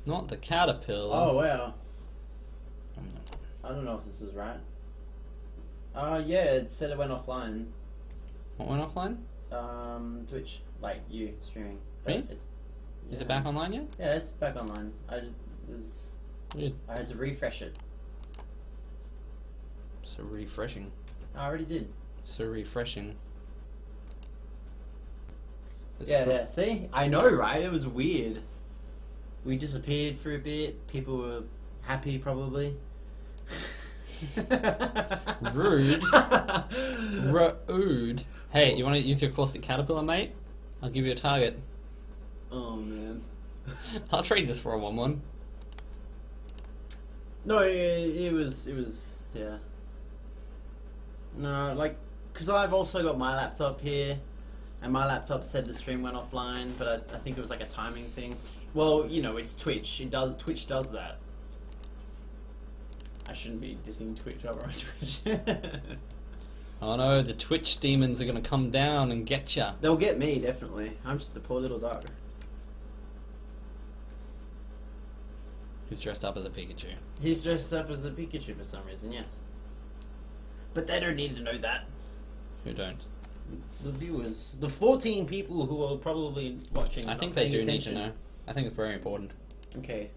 Not the caterpillar. Oh wow. I don't know if this is right. Yeah, it said it went offline. What went offline? Twitch, like you streaming. Me? Is it back online yet? Yeah, it's back online. Weird. I had to refresh it. So refreshing. I already did. So refreshing. Yeah. See, I know, right? It was weird. We disappeared for a bit. People were happy, probably. Rude. Rude. Hey, you want to use your caustic caterpillar, mate? I'll give you a target. Oh man. I'll trade this for a 1/1. No, it was yeah. No, like, because I've also got my laptop here, and my laptop said the stream went offline, but I think it was like a timing thing. Well, you know, it's Twitch. Twitch does that. I shouldn't be dissing Twitch over on Twitch. Oh no, the Twitch demons are gonna come down and get ya. They'll get me, definitely. I'm just a poor little dog. Who's dressed up as a Pikachu? He's dressed up as a Pikachu for some reason, yes. But they don't need to know that. Who don't? The viewers. The 14 people who are probably watching. I think they do need to know. I think it's very important. Okay.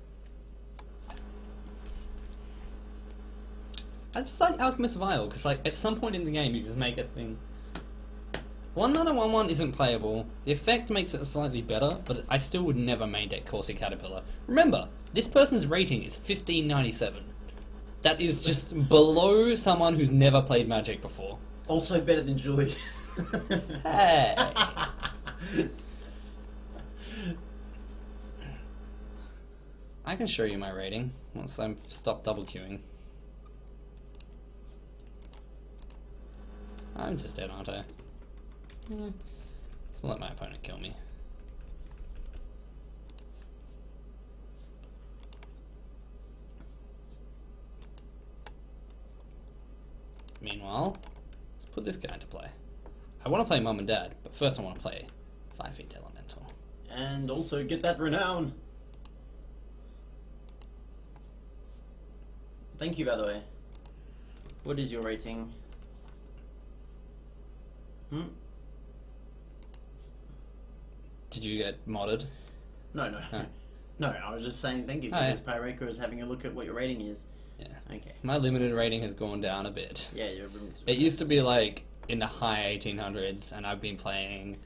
I just like Alchemist Vial, because like, at some point in the game you just make a thing. 1/1 isn't playable. The effect makes it slightly better, but I still would never main deck Caustic Caterpillar. Remember, this person's rating is 1597. That is just below someone who's never played Magic before. Also better than Julien. Hey! I can show you my rating once I'm stopped double queuing. I'm just dead, aren't I? Yeah. Let's let my opponent kill me. Meanwhile, let's put this guy into play. I want to play Mum and Dad, but first I want to play 5 Feet Elemental. And also get that renown. Thank you, by the way. What is your rating? Did you get modded? No. Oh. No, I was just saying thank you Oh, because Pyreka is having a look at what your rating is. Yeah. Okay. My limited rating has gone down a bit. Yeah, your It used to be like in the high 1800s, and I've been playing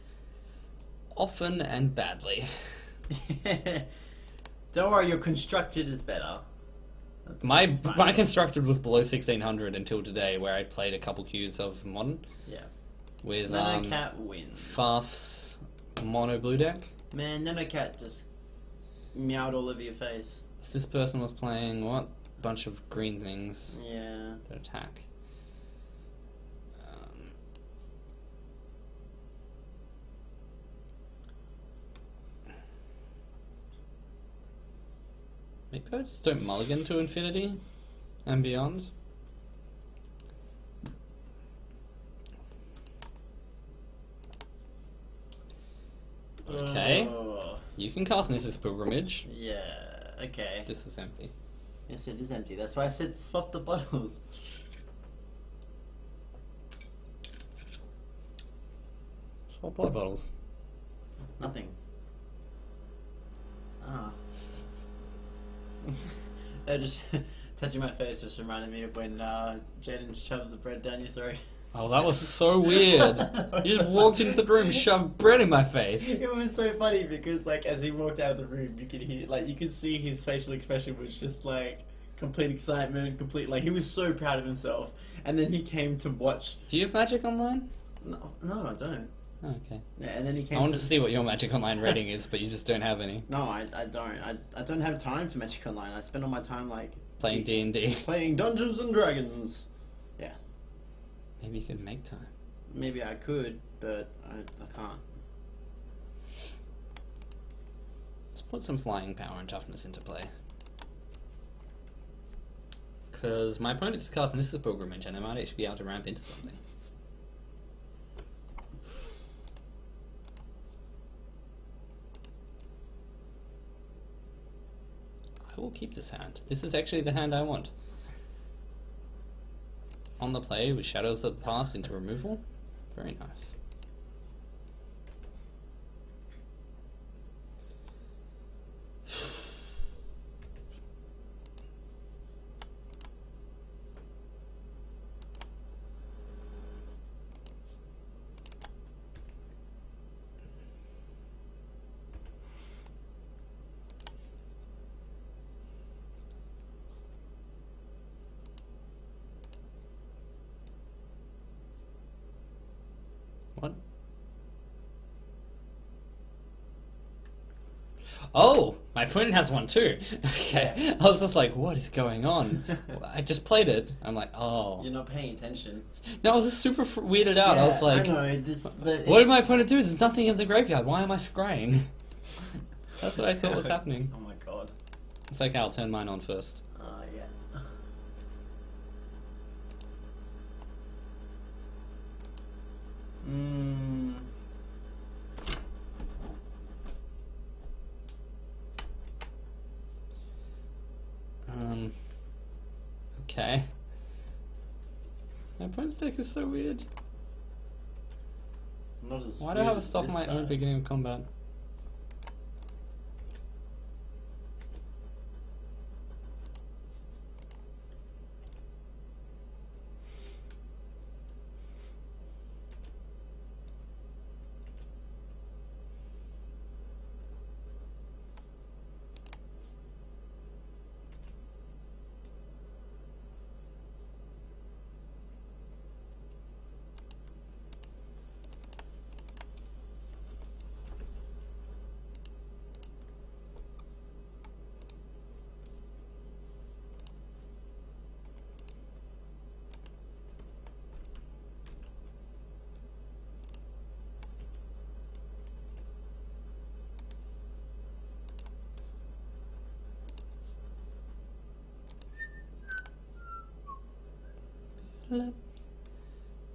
often and badly. Don't worry, your constructed is better. My that's fine. my constructed was below 1600 until today, where I played a couple queues of modern. Yeah. With Nanocat wins. Faf's mono blue deck. Man, Nanocat just meowed all over your face. So this person was playing what? Bunch of green things Yeah. that attack. Maybe I just don't mulligan to infinity and beyond. Okay. Oh, You can cast Nissa's Pilgrimage. yeah. Okay. This is empty. Yes, it is empty. That's why I said swap the bottles. Swap blood bottles. Nothing. Ah. Just touching my face just reminded me of when Jaden shoved the bread down your throat. Oh, that was so weird. You just walked into the room, shoved bread in my face. It was so funny because, like, as he walked out of the room, you could hear, like, you could see his facial expression was just like complete excitement, complete, like, he was so proud of himself. And then he came to watch. Do you have Magic Online? No, I don't. Oh, okay. Yeah, and then he came. I wanted to see what your Magic Online rating is, but you just don't have any. No, I don't. I don't have time for Magic Online. I spend all my time like Playing D&D. playing Dungeons and Dragons. Yeah. Maybe you could make time. Maybe I could, but I can't. Let's put some flying power and toughness into play. Because my opponent just cast Nissa's Pilgrimage, and I might actually be able to ramp into something. will keep this hand. This is actually the hand I want. On the play with Shadows of the Past into removal. Very nice. What? Oh, my opponent has one too. Okay, Yeah. I was just like, what is going on? I just played it. I'm like, oh. You're not paying attention. No, I was just super weirded out. I was like, I know this, but what did my opponent do? There's nothing in the graveyard. Why am I scrying? That's what I thought was happening. Oh my god. It's okay, I'll turn mine on first. Yeah. Hmm. Okay. My opponent's deck is so weird. Not as Why do I have a weird stop as on my this own side. beginning of combat?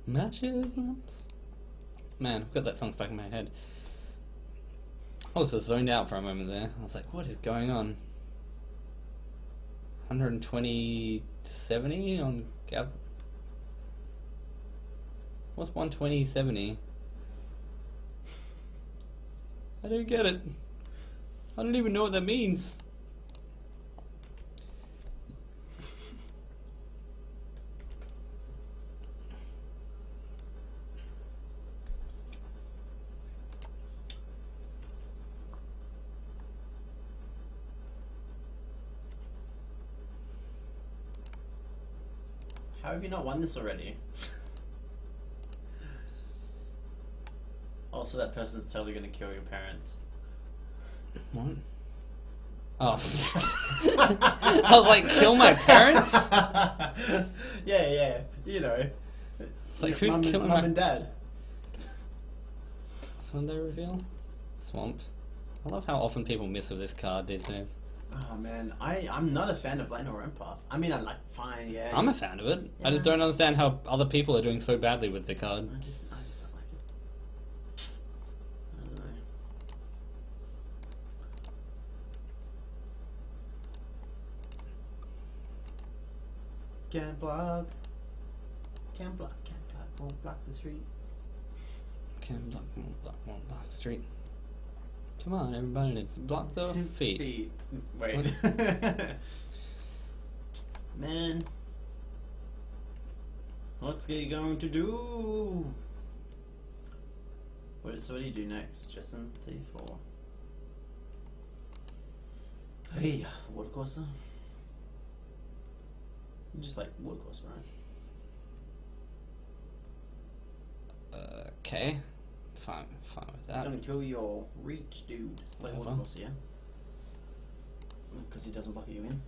Magic lamps. Man, I've got that song stuck in my head. I was just zoned out for a moment there. I was like, what is going on? 120 to 70 on Gav. What's 120 70? I don't get it. I don't even know what that means. How have you not won this already? Also, that person's totally gonna kill your parents. What? Oh. I was like, kill my parents? Yeah, you know. It's like, who's Mum and- killing Mum my... and dad? That's when they reveal? Swamp. I love how often people miss with this card these days. Oh man, I'm not a fan of Lane or Empath. I mean, I like fine, yeah. I'm a fan of it. I just Yeah. don't understand how other people are doing so badly with the card. I just don't like it. I don't know. Can't block. Can't block. Can't block. Won't block the street. Can block, won't block the street. Come on, everybody, let's block the feet. Wait. Man. What's he going to do? So what do you do next, Justin? T4. Hey, watercourser. You just like watercourser, right? Okay. Fine with that. Gonna kill your reach, dude. Play Whatever. watercourser, yeah? Because he doesn't block you in.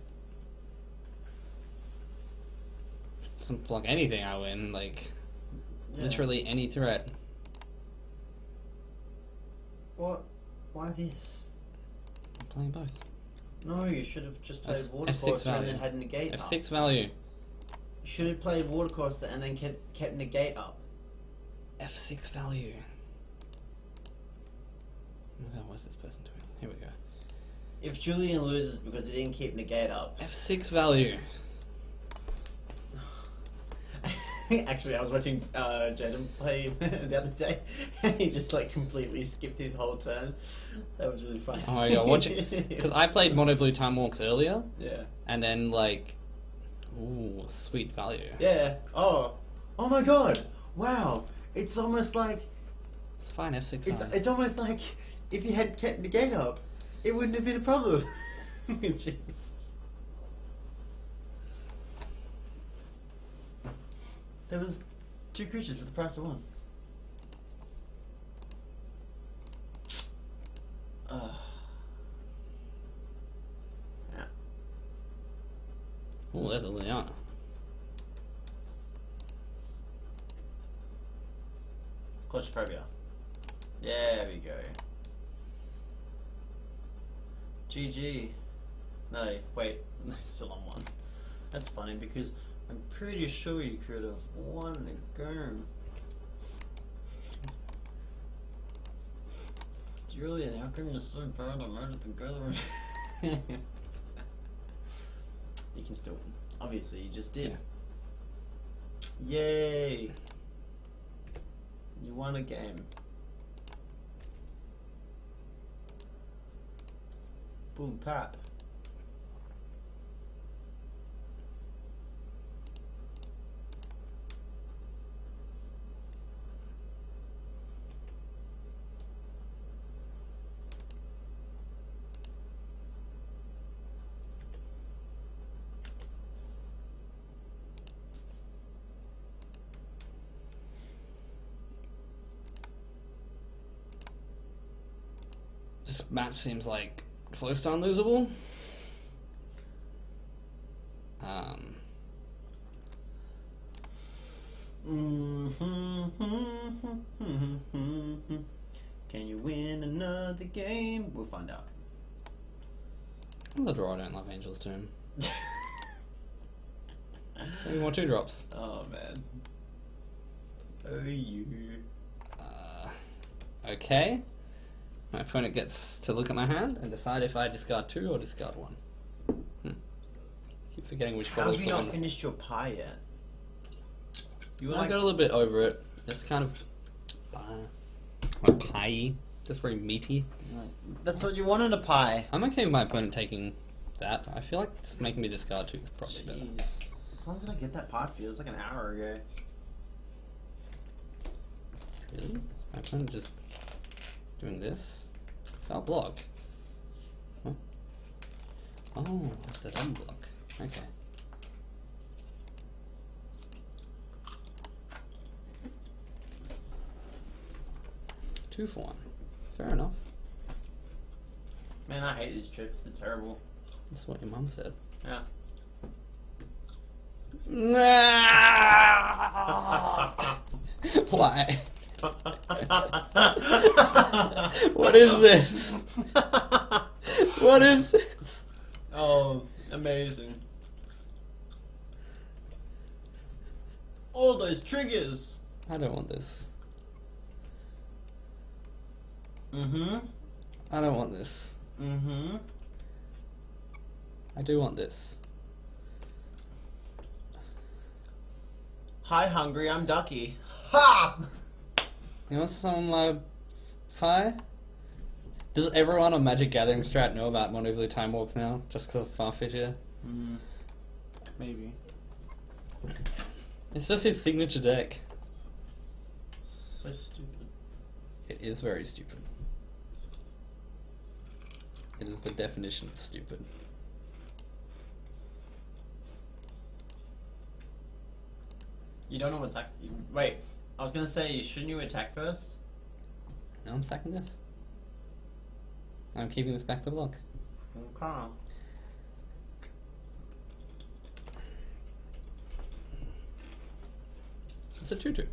Doesn't block anything I win, like, Yeah. literally any threat. What? Why this? I'm playing both. No, you should have just played F6 watercourser and value. then had negate up. F6 value. You should have played watercourser and then kept negate up. F6 value. Oh, what's this person doing? Here we go. If Julien loses because he didn't keep negate up. F6 value. Actually, I was watching Jaden play the other day, and he just like completely skipped his whole turn. That was really funny. Oh my god, watching because I played Mono Blue Time Walks earlier. Yeah. And then like, ooh, sweet value. Yeah. Oh my god! Wow! It's almost like It's fine. F6 value. it's almost like if you had kept negate up, it wouldn't have been a problem. Jesus. There was 2 creatures for the price of 1. Yeah. Oh, there's a Liana. Claustrophobia. There we go. GG. No, wait. That's still on 1. That's funny because I'm pretty sure you could have won the game. Julien, how come you're so bad at MagicGathering? You can still win. Obviously, you just did. Yeah. Yay! You won a game. Boom, pap. This match seems like close to unlosable. Can you win another game? We'll find out. On the draw, I don't love Angel's Tomb. 3 more 2-drops. Oh man. Oh you. Okay. My opponent gets to look at my hand and decide if I discard 2 or discard 1. Keep forgetting which How bottles. have you not finished your pie yet? You were I like, got a little bit over it. It's kind of pie. Just very meaty. that's what you wanted, a pie. I'm okay with my opponent taking that. I feel like it's making me discard 2 is probably better. Jeez. How long did I get that pie for? It was like an hour ago. Really? My opponent just doing this? I'll block. Huh? Oh, the double block. Okay. Two for 1. Fair enough. Man, I hate these chips. They're terrible. That's what your mum said. Yeah. Why? What is this? What is this? Oh, amazing. All those triggers. I don't want this. Mm-hmm. I don't want this. Mm-hmm. I do want this. Hi, hungry. I'm Ducky. Ha! You want some pie? Does everyone on MagicGatheringStrat know about Mono Blue Time Walks now? Just because of Farfetch here? Maybe. It's just his signature deck. So stupid. It is very stupid. It is the definition of stupid. You don't know what attack. Wait, I was gonna say, shouldn't you attack first? No, I'm sacking this. I'm keeping this back to block. Okay. It's a 2-2.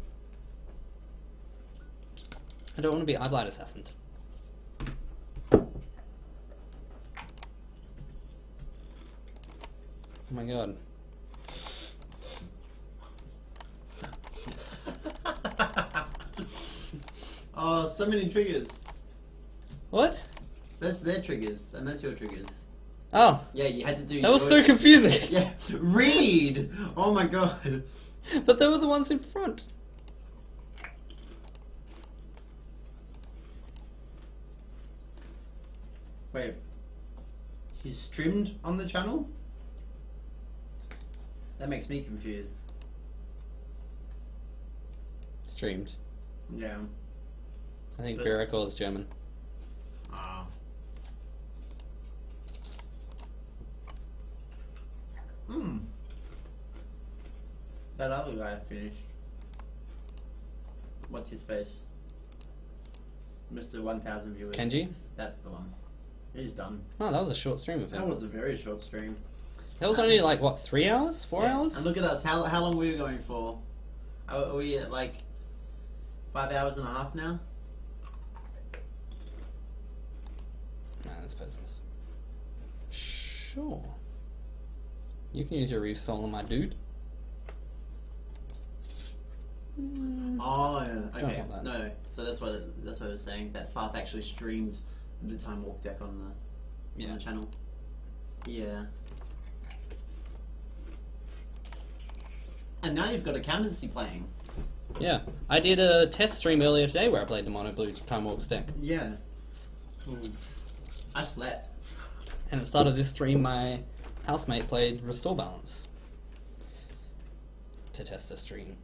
I don't want to be Eyeblight Assassin. Oh my god. Oh, so many triggers. What? That's their triggers, and that's your triggers. Oh, Yeah, you had to do. that was so confusing. Yeah, read. Oh my god. But they were the ones in front. Wait. He's streamed on the channel? That makes me confused. Streamed. Yeah. I think But- Miracle is German. Ah. Hmm. That other guy finished. What's his face? Mr. 1000 viewers. Kenji? That's the one. He's done. Oh, that was a short stream of That him. was a very short stream. That was only like, what, 3 hours? 4 Yeah. hours? And look at us. How long were we going for? Are we at like 5 hours and a half now? Nah, this person's... Sure. You can use your Reef Soul on my dude. Oh, yeah. Don't Okay. want that. No. So that's what I was saying. That Farf actually streamed the Time Walk deck on the channel. Yeah. And now you've got accountancy playing. Yeah. I did a test stream earlier today where I played the Mono Blue Time Walks deck. Yeah. I slept. And at the start of this stream, my housemate played Restore Balance to test the stream.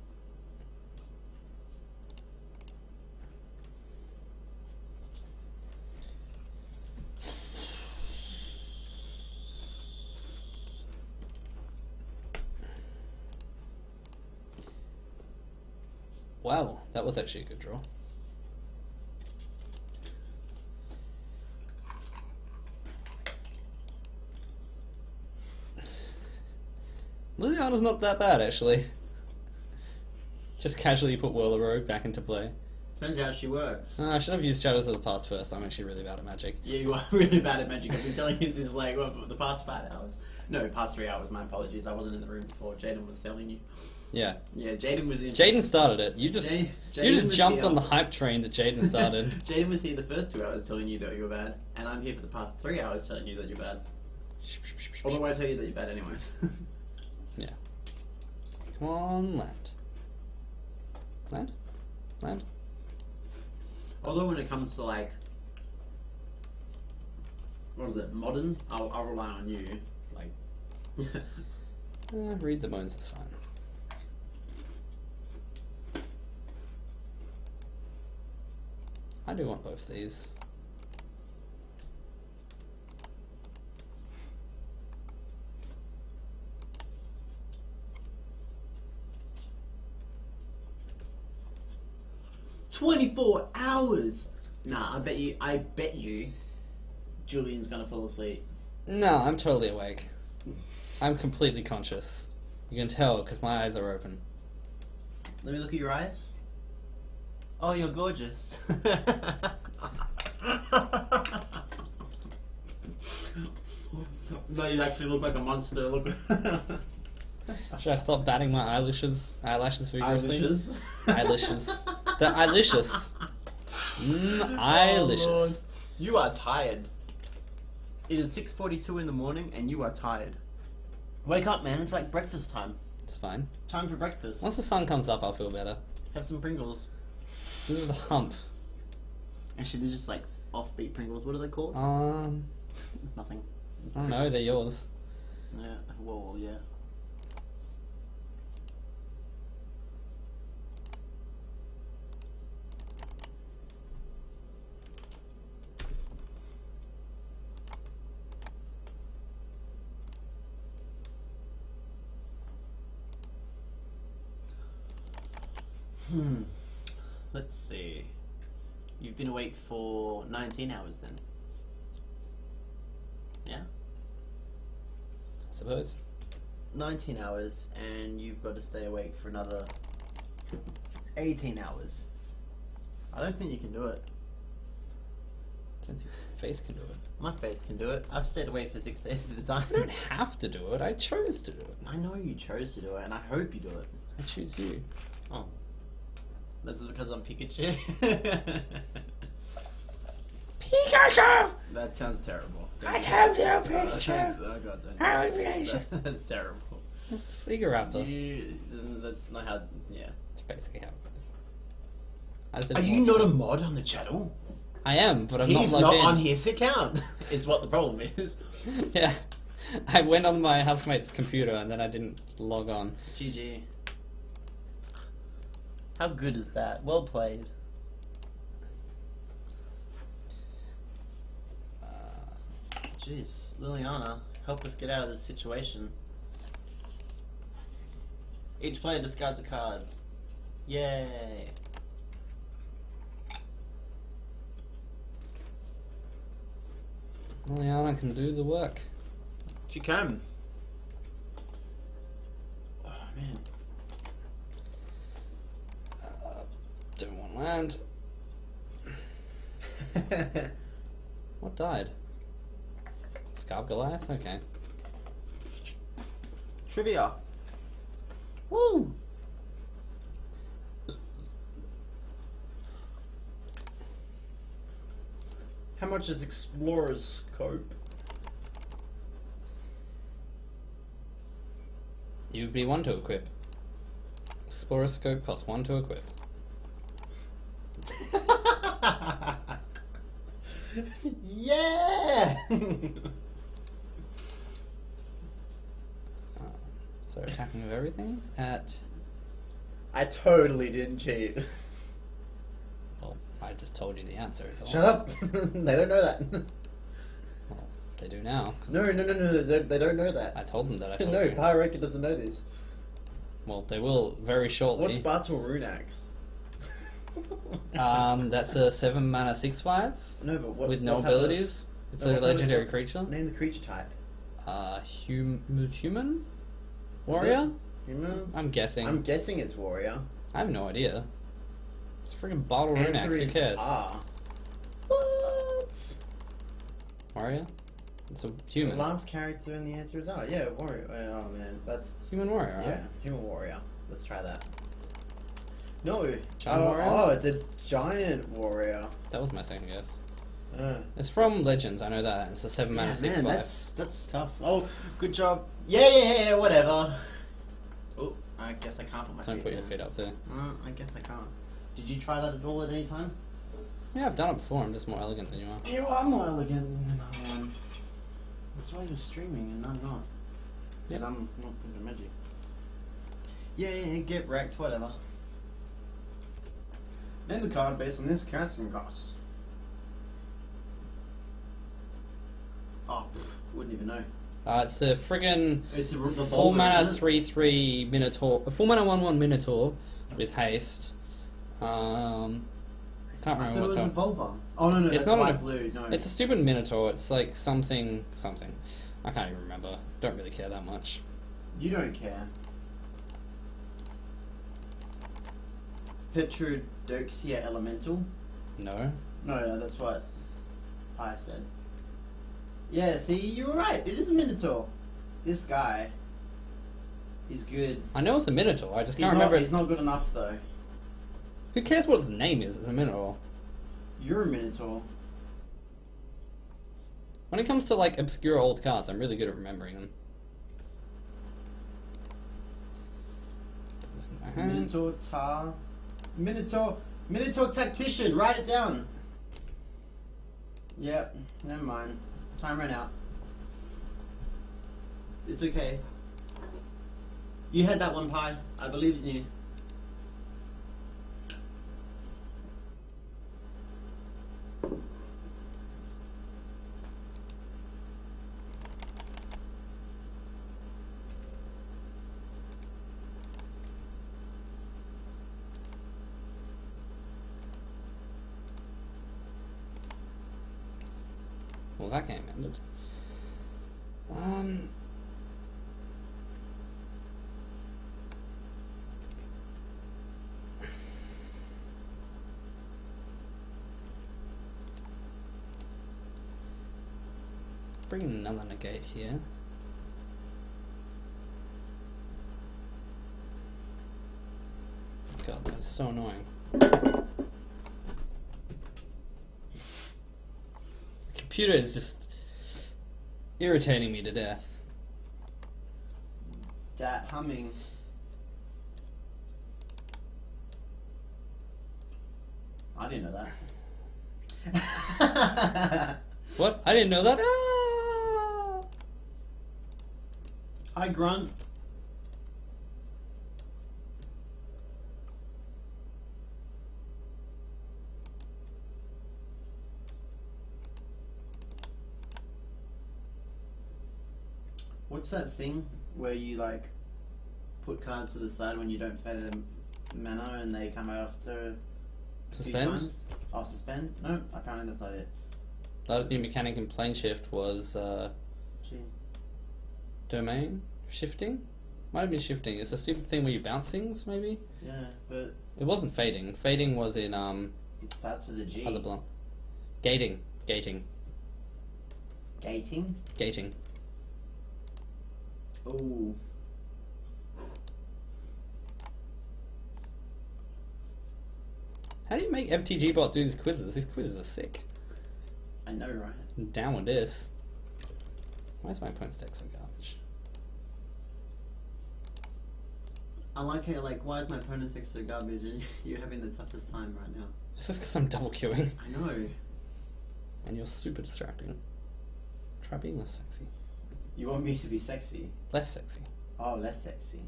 Wow, that was actually a good draw. Liliana's not that bad, actually. Just casually put Whirler Rogue back into play. Turns out she works. I should have used Shadows of the Past first. I'm actually really bad at Magic. Yeah, you are really bad at Magic. I've been telling you this like what, for the past 5 hours. No, past 3 hours. My apologies. I wasn't in the room before. Jaden was telling you. Yeah. Yeah, Jaden was in. Jaden started it. You just Jaden you just was jumped here. on the hype train that Jaden started. Jaden was here the first 2 hours telling you that you were bad, and I'm here for the past 3 hours telling you that you're bad. Although I tell you that you're bad anyway. Yeah. Come on, land. Land? Land? Although when it comes to like, what is it, modern, I'll rely on you. Like, Read the bones is fine. I do want both these. "24 hours." Nah, I bet you, Julian's gonna fall asleep. No, I'm totally awake. I'm completely conscious. You can tell because my eyes are open. Let me look at your eyes. Oh, you're gorgeous. No, you actually look like a monster. Look. Should I stop batting my eyelashes vigorously? Eyelashes. Eyelashes. They're eyelicious. Eyelicious. Oh, Lord. You are tired. It is 6:42 in the morning, and you are tired. Wake up, man! It's like breakfast time. It's fine. Time for breakfast. Once the sun comes up, I'll feel better. Have some Pringles. This is the hump. Actually, they're just like offbeat Pringles. What are they called? Nothing. I don't know. They're yours. Yeah. Whoa. Yeah. Let's see. You've been awake for 19 hours then. Yeah? I suppose. 19 hours, and you've got to stay awake for another 18 hours. I don't think you can do it. I don't think your face can do it. My face can do it. I've stayed awake for 6 days at a time. You don't have to do it. I chose to do it. I know you chose to do it, and I hope you do it. I choose you. Oh. That's because I'm Pikachu? Pikachu! That sounds terrible. I told you, Pikachu! Oh god, don't. How is Pikachu? That's terrible. It's Raptor. That's not how. Yeah. It's basically how it goes. Are you not a mod on the channel? I am, but I'm He's not not logged in. on his account. Is what the problem is. Yeah. I went on my housemate's computer and then I didn't log on. GG. How good is that? Well played. Jeez, Liliana, help us get out of this situation. Each player discards a card. Yay! Liliana can do the work. She can. Oh man. Don't want land. What died? Scarb Goliath? Okay. Trivia. Woo! How much is Explorer's Scope? You would be 1 to equip. Explorer Scope costs 1 to equip. Yeah! So attacking with everything at... I totally didn't cheat. Well, I just told you the answer. So Shut up! They don't know that. Well, they do now. No, they don't know that. I told them that I told No, you. Pyroka doesn't know this. Well, they will very shortly. What's Battle Runax? That's a 7 mana 6/5 No, but what? with no what type of- abilities. It's no, a what type of- legendary creature. Name the creature type. Human? Warrior? Human? I'm guessing. I'm guessing it's warrior. I have no idea. It's freaking Bottle Runax, Answer who is cares? R. What? Warrior? It's a The human. last character in the answer is R. Yeah, warrior. Oh man, that's Human warrior, right? yeah, human warrior. Let's try that. No. Giant warrior? Oh, it's a giant warrior. That was my second guess. Uh, It's from Legends, I know that. It's a 7 mana yeah, 6/5. man, that's tough. Oh, good job. Yeah, whatever. Oh, I guess I can't put my Don't feet put your down. feet up there. I guess I can't. Did you try that at all at any time? Yeah, I've done it before. I'm just more elegant than you are. You are more elegant than I am. That's why you're streaming and I'm not. Because Yep. I'm not good at magic. Yeah, get wrecked, whatever. Name the card based on this casting cost. Oh, wouldn't even know. It's the friggin' It's a 4 mana 3/3 Minotaur. 4 mana 1/1 Minotaur with haste. Can't I thought remember it what's was a up. Volva. Oh no, It's that's not white a- blue. No, It's a stupid Minotaur. It's like something. I can't even remember. Don't really care that much. you don't care. Petrodoxia Elemental. No. No, that's what I said. Yeah, see, you were right. It is a Minotaur. This guy, he's good. I know it's a Minotaur. I just He's can't not, remember. he's not good enough though. Who cares what its name is? It's a Minotaur. You're a Minotaur. When it comes to like obscure old cards, I'm really good at remembering them. Minotaur Tar. Minotaur Tactician. Write it down. Yep. Never mind. Time ran out. It's okay. You had that one, Pi. I believe in you. Well, that game ended. Bring another negate here. God, that is so annoying. computer is just irritating me to death. Dat humming. I didn't know that. What? I didn't know that. Ah! Hi, Grunt. What's that thing where you like put cards to the side when you don't pay them mana and they come after a few Suspend? times? Oh, suspend? No, apparently that's not it. Last new mechanic in plane shift was Gee. domain shifting. Might have been shifting. It's a stupid thing where you bounce things, maybe. Yeah, but It wasn't fading. Fading was in it starts with a G. other block. Gating. Gating? Gating. Ooh. How do you make MTG bot do these quizzes? These quizzes are sick. I know, right? I'm down with this. Why is my opponent's deck so garbage? I like how, like, why is my opponent's deck so garbage and you're having the toughest time right now? It's just because I'm double queuing. I know. And you're super distracting. Try being less sexy. You want me to be sexy? Less sexy. Oh, less sexy.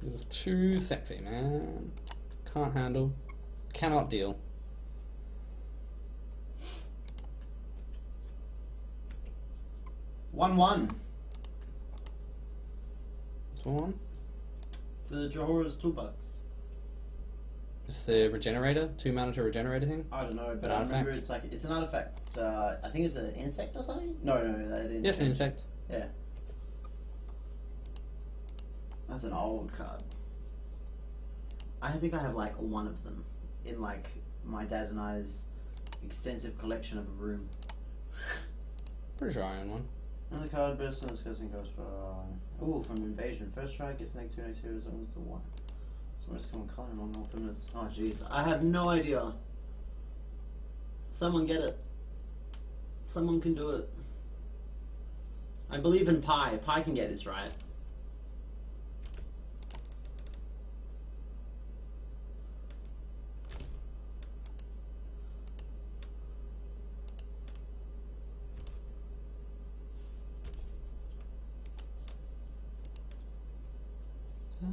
It was too sexy, man. Can't handle. Cannot deal. One. What's one? The Jehora's $2. It's the regenerator, 2 mana to regenerator thing. I don't know, but An I remember artifact? it's an artifact. I think it's an insect or something? No, that didn't. Yes, an insect. Yeah. That's an old card. I think I have like one of them in like my dad and I's extensive collection of a room. Pretty sure I own one. Another card burst on discussing goes for ooh, from invasion. First strike gets -2/-2 as long as the one. Someone's come color among opponents. Oh jeez. I have no idea. Someone get it. Someone can do it. I believe in Pi. Pi can get this right.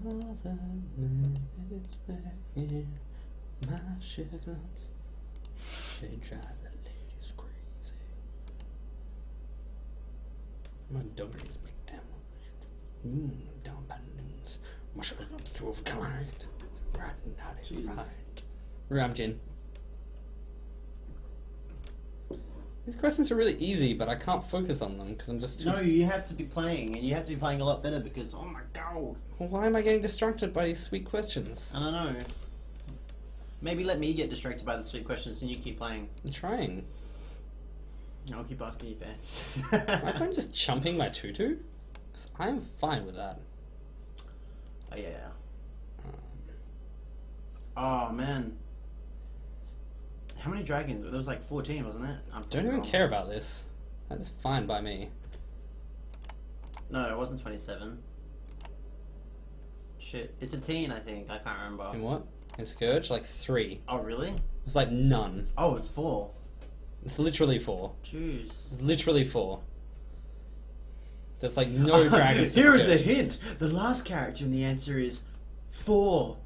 All the minutes back here, my sugar lumps, they drive the ladies crazy. My doggies make them down balloons. My sugar lumps to overcome it. Riding out in Jesus. fight. Ramjin. These questions are really easy, but I can't focus on them because I'm just too... No, you have to be playing, and you have to be playing a lot better because, oh my god. Well, why am I getting distracted by these sweet questions? I don't know. Maybe let me get distracted by the sweet questions and you keep playing. I'm trying. I'll keep asking you fans. Am I just chumping my tutu? Because I'm fine with that. Oh, yeah. Oh, man. How many dragons? There was like 14, wasn't it? Don't even care about this. That's fine by me. No, it wasn't 27. Shit. It's a teen, I think. I can't remember. In what? In Scourge? Like 3. Oh, really? It's like none. Oh, it's 4. It's literally 4. Jeez. It's literally 4. There's like no dragons in Here is a Scourge. hint. The last character in the answer is 4.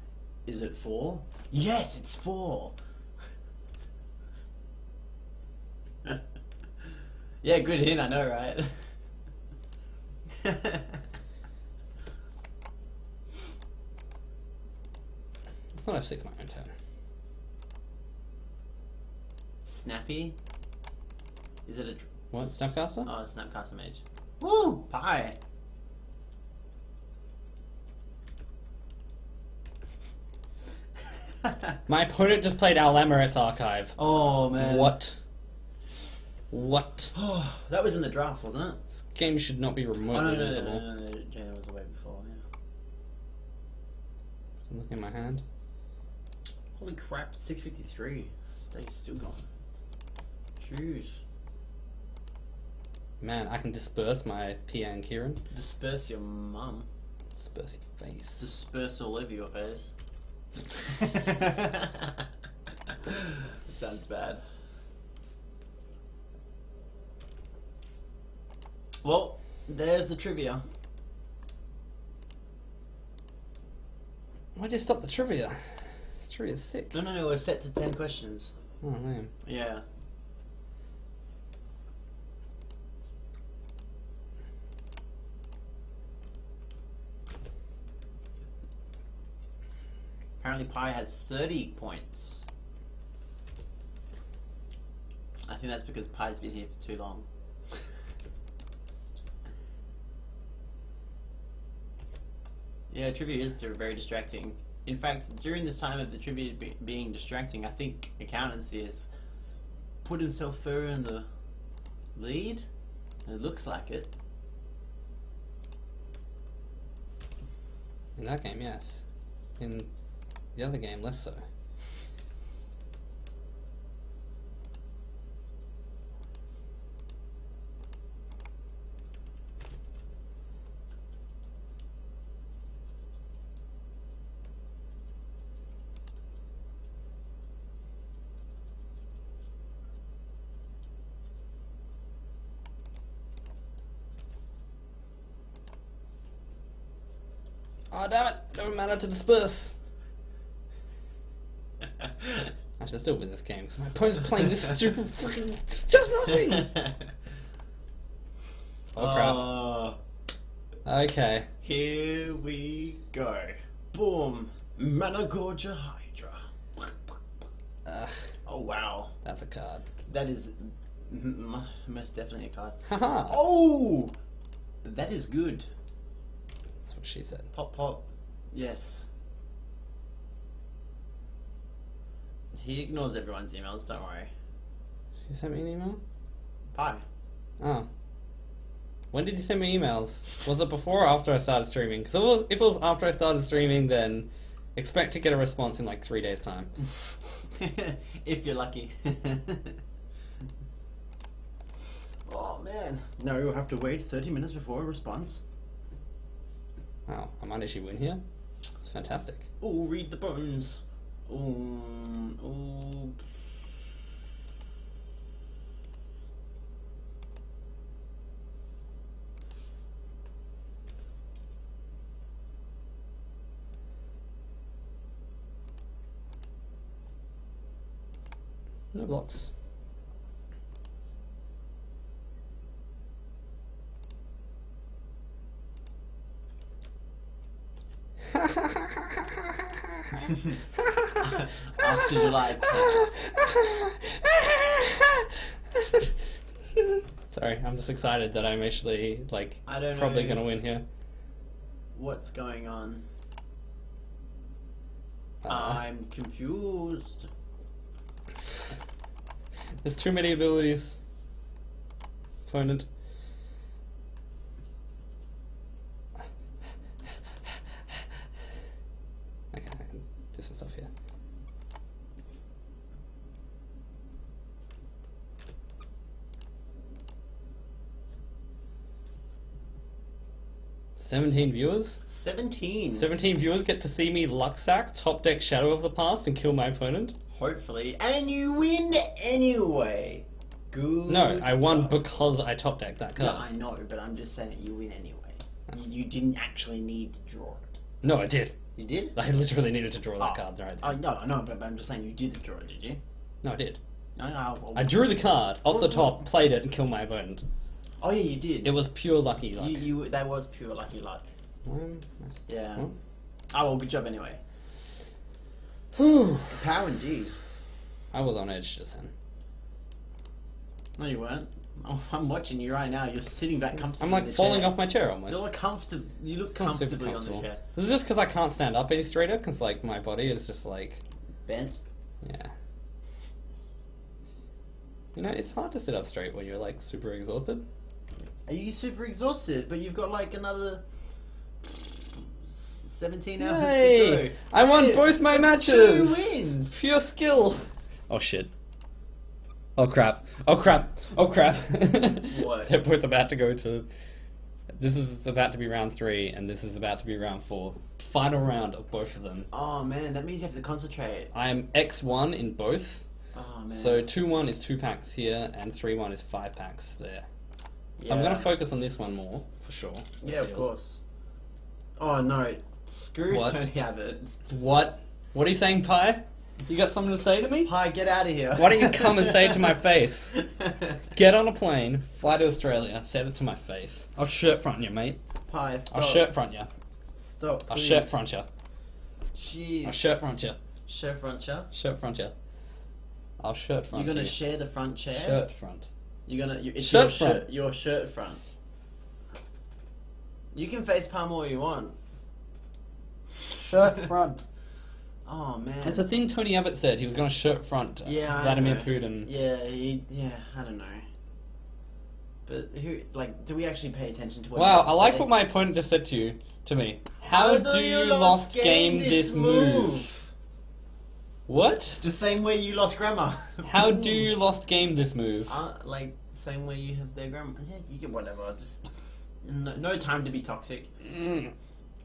Is it 4? Yes, it's 4. Yeah, good hint, I know, right? It's not F6 my own turn. Snappy? Is it a... What? Snapcaster? Oh, Snapcaster Mage. Woo! Pie! My opponent just played Alameret's Archive. Oh, man. What? What? Oh, that was in the draft, wasn't it? This game should not be remotely usable. No, Jane was away before, yeah. I'm looking at my hand. Holy crap, 653. Stay still going. Jeez. Man, I can disperse my Pia and Kieran. Disperse your mum. Disperse your face. Disperse all over your face. Sounds bad. Well, there's the trivia. Why'd you stop the trivia? This trivia's sick. No, we're set to 10 questions. Oh, man. Yeah. Apparently Pi has 30 points. I think that's because Pi's been here for too long. Yeah, trivia is very distracting. In fact, during this time of the trivia being distracting, I think Accountancy has put himself further in the lead. It looks like it. In that game, yes. In the other game, less so. Oh damn it! Don't matter to disperse. I should still win this game because my opponent's playing this stupid freaking. It's just nothing. Oh crap. Okay. Here we go. Boom. Managorgia Hydra. Ugh, Oh wow. that's a card. That is most definitely a card. Haha. Oh! That is good. That's what she said. Pop pop. Yes. He ignores everyone's emails, don't worry. She sent me an email? Bye. Oh. When did you send me emails? Was it before or after I started streaming? Because if it was after I started streaming, then expect to get a response in like 3 days' time. If you're lucky. Oh man. No, you'll have to wait 30 minutes before a response. Wow, I might actually win here. It's fantastic. Oh, read the bones. Oh. No blocks. After July 10th. Sorry, I'm just excited that I'm actually like I don't probably know gonna win here. what's going on. I'm confused. There's too many abilities. Opponent. Okay, I can do some stuff here. "17 viewers? 17. 17 viewers get to see me Lucksack, top deck Shadow of the Past, and kill my opponent? Hopefully. And you win anyway. Good. No, I won job. because I top decked that No, card. I know, but I'm just saying that you win anyway. You didn't actually need to draw it. No, I did. You did? I literally needed to draw that Oh. card right Oh, there. no, but I'm just saying you didn't draw it, did you? No, I did. No, well, I drew the card off the top, played it, and killed my opponent. Oh yeah, you did. It was pure lucky luck. That was pure lucky luck. Nice. Yeah. Well. Oh well, good job anyway. Whew. How indeed. I was on edge just then. No, you weren't. Oh, I'm watching you right now. You're sitting back comfortably. I'm like in the falling chair. off my chair almost. You look comfortable. You look It's not super comfortably on the comfortable. chair. This is just because I can't stand up any straighter, because like my body is just like, Bent. yeah. You know, it's hard to sit up straight when you're like super exhausted. Are you super exhausted? But you've got like another 17 hours to Yay! go. I won Yeah, both my but matches! 2 wins! Pure skill! Oh shit. Oh crap! Oh crap! Oh crap! What? They're both about to go to. This is about to be round 3, and this is about to be round 4. Final round of both of them. Oh man, that means you have to concentrate. I am X1 in both. Oh man. So 2-1 is 2 packs here, and 3-1 is 5 packs there. So I'm Yeah. gonna focus on this one more for sure. The Yeah, of seal. course. Oh no, screw What? Tony Abbott. What? What are you saying, Pi? You got something to say to me? Hi, get out of here. Why don't you come and say it to my face? Get on a plane, fly to Australia, say it to my face. I'll shirt front you, mate. Hi, stop. I'll shirt front you. Stop, I'll please. shirt front you. Jeez. I'll shirt front you. Shirt front chair? Shirt front you. I'll shirt front You're gonna you. share the front chair? Shirt front. You're gonna... It's Shirt your front. Shirt, your shirt front. You can face palm all you want. Shirt front. Oh man. It's a thing Tony Abbott said. He was going to shirt front Yeah, I Vladimir know. Putin. Yeah, I don't know. But who, like, do we actually pay attention to what he Wow, has to I like say? what my opponent just said to me. How do you lost game this move? What? The same way you lost grammar. How do you lost game this move? Like, same way you have their grammar. Yeah, you can whatever. Just no time to be toxic.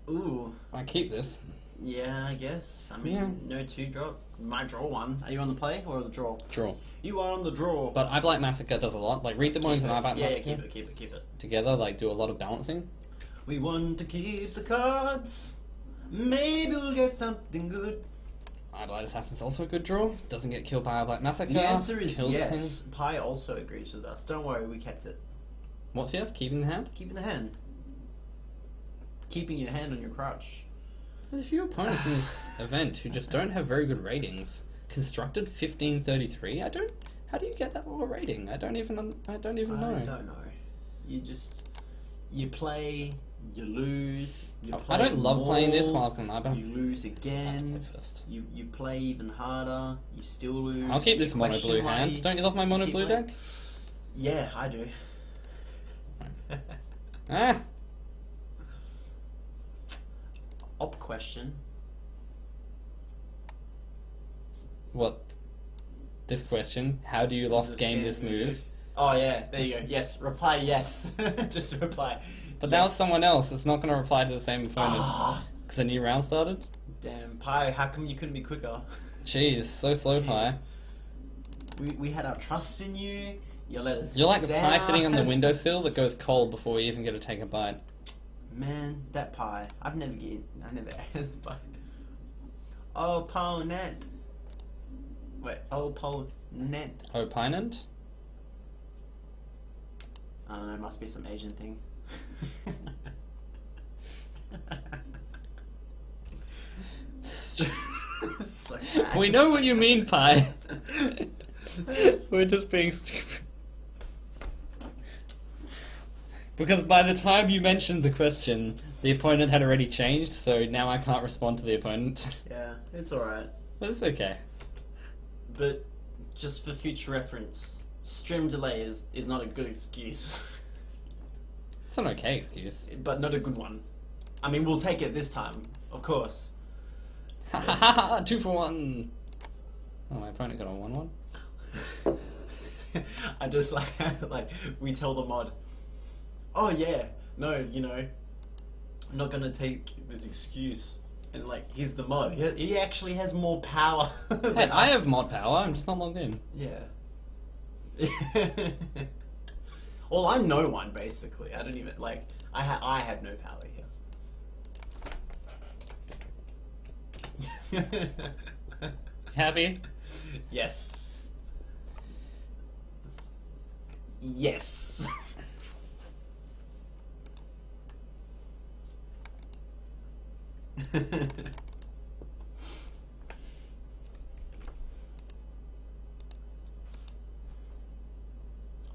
Ooh. I keep this. Yeah, I guess. I mean, Yeah. no 2 drop. Might draw 1. Are you on the play or the draw? Draw. You are on the draw. But I Black Massacre does a lot. Like, read the bones and I Black yeah, Massacre keep it. together, like, do a lot of balancing. We want to keep the cards. Maybe we'll get something good. I Black Assassin's also a good draw. Doesn't get killed by I Black Massacre. The answer is kills yes. things. Pi also agrees with us. Don't worry, we kept it. What's yes? Keeping the hand? Keeping the hand. Keeping your hand on your crotch. There's a few opponents in this event who just don't have very good ratings. Constructed 1533. How do you get that lower rating? I don't even know. I don't know. You play, you lose. You play I don't love playing this more, while I'm on you lose again. first. You play even harder. You still lose. I'll keep this You mono question blue why hand. you Don't you love my mono keep blue playing. deck? Yeah, I do. Ah. Op question. What? This question. How do you lost game this move? Oh yeah, there you go. Yes, reply yes. Just reply. But that was Yes. someone else. It's not going to reply to the same opponent. Ah, Because a new round started? damn, Pi, how come you couldn't be quicker? Jeez, so slow, Pi. We had our trust in you. You let us You're like the down. pie sitting on the windowsill that goes cold before we even get to take a bite. Man, that pie. I never had the pie. Opponent. Wait, opponent. Opinant? I don't know, it must be some Asian thing. So bad. We know what you mean, Pi. We're just being stupid. Because by the time you mentioned the question, the opponent had already changed, so now I can't respond to the opponent. Yeah, it's alright. But it's okay. But just for future reference, stream delay is not a good excuse. It's an okay excuse. But not a good one. I mean, we'll take it this time, of course. Ha ha ha ha! 2 for 1! Oh, my opponent got a 1-1. I just like we tell the mod, oh yeah, no, you know, I'm not gonna take this excuse, and like he's the mod. He actually has more power. Hey, than I us. have mod power, I'm just not logged in. Yeah. Well, I'm no one basically. I don't even like. I have no power here. Happy? Yes. Yes.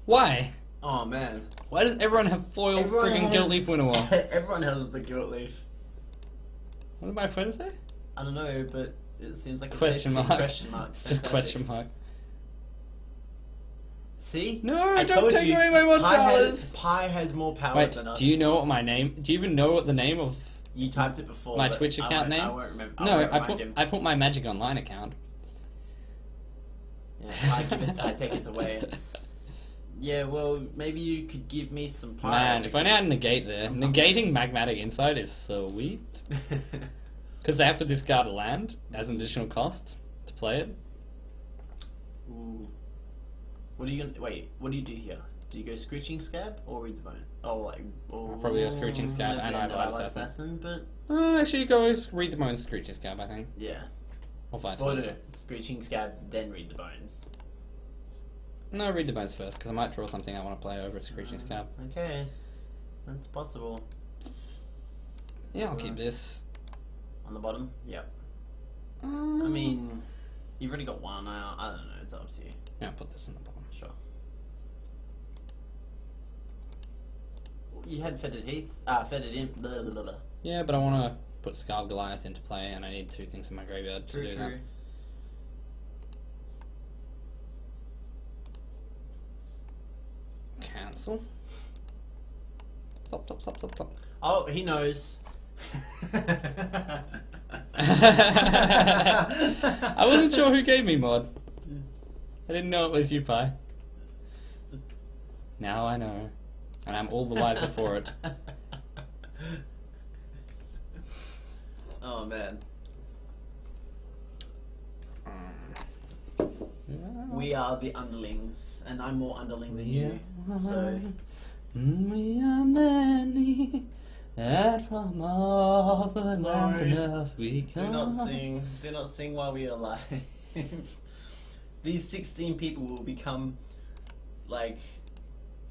Why? Oh man. Why does everyone have foil Everyone friggin' has- gilt leaf winner? Everyone has the gilt leaf. What did my opponent say? I don't know, but it seems like a Question tasty mark. Question mark. It's just Fantastic. question mark. See? No, I don't told take you, away my mod Pi powers. Pi has more powers Wait, than us. do you know what my name? Do you even know what the name of You typed it before. my but Twitch account I name? won't remember. No, won't I remind him. put my Magic Online account. Yeah, I take it away. Yeah, well, maybe you could give me some power. Man, if I now negate there, negating Magmatic Insight is sweet. Because they have to discard a land as an additional cost to play it. Ooh. What are you gonna wait? What do you do here? Do you go Screeching Scab or Read the Bone? Oh, I'll probably go Screeching Scab and Idolize Assassin. But actually, go Read the Bones, Screeching Scab, I think. yeah. Or vice Or versa. no, Screeching Scab, then Read the Bones. No, Read the Bones first, because I might draw something I want to play over Screeching Scab. Okay, that's possible. Yeah, I'll keep this. On the bottom? Yep. I mean, you've already got one. I don't know. It's up to you. Yeah, I'll put this on the bottom. Sure. You had Fetid Heath. Fetid Imp. Blah, blah, blah, blah. Yeah, but I want to put Scarred Goliath into play, and I need 2 things in my graveyard to do that. Cancel. Stop. Oh, he knows. I wasn't sure who gave me mod. I didn't know it was you, Pi. Now I know. And I'm all the wiser for it. Oh, man. We are the underlings, and I'm more underling than you. So we are many, and from all the lands and earth we come. Do not sing while we are alive. These 16 people will become like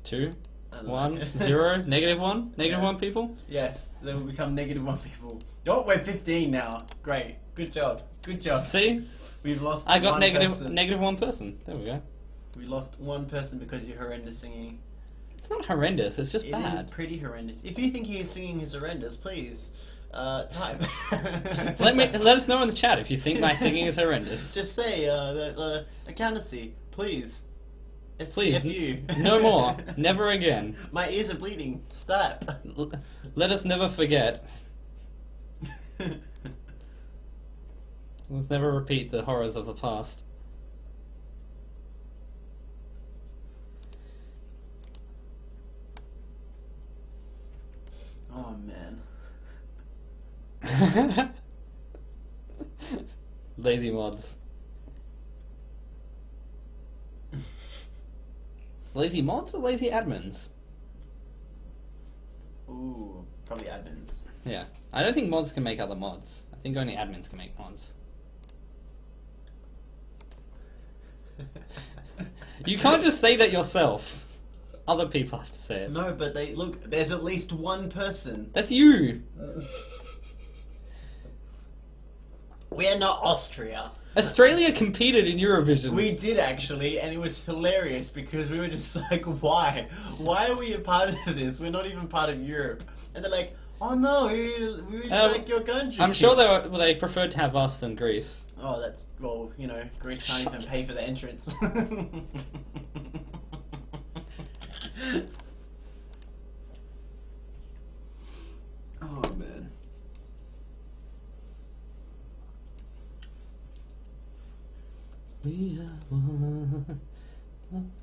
2, I don't know. 1, 0, negative 1, negative Yeah. 1 people. Yes, they will become -1 people. Oh, we're 15 now. Great, good job, good job. See, We've lost. I got one negative person. -1 person. There we go. We lost one person because you're horrendous singing. It's not horrendous. It's just It bad. is pretty horrendous. If you think his singing is horrendous, please type. Let us know in the chat if you think my singing is horrendous. Just say that accountancy, please. Please, STFU. no more. Never again. My ears are bleeding. Stop. Let us never forget. Let's never repeat the horrors of the past. Oh man. Lazy mods. Lazy mods or lazy admins? Ooh, probably admins. Yeah. I don't think mods can make other mods. I think only admins can make mods. You can't just say that yourself. Other people have to say it. No, but look. There's at least one person. That's you! We're not Austria. Australia competed in Eurovision. We did actually, and it was hilarious because we were just like, why? Why are we a part of this? We're not even part of Europe. And they're like, oh no, we really like your country. I'm sure they preferred to have us than Greece. Oh, that's, well, you know, Greece can't even pay for the entrance. Oh, man. We are one.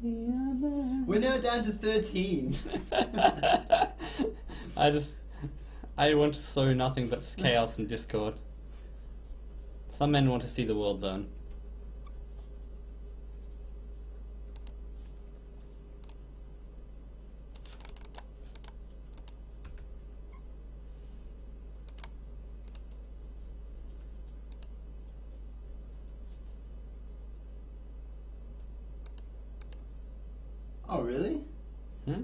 We are one. We're now down to 13. I want to sow nothing but chaos and discord. Some men want to see the world burn. Oh, really? Hmm?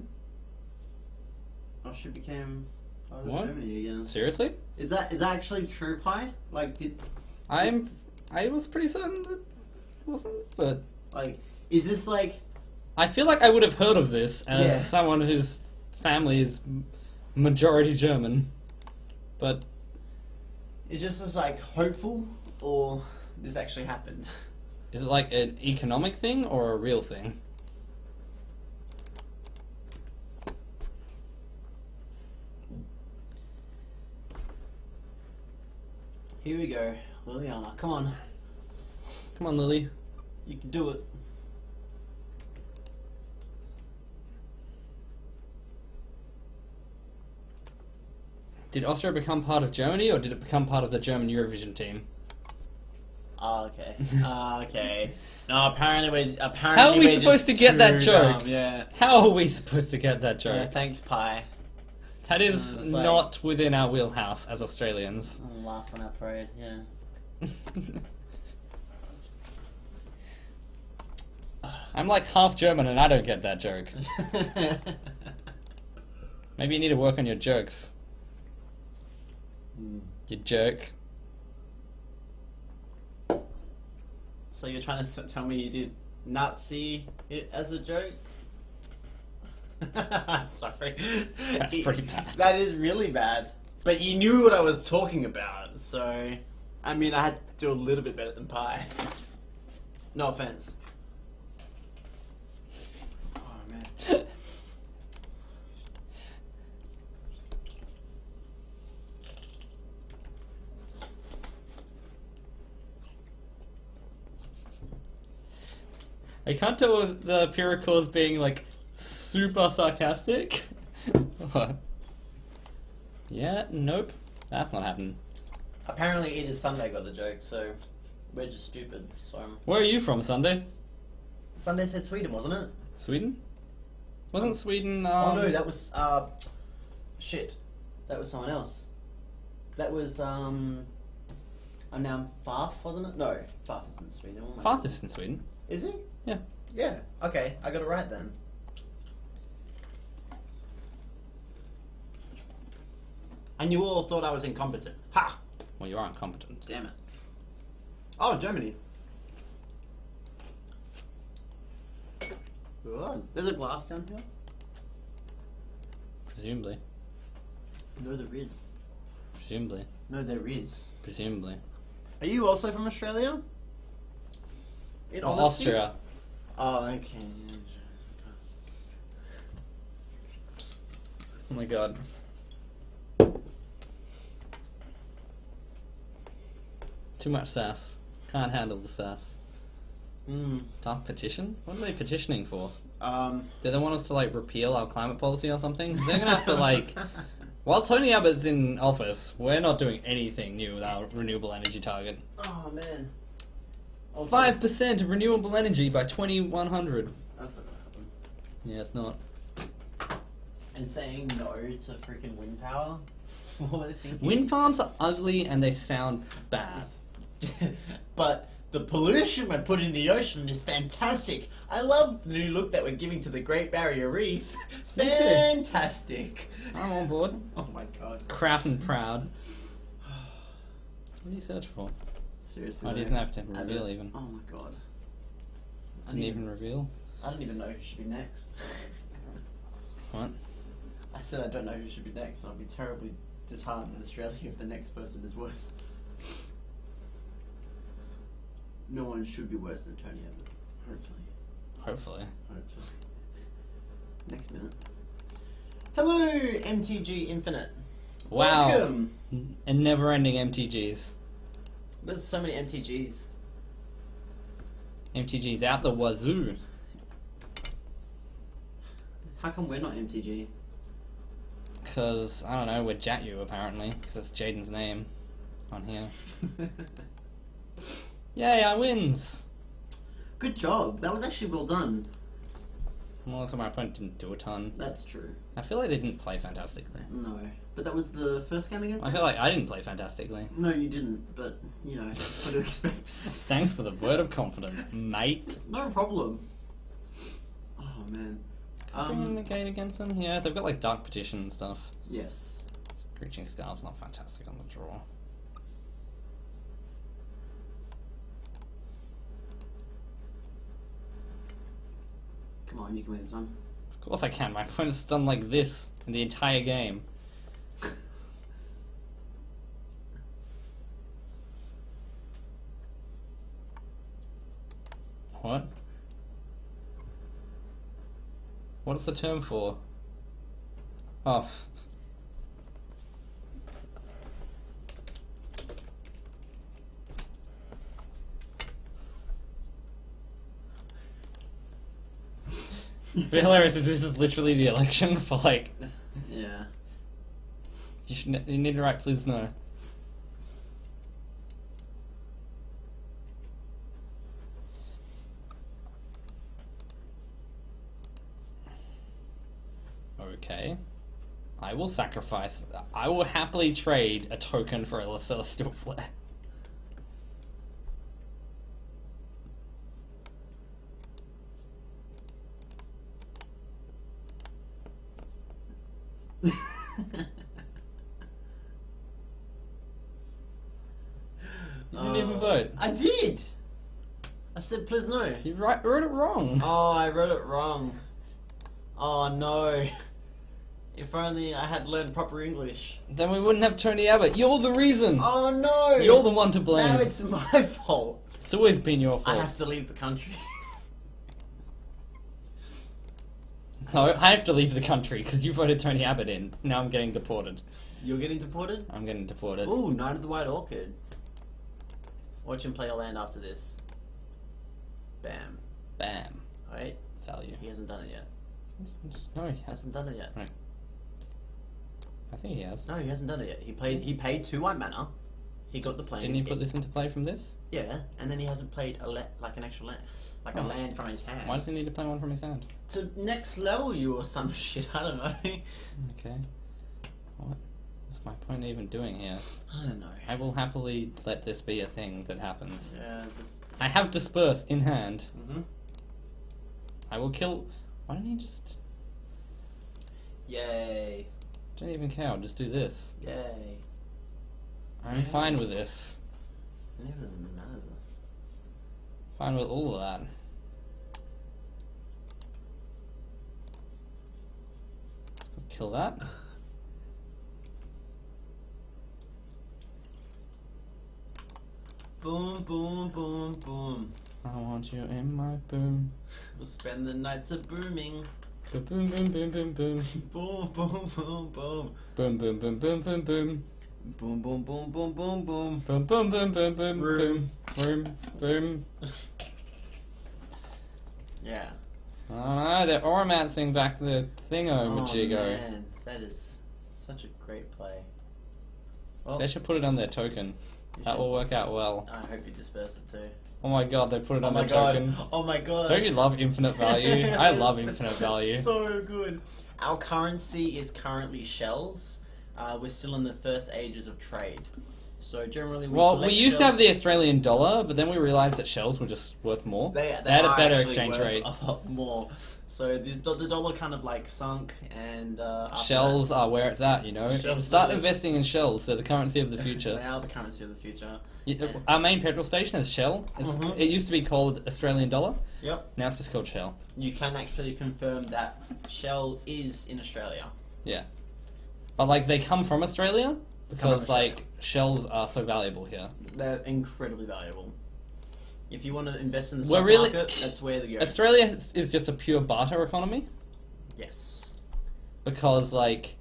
Oh, she became part of What? Germany again. Seriously? Is that actually true, Pi? Like, I was pretty certain that it wasn't, but like, is this like... I feel like I would have heard of this as Yeah. someone whose family is majority German, but Is this like hopeful, or this actually happened? is it like an economic thing or a real thing? Here we go, Liliana. Come on. Come on, Lily. You can do it. Did Austria become part of Germany, or did it become part of the German Eurovision team? Oh, okay. Okay. No, apparently How are we supposed to get that joke? Yeah. How are we supposed to get that joke? Yeah, thanks, Pi. That is It's like- not within our wheelhouse as Australians. I'll laugh on our parade, yeah. I'm like half German and I don't get that joke. Maybe you need to work on your jokes. You jerk. So you're trying to tell me you did Nazi it as a joke? I'm sorry. That's pretty bad. That is really bad. But you knew what I was talking about, so... I mean, I had to do a little bit better than Pi. No offense. Oh, man. I can't tell if the Pyrrhical is being like super sarcastic. Yeah, nope. That's not happening. Apparently it is Sunday got the joke, so we're just stupid. So Where are you from, Sunday? Sunday said Sweden, wasn't it? Sweden? Wasn't Sweden, Oh no, that was shit. That was someone else. That was now Farf, wasn't it? No, Farf is in Sweden. Oh my Farth God. is in Sweden. Is he? Yeah. Yeah. Okay, I got it right then. And you all thought I was incompetent. Ha! Well, you are incompetent. Damn it. Oh, Germany. Good. There's a glass down here? Presumably. No, there is. Presumably. No, there is. Presumably. Are you also from Australia? In Oh, honesty? Austria. Oh, okay. Oh my god. Too much sass. Can't handle the sass. Dark petition? What are they petitioning for? Do they want us to like repeal our climate policy or something? They're gonna have to like... While Tony Abbott's in office, we're not doing anything new with our renewable energy target. Oh, man. 5% of renewable energy by 2100. That's not gonna happen. Yeah, it's not. And saying no to freaking wind power? What were they thinking? Wind farms are ugly and they sound bad. But the pollution we're putting in the ocean is fantastic. I love the new look that we're giving to the Great Barrier Reef. Me too. Fantastic. I'm on board. Oh my god. Crap and proud. What are you searching for? Seriously. Oh, he though. doesn't have to I reveal don't- even. Oh my god. Didn't even reveal. I don't even know who should be next. What? I said I don't know who should be next. I'll be terribly disheartened in Australia if the next person is worse. No one should be worse than Tony Abbott. Hopefully. Hopefully. Hopefully. Next minute. Hello, MTG Infinite. Wow. Welcome. And never-ending MTGs. There's so many MTGs. MTGs out the wazoo. How come we're not MTG? Because, I don't know, we're Jatu apparently. Because that's Jaden's name on here. Yay, I wins! Good job. That was actually well done. Well, also my opponent didn't do a ton. That's true. I feel like they didn't play fantastically. No. But that was the first game against I them? feel like I didn't play fantastically. No, you didn't. But, you know, what to expect. Thanks for the word of confidence, mate. No problem. Oh, man. Bring in the gate against them? Yeah, they've got like Dark Petition and stuff. Yes. Screeching Scarab's not fantastic on the draw. Come on, you can win this one. Of course I can, my opponent's done like this in the entire game. What? What is the term for? Oh. Be hilarious is this is literally the election for like. Yeah. You need to write please no. Okay. I will sacrifice. I will happily trade a token for a celestial flare. You didn't even vote. I did! I said please no. You wrote it wrong. Oh, I wrote it wrong. Oh no. If only I had learned proper English. Then we wouldn't have Tony Abbott. You're the reason. Oh no! You're the one to blame. Now it's my fault. It's always been your fault. I have to leave the country. No, I have to leave the country because you voted Tony Abbott in. Now I'm getting deported. You're getting deported? I'm getting deported. Ooh, Knight of the White Orchid. Watch him play a land after this. Bam. Bam. Wait, Value. he hasn't done it yet. No, he He hasn't done it yet. Right. I think he has. No, he hasn't done it yet. He paid 2 white mana. He got the plane. Didn't he put this into play from this? Yeah, and then he hasn't played like an actual land, like a land from his hand. Why does he need to play one from his hand? To next level you or some shit. I don't know. Okay. What? What's my point even doing here? I don't know. I will happily let this be a thing that happens. Yeah. This... I have Disperse in hand. Mhm. I will kill... Why don't you just... Yay. Don't even care, I'll just do this. Yay. I'm fine with this. Doesn't even matter. Fine with all of that. Kill that. Boom, boom, boom, boom. I want you in my boom. We'll spend the nights a booming. Boom, boom, boom, boom, boom, boom. Boom, boom, boom, boom. Boom, boom, boom, boom, boom, boom. Boom, boom, boom, boom, boom, boom. Boom, boom, boom, boom, boom, boom. Boom, boom. Yeah. Oh no, they're oromancing back the thingo, Oh Machigo. man, that is such a great play. Well, They should put it on their token. you That should- will work out well. I hope you disperse it too. Oh my god, they put it Oh on my their god! token. Oh my god! Don't you love infinite value? I love infinite value. So good. Our currency is currently shells. We're still in the first ages of trade. So generally, Well, we collect used to have shells. the Australian dollar, but then we realized that shells were just worth more. They had a are better actually exchange worth rate. a lot more. So the dollar kind of like sunk, and after Shells are where it's at, you know. Shells Start are- investing in shells. They're the currency of the that, future. they are the currency of the future. Our main petrol station is Shell. Mhm. It used to be called Australian dollar. Yep. Now it's just called Shell. You can actually confirm that Shell is in Australia. Yeah. But like they come from Australia because Australia. like shells are so valuable here. They're incredibly valuable. If you want to invest in the We're stock really- market, that's where they go. Australia is just a pure barter economy Yes. because like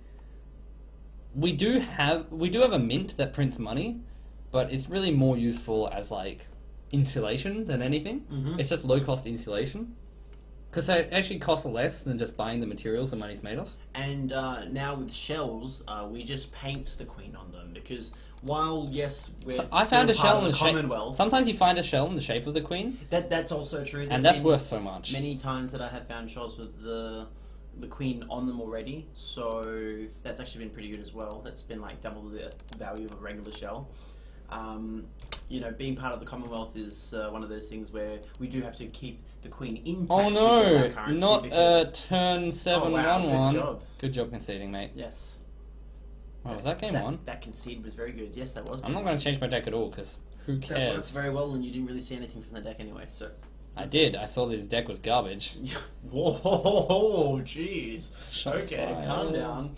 we do have a mint that prints money, but it's really more useful as like insulation than anything. Mhm. It's just low cost insulation because it actually costs less than just buying the materials the money's made of. And now with shells, we just paint the queen on them because while yes, we're So I found a still part shell of in the the shape. Commonwealth. Sometimes you find a shell in the shape of the queen, That's also true. There's and that's been worth so much. many times that I have found shells with the queen on them already, so that's actually been pretty good as well. That's been like double the value of a regular shell. You know, being part of the Commonwealth is one of those things where we do have to keep the queen intact. Oh within our no! currency Not because- turn 7-1-1. Oh, wow, good job. Good job conceding, mate. Yes. Oh, was that game one? That concede was very good. Yes, that was. I'm not going to change my deck at all because who That worked cares? very well, and you didn't really see anything from the deck anyway. So. I did. I saw this deck was garbage. Whoa, jeez. Shots Okay, fired. calm down.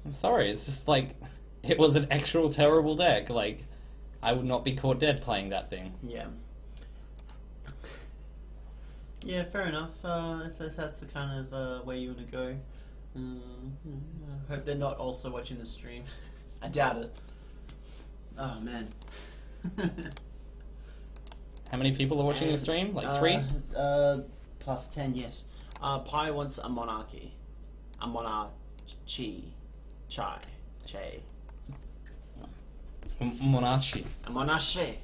I'm sorry. It's just like it was an actual terrible deck. Like I would not be caught dead playing that thing. Yeah. Yeah, fair enough. If that's the kind of way you want to go, I hope they're not also watching the stream. I doubt it. Oh man. How many people are watching the stream? Like 3? Plus 10, yes. Pi wants a monarchy. A monarchy. Che. Monarchy. A monarchy.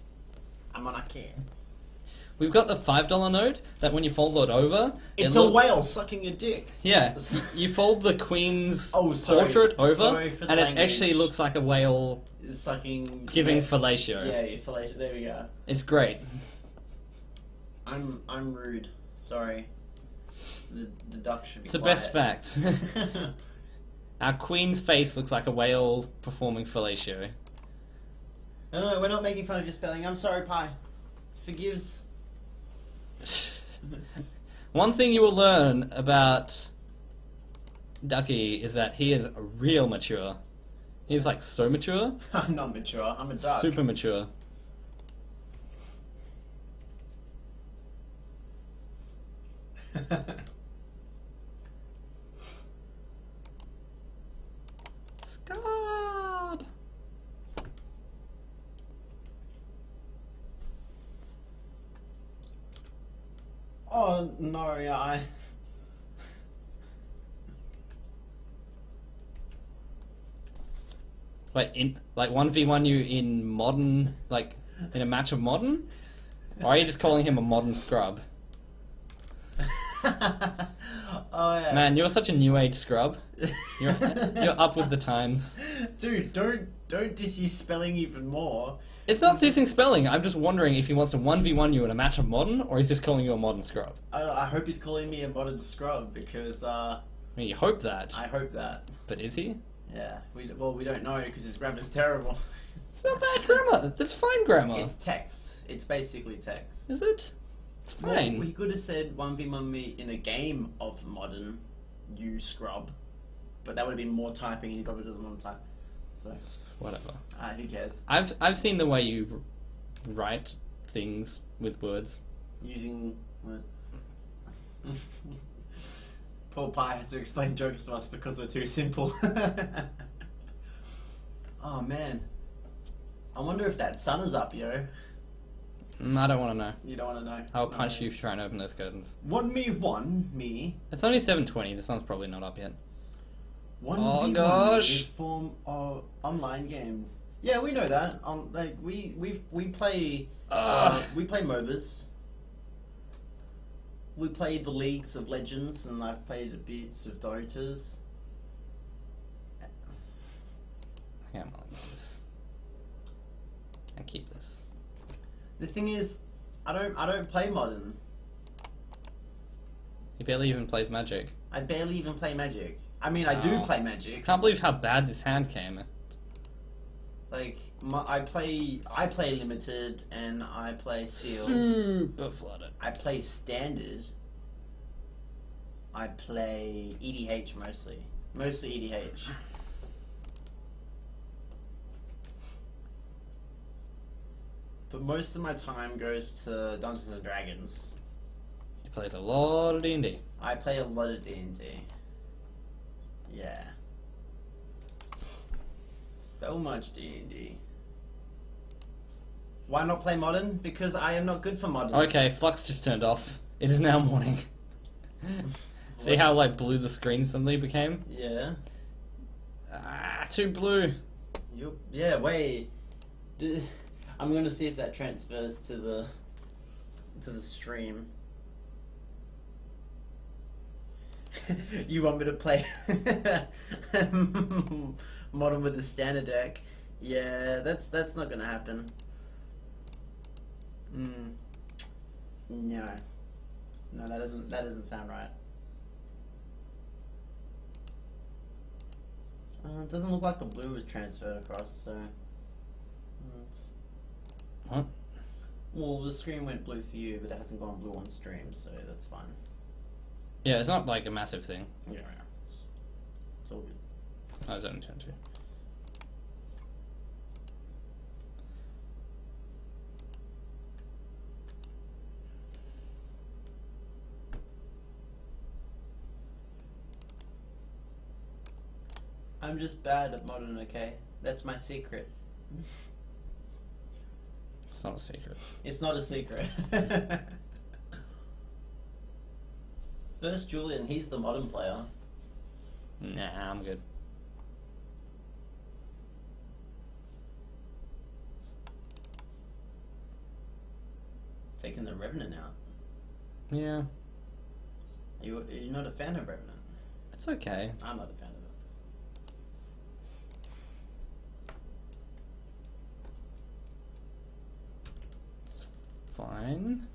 A monarchy. We've got the $5 note that when you fold it over... It's a whale sucking a dick. Yeah, you fold the Queen's sorry. portrait over, Sorry for the and language. it actually looks like a whale Sucking... giving fellatio. Yeah, fellatio. There we go. It's great. I'm rude. Sorry. The duck should be It's the quiet. best fact. Our Queen's face looks like a whale performing fellatio. No, we're not making fun of your spelling. I'm sorry, Pi. Forgives... One thing you will learn about Ducky is that he is real mature. He's like so mature. I'm not mature. I'm a duck. Super mature. Scab. Oh no, yeah, Like in 1v1 you in modern, like in a match of modern, or are you just calling him a modern scrub? Oh yeah. Man, you're such a new age scrub. You're up with the times. Dude, don't diss his spelling even more. It's not dissing spelling. I'm just wondering if he wants to 1v1 you in a match of modern, or he's just calling you a modern scrub. I hope he's calling me a modern scrub because I mean, you hope that, I hope that. but is he? Yeah. We don't know because his grammar's terrible. It's not bad grammar. That's fine grammar. It's text. It's basically text. Is it? It's fine. Well, we could have said 1v1 me in a game of modern, you scrub, but that would have been more typing, and he probably doesn't want to type. So Whatever. who cares? I've seen the way you write things with words. Using what? Poor Pi has to explain jokes to us because we're too simple. Oh man, I wonder if that sun is up, yo. I don't want to know. You don't want to know. I'll punch you if you try and open those curtains. 1v1 It's only 7:20. The sun's probably not up yet. 1v1 gosh. is form of online games. Yeah, we know that. Like we play we play MOBAs. We play the Leagues of Legends, and I've played a bit of Dotas. Yeah, I'm like this. And keep this. The thing is, I don't play modern. He barely even plays Magic. I barely even play Magic. I mean, I do Oh. play Magic. Can't believe how bad this hand came. Like I play limited and I play sealed. Super flooded. I play standard. I play EDH mostly. Mostly EDH. But most of my time goes to Dungeons and Dragons. He plays a lot of D&D. I play a lot of D&D. Yeah. So much D&D. Why not play modern? Because I am not good for modern. Okay, Flux just turned off. It is now morning. See how like blue the screen suddenly became? Yeah. Too blue. Yeah, wait. I'm gonna see if that transfers to the stream. You want me to play modern with the standard deck? Yeah, that's not gonna happen. No, that doesn't sound right. It doesn't look like the blue was transferred across, so. What? Well, the screen went blue for you, but it hasn't gone blue on stream, so that's fine. Yeah, it's not like a massive thing. Yeah, it's all good. I was only turned to. I'm just bad at modern, okay? That's my secret. It's not a secret. It's not a secret. First Julien, he's the modern player. Nah, I'm good. Taking the Revenant out. Yeah. You're not a fan of Revenant? It's okay. I'm not a fan of it. It's fine.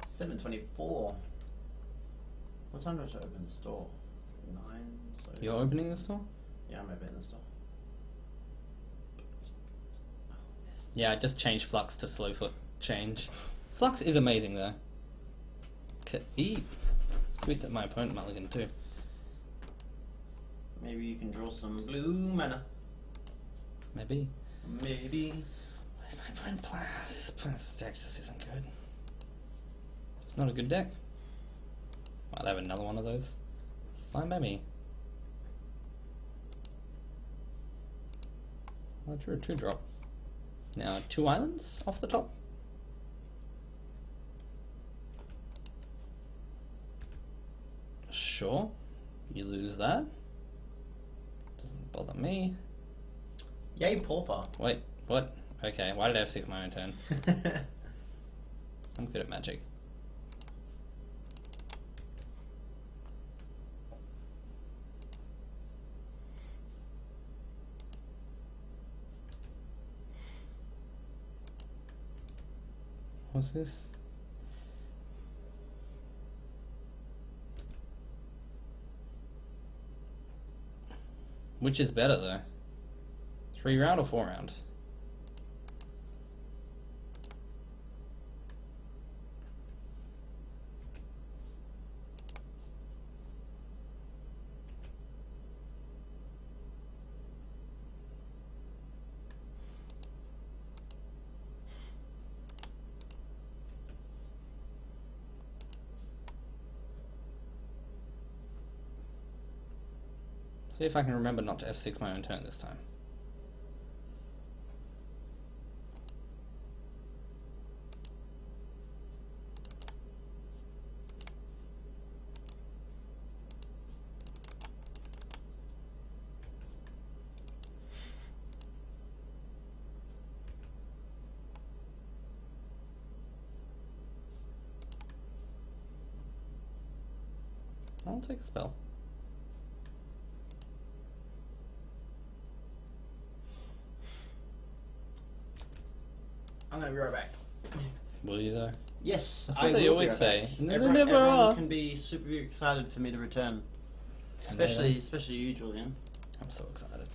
$7.24. What time do I have to open the store? 9. So You're opening the store? yeah, I'm opening the store. Yeah, I just changed Flux to Slowfoot change. Flux is amazing though. Eep. Sweet that my opponent mulligan too. Maybe you can draw some blue mana. Maybe. Maybe. Where's my opponent play? This deck just isn't good. It's not a good deck. I'll have another one of those. Fine by me. I drew a 2-drop. Now 2 islands off the top. Sure. You lose that. Doesn't bother me. Yay, Pauper. Wait, what? Okay, why did I F6 my own turn? I'm good at Magic. What's this? Which is better though? 3-round or 4-round? See if I can remember not to F6 my own turn this time. I'll take a spell. I'm gonna be right back. Will you though? Yes, That's I what they will always be right say. back. And they Everyone, never everyone are. can be super excited for me to return. Can they Especially you, Julien. I'm so excited.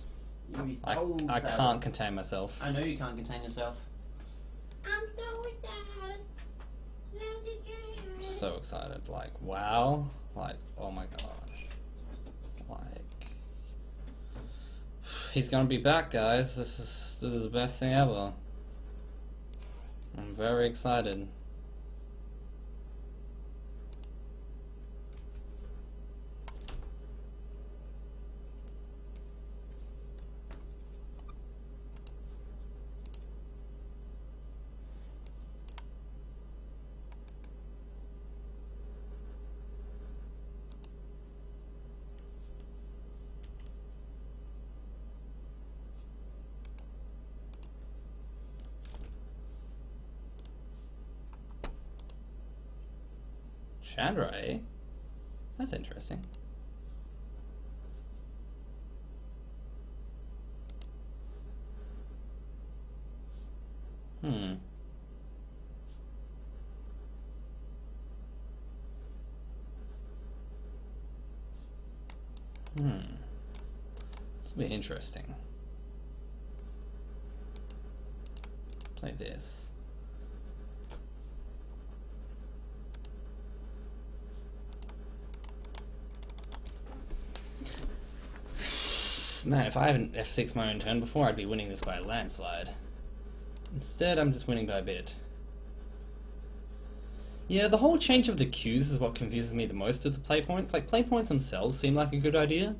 You'll be I so I excited. can't contain myself. I know you can't contain yourself. I'm so excited. So excited. Like, wow. Like, oh my gosh. Like, he's gonna be back, guys. This is the best thing ever. I'm very excited. Chandra, eh? That's interesting. Hmm. This will be interesting. Play this. Man, if I haven't F6 my own turn before, I'd be winning this by a landslide. Instead, I'm just winning by a bit. Yeah, the whole change of the cues is what confuses me the most with the play points. Like, play points themselves seem like a good idea,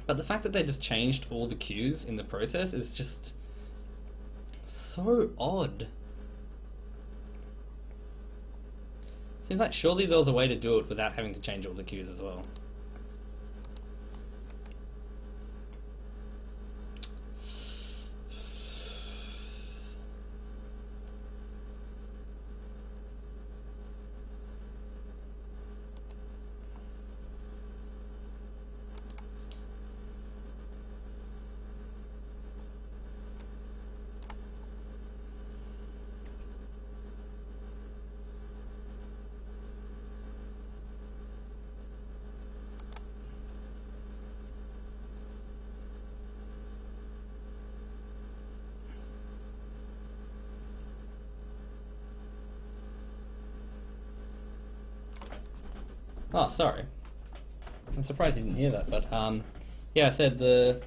but the fact that they just changed all the cues in the process is just so odd. Seems like surely there was a way to do it without having to change all the cues as well. Oh, sorry. I'm surprised you didn't hear that, but yeah, I said the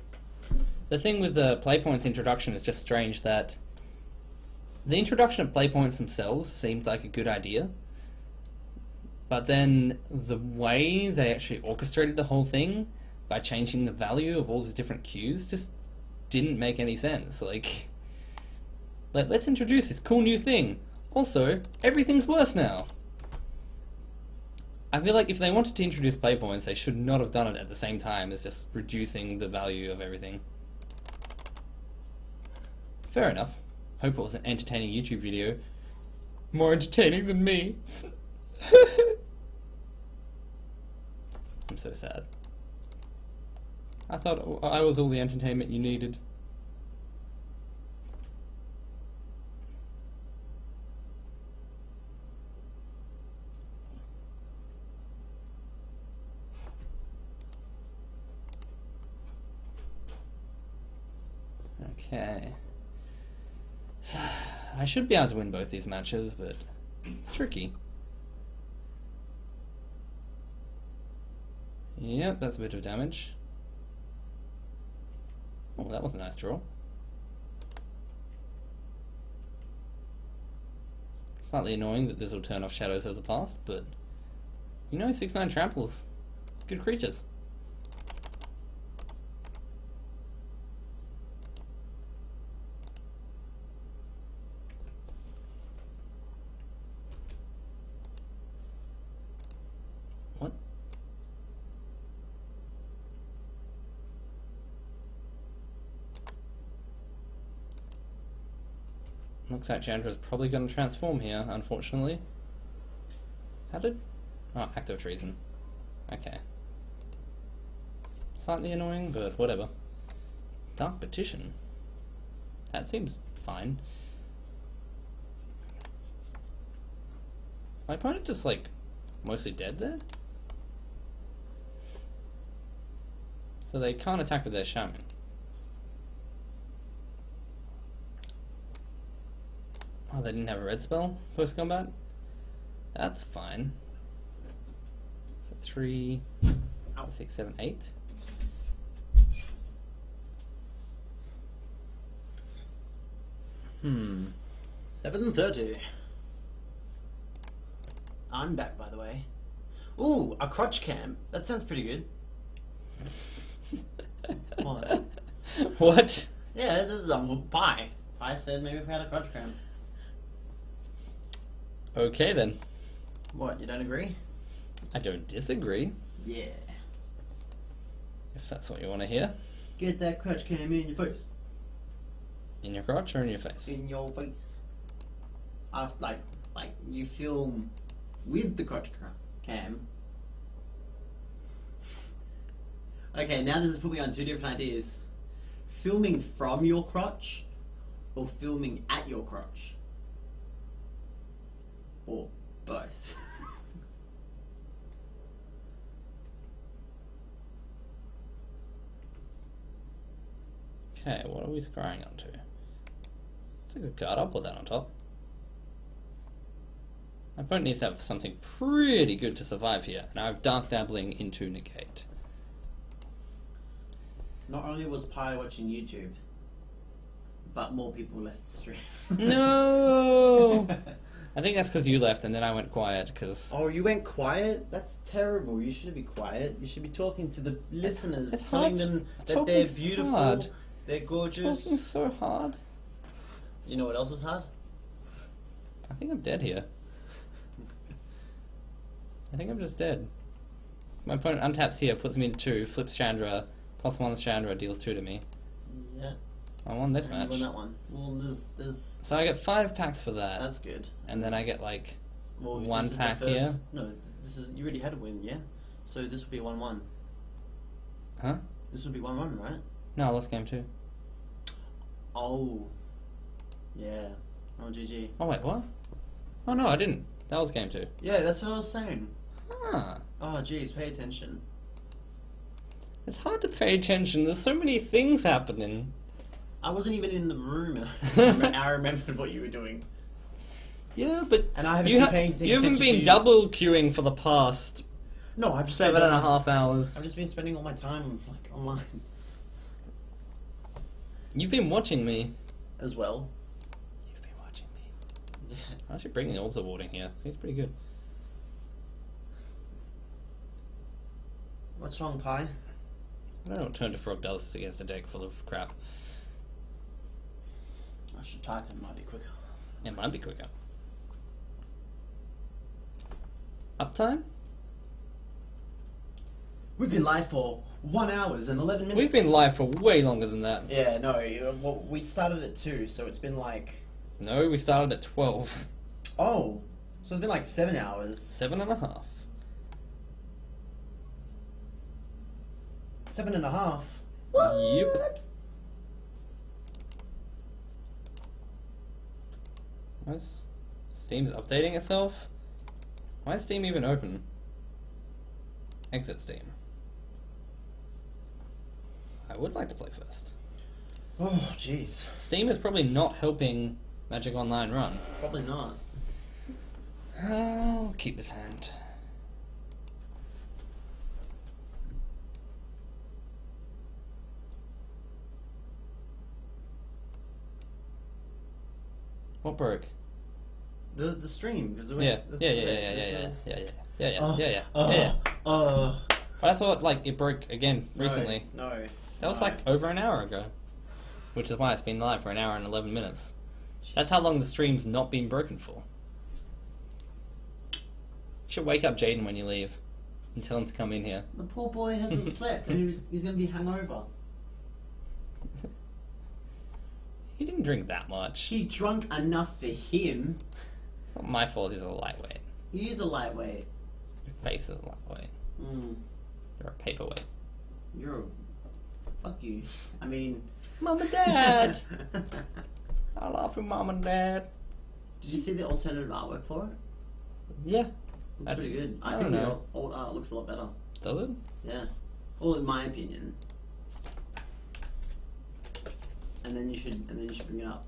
thing with the play points introduction is just strange that the introduction of play points themselves seemed like a good idea, but then the way they actually orchestrated the whole thing by changing the value of all these different cues just didn't make any sense. Like, let's introduce this cool new thing. Also, everything's worse now. I feel like if they wanted to introduce play points, they should not have done it at the same time as just reducing the value of everything. Fair enough. Hope it was an entertaining YouTube video. More entertaining than me. I'm so sad. I thought I was all the entertainment you needed. Okay. I should be able to win both these matches, but it's tricky. Yep, that's a bit of damage. Oh, that was a nice draw. Slightly annoying that this will turn off Shadows of the Past, but you know, 6/9 tramples. Good creatures. What? Looks like Chandra's probably going to transform here, unfortunately. How did... Oh, act of treason. Okay. Slightly annoying, but whatever. Dark Petition. That seems fine. My opponent just, like, mostly dead there? So they can't attack with their Shaman. Oh, they didn't have a red spell post-combat? That's fine. So 3, 5, 6, 7, 8. Hmm. 7:30. I'm back, by the way. Ooh, a crotch cam. That sounds pretty good. What? What? Yeah, this is a pie. I said maybe if we had a crotch cam. Okay then. What, you don't agree? I don't disagree, Yeah. if that's what you want to hear. Get that crotch cam in your face. In your crotch or in your face? In your face. Like you film with the crotch cam. Okay, now this has put me on two different ideas. Filming from your crotch or filming at your crotch. Or both. Okay, what are we scrying onto? It's a good card, I'll put that on top. My opponent needs to have something pretty good to survive here, and I have Dark Dabbling into negate. Not only was Pi watching YouTube, but more people left the stream. No! I think that's because you left and then I went quiet because... Oh, you went quiet? That's terrible. You shouldn't be quiet. You should be talking to the listeners, It's telling hard. them that Talking they're is beautiful, hard. they're gorgeous. Talking so hard. You know what else is hard? I think I'm dead here. I think I'm just dead. My opponent untaps here, puts me in 2, flips Chandra, +1 Chandra, deals 2 to me. Yeah. I won this You match. won that one. Well, there's. So I get 5 packs for that. That's good. And then I get like Well, one this is pack the first, here. No, this is you already had a win, yeah. So this would be 1-1. Huh? This would be 1-1, right? No, I lost game 2. Oh. Yeah. Oh, GG. Oh wait, what? Oh no, I didn't. That was game 2. Yeah, that's what I was saying. Ah. Oh, geez, pay attention. It's hard to pay attention. There's so many things happening. I wasn't even in the room. I remembered what you were doing. Yeah, but And I haven't you, been paying you haven't attention to been you. double queuing for the past No, I've just 7.5 hours. I've just been spending all my time like online You've been watching me. as well. You've been watching me. Yeah. I'm actually bringing the Orbs of Warding here. Seems pretty good. What's wrong, Pi? I don't know what Turn to Frog does against a deck full of crap. I should type it, might be quicker. It might be quicker. Uptime? We've been live for 1 hour and 11 minutes. We've been live for way longer than that. Yeah, no, well, we started at 2, so it's been like... No, we started at 12. Oh, so it's been like 7 hours. 7.5. 7.5. Yep. Why's Steam's updating itself? Why is Steam even open? Exit Steam. I would like to play first. Oh, jeez. Steam is probably not helping Magic Online run. Probably not. I'll keep this hand. What broke? The stream, because Yeah. But I thought like it broke again recently. No. That was like over an hour ago. Which is why it's been live for an hour and 11 minutes. That's how long the stream's not been broken for. You should wake up Jaden when you leave and tell him to come in here. The poor boy hasn't slept and he's going to be hungover. He didn't drink that much. He drunk enough for him. Not my fault he's a lightweight. He is a lightweight. Your face is a lightweight. Mm. You're a paperweight. You're a... Fuck you. I mean... Mom and Dad! I love you, Mom and Dad. Did you see the alternative artwork for it? Yeah. Looks pretty good. I I think don't the know. old art looks a lot better. Does it? Yeah. Well, in my opinion. And then you should bring it up.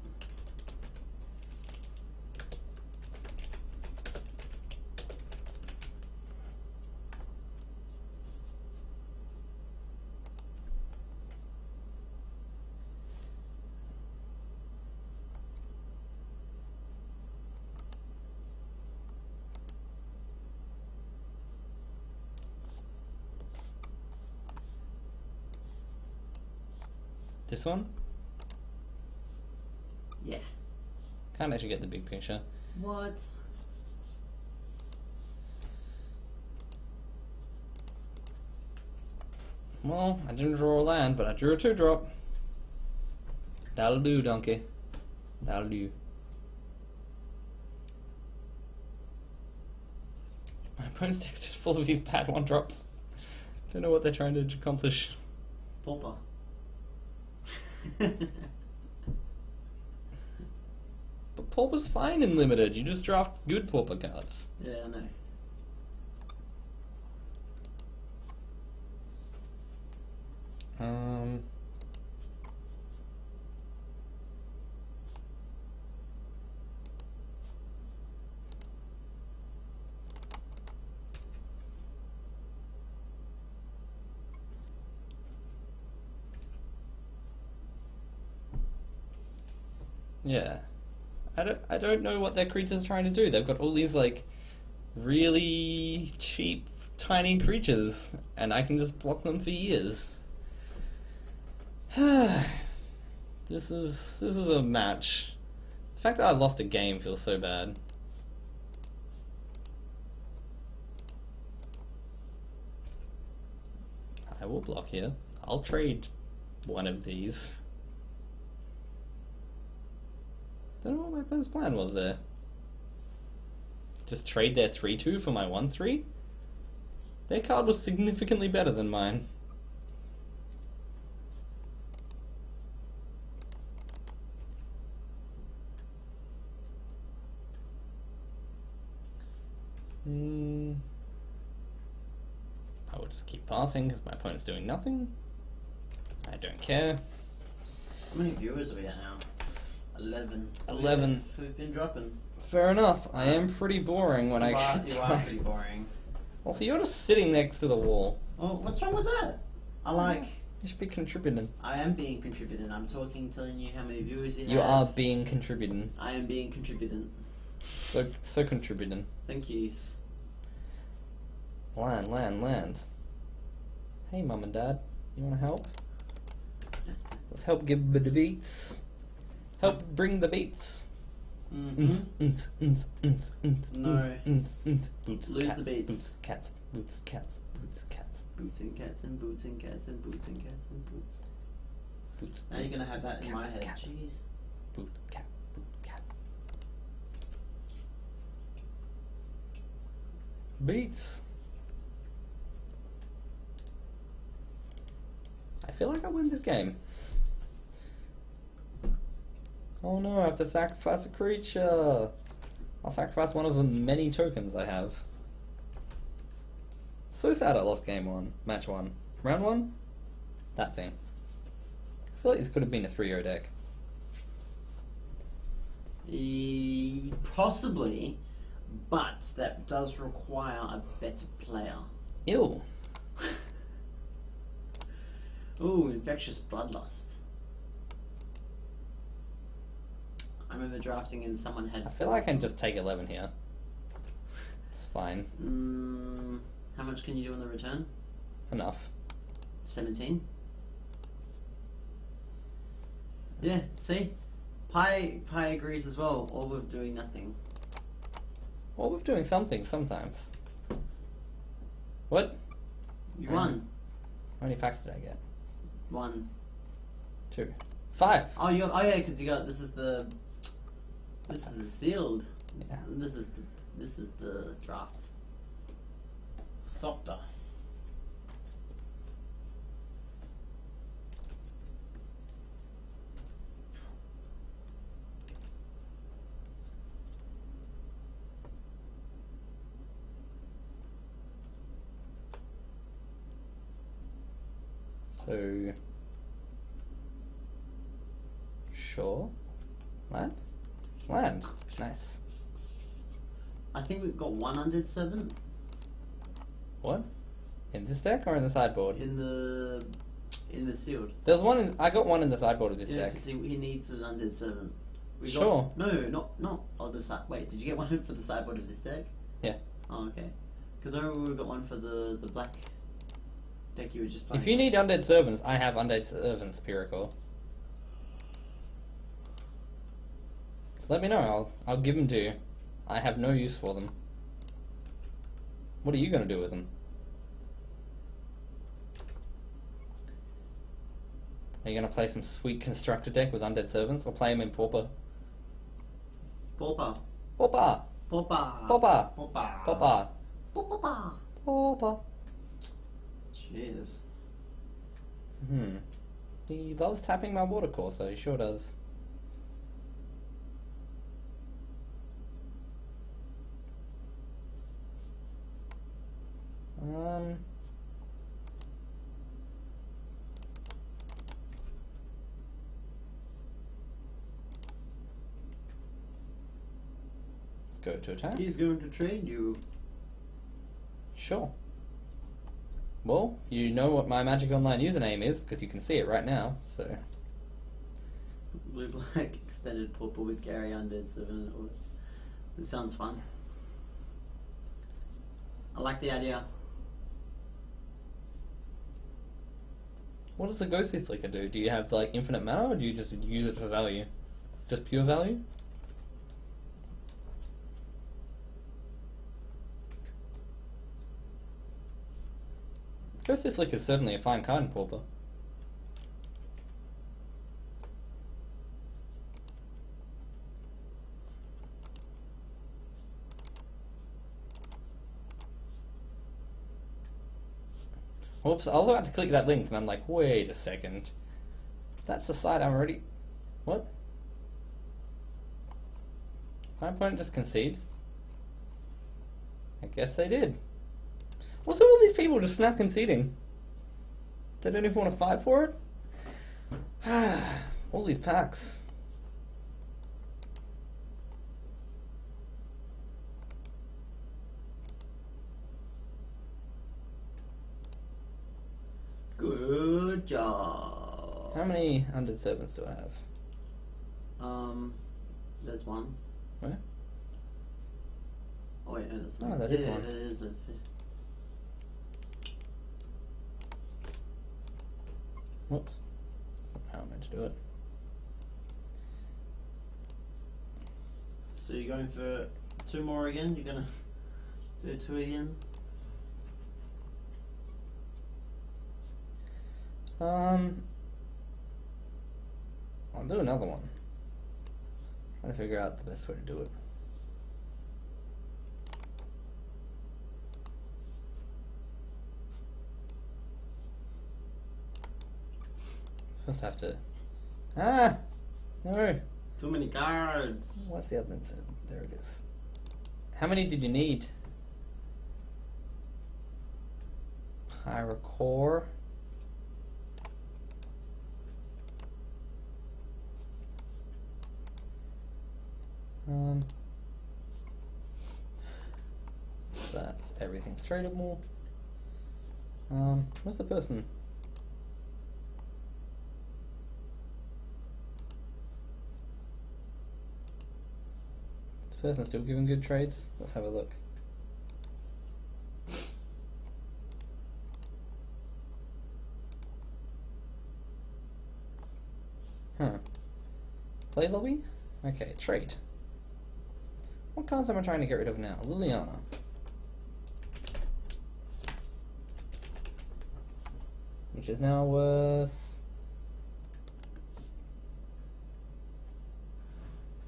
This one? Yeah. Can't actually get the big picture. What? Well, I didn't draw a land, but I drew a 2-drop. That'll do, donkey. That'll do. My opponent's deck's just full of these bad 1-drops. Don't know what they're trying to accomplish. Pauper. But Pauper's fine in Limited. You just draft good Pauper cards. Yeah, I know. Yeah. I don't know what their creatures are trying to do. They've got all these like really cheap tiny creatures and I can just block them for years. This is a match. The fact that I lost a game feels so bad. I will block here. I'll trade one of these. Don't know what my opponent's plan was there. Just trade their 3-2 for my 1-3? Their card was significantly better than mine. I will just keep passing because my opponent's doing nothing. I don't care. How many viewers are we at now? 11. 11. We've been dropping. Fair enough. I am pretty boring when You are pretty boring. Also, you're just sitting next to the wall. Oh, what's wrong with that? I like... You should be contributing. I am being contributing. I'm telling you how many viewers you have. You are being contributing. I am being contributing. So contributing. Thank you. Land. Hey, Mum and Dad. You want to help? Let's help give the beats. Help bring the beats. Mm-hmm. No. Boots, Lose cats, the beats. Boots, cats, boots, cats, boots, cats. Boots and cats and boots and cats and boots and cats and boots. Boots, Now you're gonna have that in my cats, head. cats. Jeez. Boot, cat, boot, cat. Beats. I feel like I win this game. Oh no, I have to sacrifice a creature. I'll sacrifice one of the many tokens I have. So sad I lost game 1, match 1. Round 1? That thing. I feel like this could have been a 3-0 deck. Possibly, but that does require a better player. Ew. Ooh, infectious bloodlust. I remember drafting and someone had... I feel like I can just take 11 here. It's fine. How much can you do on the return? Enough. 17? Yeah, see? Pi agrees as well, all with doing nothing. Well, we're doing something sometimes. What? You won. How many packs did I get? 1. 2. 5. Oh, yeah, because you got... This is the sealed. Yeah. This is the draft. Thopter. So... Sure. Land? Land. Nice. I think we've got 1 undead servant What? In this deck or in the sideboard? in the sealed. There's one in... I got one in the sideboard of this Yeah, deck. because he needs an undead servant. We Sure. Got, no, not on the side. Wait, did you get one for the sideboard of this deck? Yeah. Oh, okay. Because I remember we got one for the black deck you were just playing. If you need undead servants, I have undead servants, Pyrrhical. So let me know, I'll give them to you. I have no use for them. What are you going to do with them? Are you going to play some sweet constructor deck with undead servants, or play them in Pauper? Pauper. Pauper! Pauper. Pauper! Pauper. Pauper! Pauper. Pauper! Cheers. He loves tapping my watercore, so he sure does. Let's go to attack. He's going to trade you. Sure. Well, you know what my Magic Online username is because you can see it right now, so... Blue black extended purple with Gary Undead 7. This sounds fun. I like the idea. What does the ghostly flicker do? Do you have like infinite mana, or do you just use it for value? Just pure value? Ghostly flicker is certainly a fine card in Pauper. Whoops, I was about to click that link and I'm like, wait a second. That's the site I'm already... What? My opponent just concede? I guess they did. What's all these people just snap conceding? They don't even want to fight for it? All these packs. Good job. How many Undead Servants do I have? There's one. Where? Oh wait, no, that's Oh, not. that is yeah, one. That is one. Whoops. That's not how I meant to do it. So you're going for 2 more again? You're gonna do 2 again? I'll do another one. Trying to figure out the best way to do it. First I have to... Ah! No! Too many cards. What's the other instead? There it is. How many did you need? Pyrocore. That's everything's tradable. Where's the person? This person still giving good trades? Let's have a look. Huh. Play lobby? Okay, trade. What cards am I trying to get rid of now? Liliana. Which is now worth...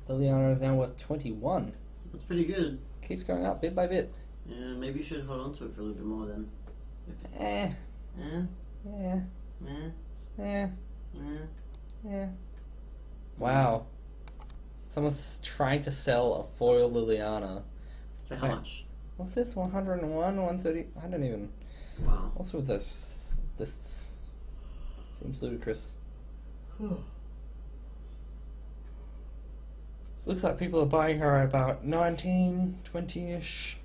Liliana is now worth 21. That's pretty good. Keeps going up bit by bit. Yeah, maybe you should hold on to it for a little bit more then. Eh. Eh? Yeah. Eh? Yeah. Eh? Yeah. Wow. Someone's trying to sell a foil Liliana. For how Wait. much? What's this? 101? 130? I don't even... Wow. What's with this? This seems ludicrous. Looks like people are buying her at about 19, 20-ish.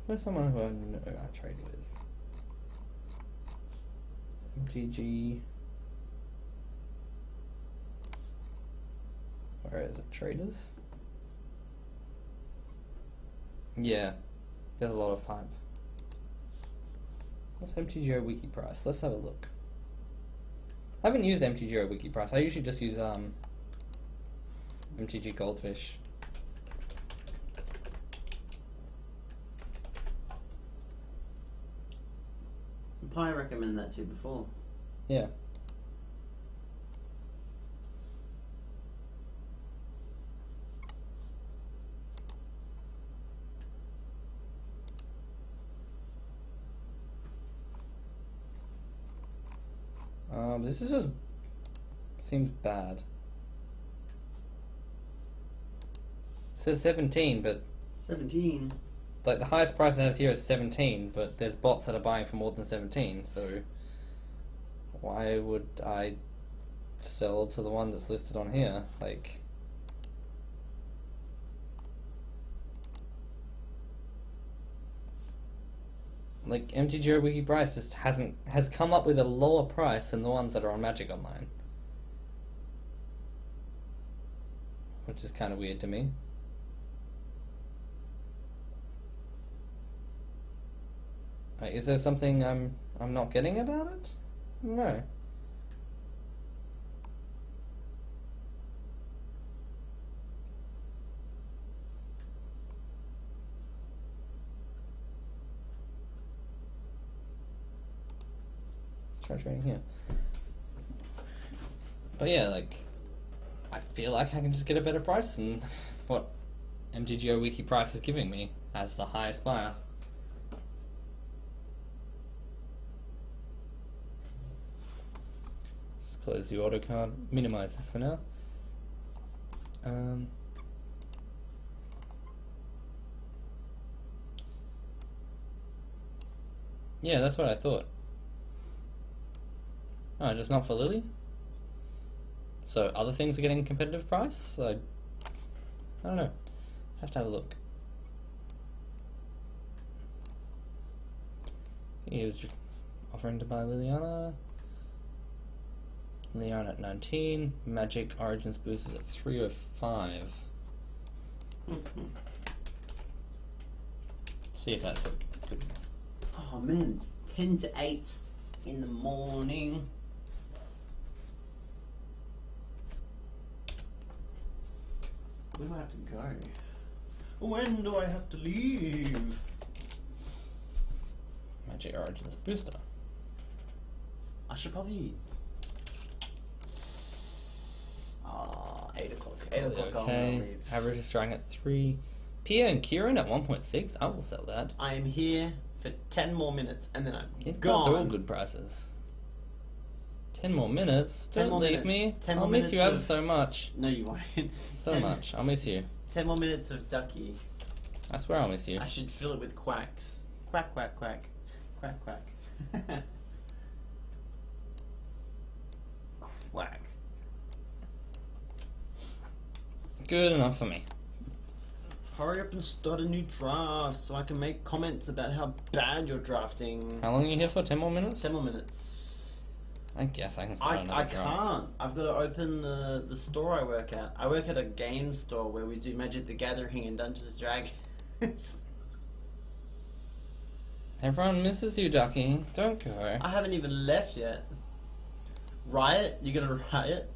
Where's someone who I know I trade with? MTG. Where is it? Traders? Yeah. There's a lot of hype. What's MTGO wiki price? Let's have a look. I haven't used MTGO wiki price. I usually just use MTG Goldfish. I'd probably recommend that to you before. Yeah. This is just seems bad. It says 17, but 17. like the highest price it has here is 17, but there's bots that are buying for more than 17. So why would I sell to the one that's listed on here. Like, MTGO Wiki price just has come up with a lower price than the ones that are on Magic Online, which is kind of weird to me. Is there something I'm not getting about it? No. Try trading here. But yeah, like, I feel like I can just get a better price than what MTGO Wiki price is giving me as the highest buyer. Let's close the auto card, minimize this for now. Yeah, that's what I thought. Oh, just not for Lily? So other things are getting competitive price? I don't know. Have to have a look. Here's offering to buy Liliana. Leon at 19. Magic Origins boost is at 305. See if that's a good. Oh man, it's 10 to 8 in the morning. Where do I have to go? When do I have to leave? Magic Origins booster. I should probably... 8 o'clock. 8 o'clock I'm gonna leave. Average is starting at 3. Pia and Kieran at 1.6. I will sell that. I am here for 10 more minutes and then I'm These gone. cards are all good prices. 10 more minutes? 10 Don't more leave minutes. me. 10 I'll more miss you minutes ever of- so much. No, you won't. So much. I'll miss you. 10 more minutes of Ducky. I swear I'll miss you. I should fill it with quacks. Quack, quack, quack. Quack, quack. Quack. Good enough for me. Hurry up and start a new draft so I can make comments about how bad you're drafting. How long are you here for? 10 more minutes? 10 more minutes. I guess I can start another I draft. can't. I've got to open the store I work at. I work at a game store where we do Magic the Gathering and Dungeons and Dragons. Everyone misses you, Ducky. Don't go. I haven't even left yet. Riot? You gonna riot?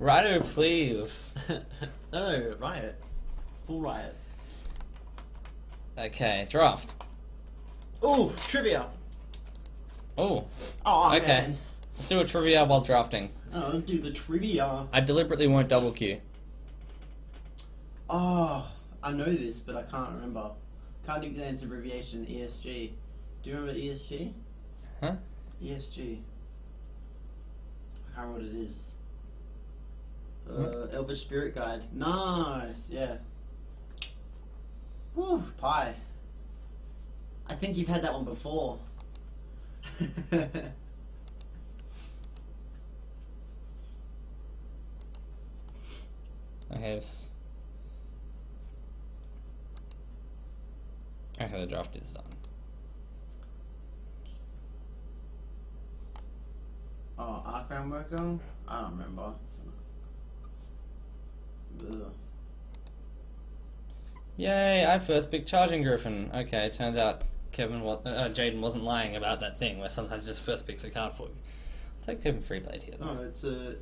Righto, please. No, riot. Full riot. Okay, draft. Ooh, trivia. Oh, Oh, okay. man. Let's do a trivia while drafting. Oh, do the trivia. I deliberately won't double queue. Oh, I know this, but I can't remember. Can't think of the name's abbreviation, ESG. Do you remember ESG? Huh? ESG. I can't remember what it is. Elvish Spirit Guide. Nice, yeah. Woo, pie. I think you've had that one before. Okay, the draft is done. Oh, Arcbound Worker? I don't remember. Ugh. Yay, I first picked Charging Griffin. Okay, it turns out Jaden wasn't lying about that thing where sometimes just first picks a card for you. I'll take Kevin Freeblade here though. No, it's a...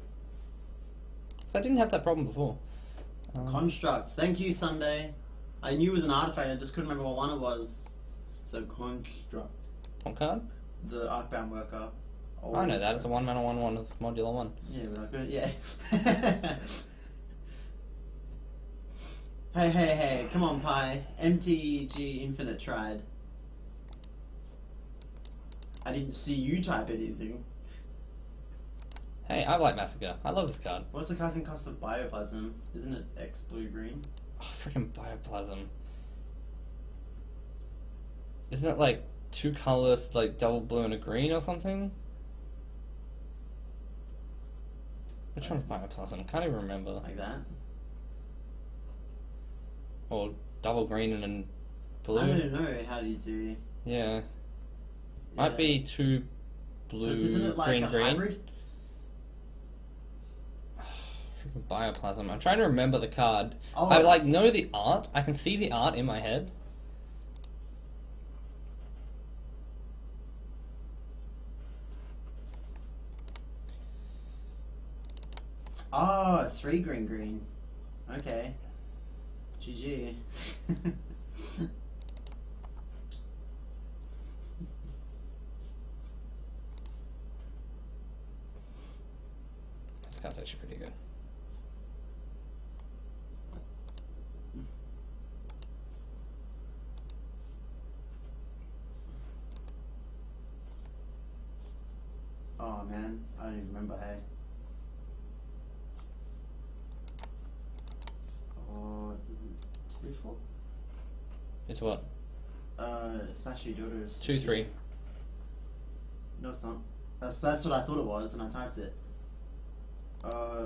'Cause I didn't have that problem before. Construct. Thank you, Sunday. I knew it was an artifact, I just couldn't remember what one it was. So, Construct. What card? The Arcbound Worker. Oh, I know that. It's a 1-mana 1/1 of modular 1. Yeah, but I couldn't, yeah. Hey, come on, Pi. MTG Infinite tried. I didn't see you type anything. Hey, I like Massacre. I love this card. What's the casting cost of Bioplasm? Isn't it X blue green? Oh, freaking Bioplasm. Isn't it like 2 colors, like double blue and a green or something? Which one's Bioplasm? Can't even remember. Like that. Or double green and then blue. I don't know how do you do. Yeah. Might be two blue, Isn't it like green, a green. hybrid? Freaking Bioplasm. I'm trying to remember the card. Oh, I like it's- know the art. I can see the art in my head. Oh, 3 green green. Okay. GG. This card's actually pretty good. Oh man, I don't even remember, hey. Oh, is it 2-4? It's what? Sashi Jodo's 2-3. No, it's not. That's what I thought it was, and I typed it.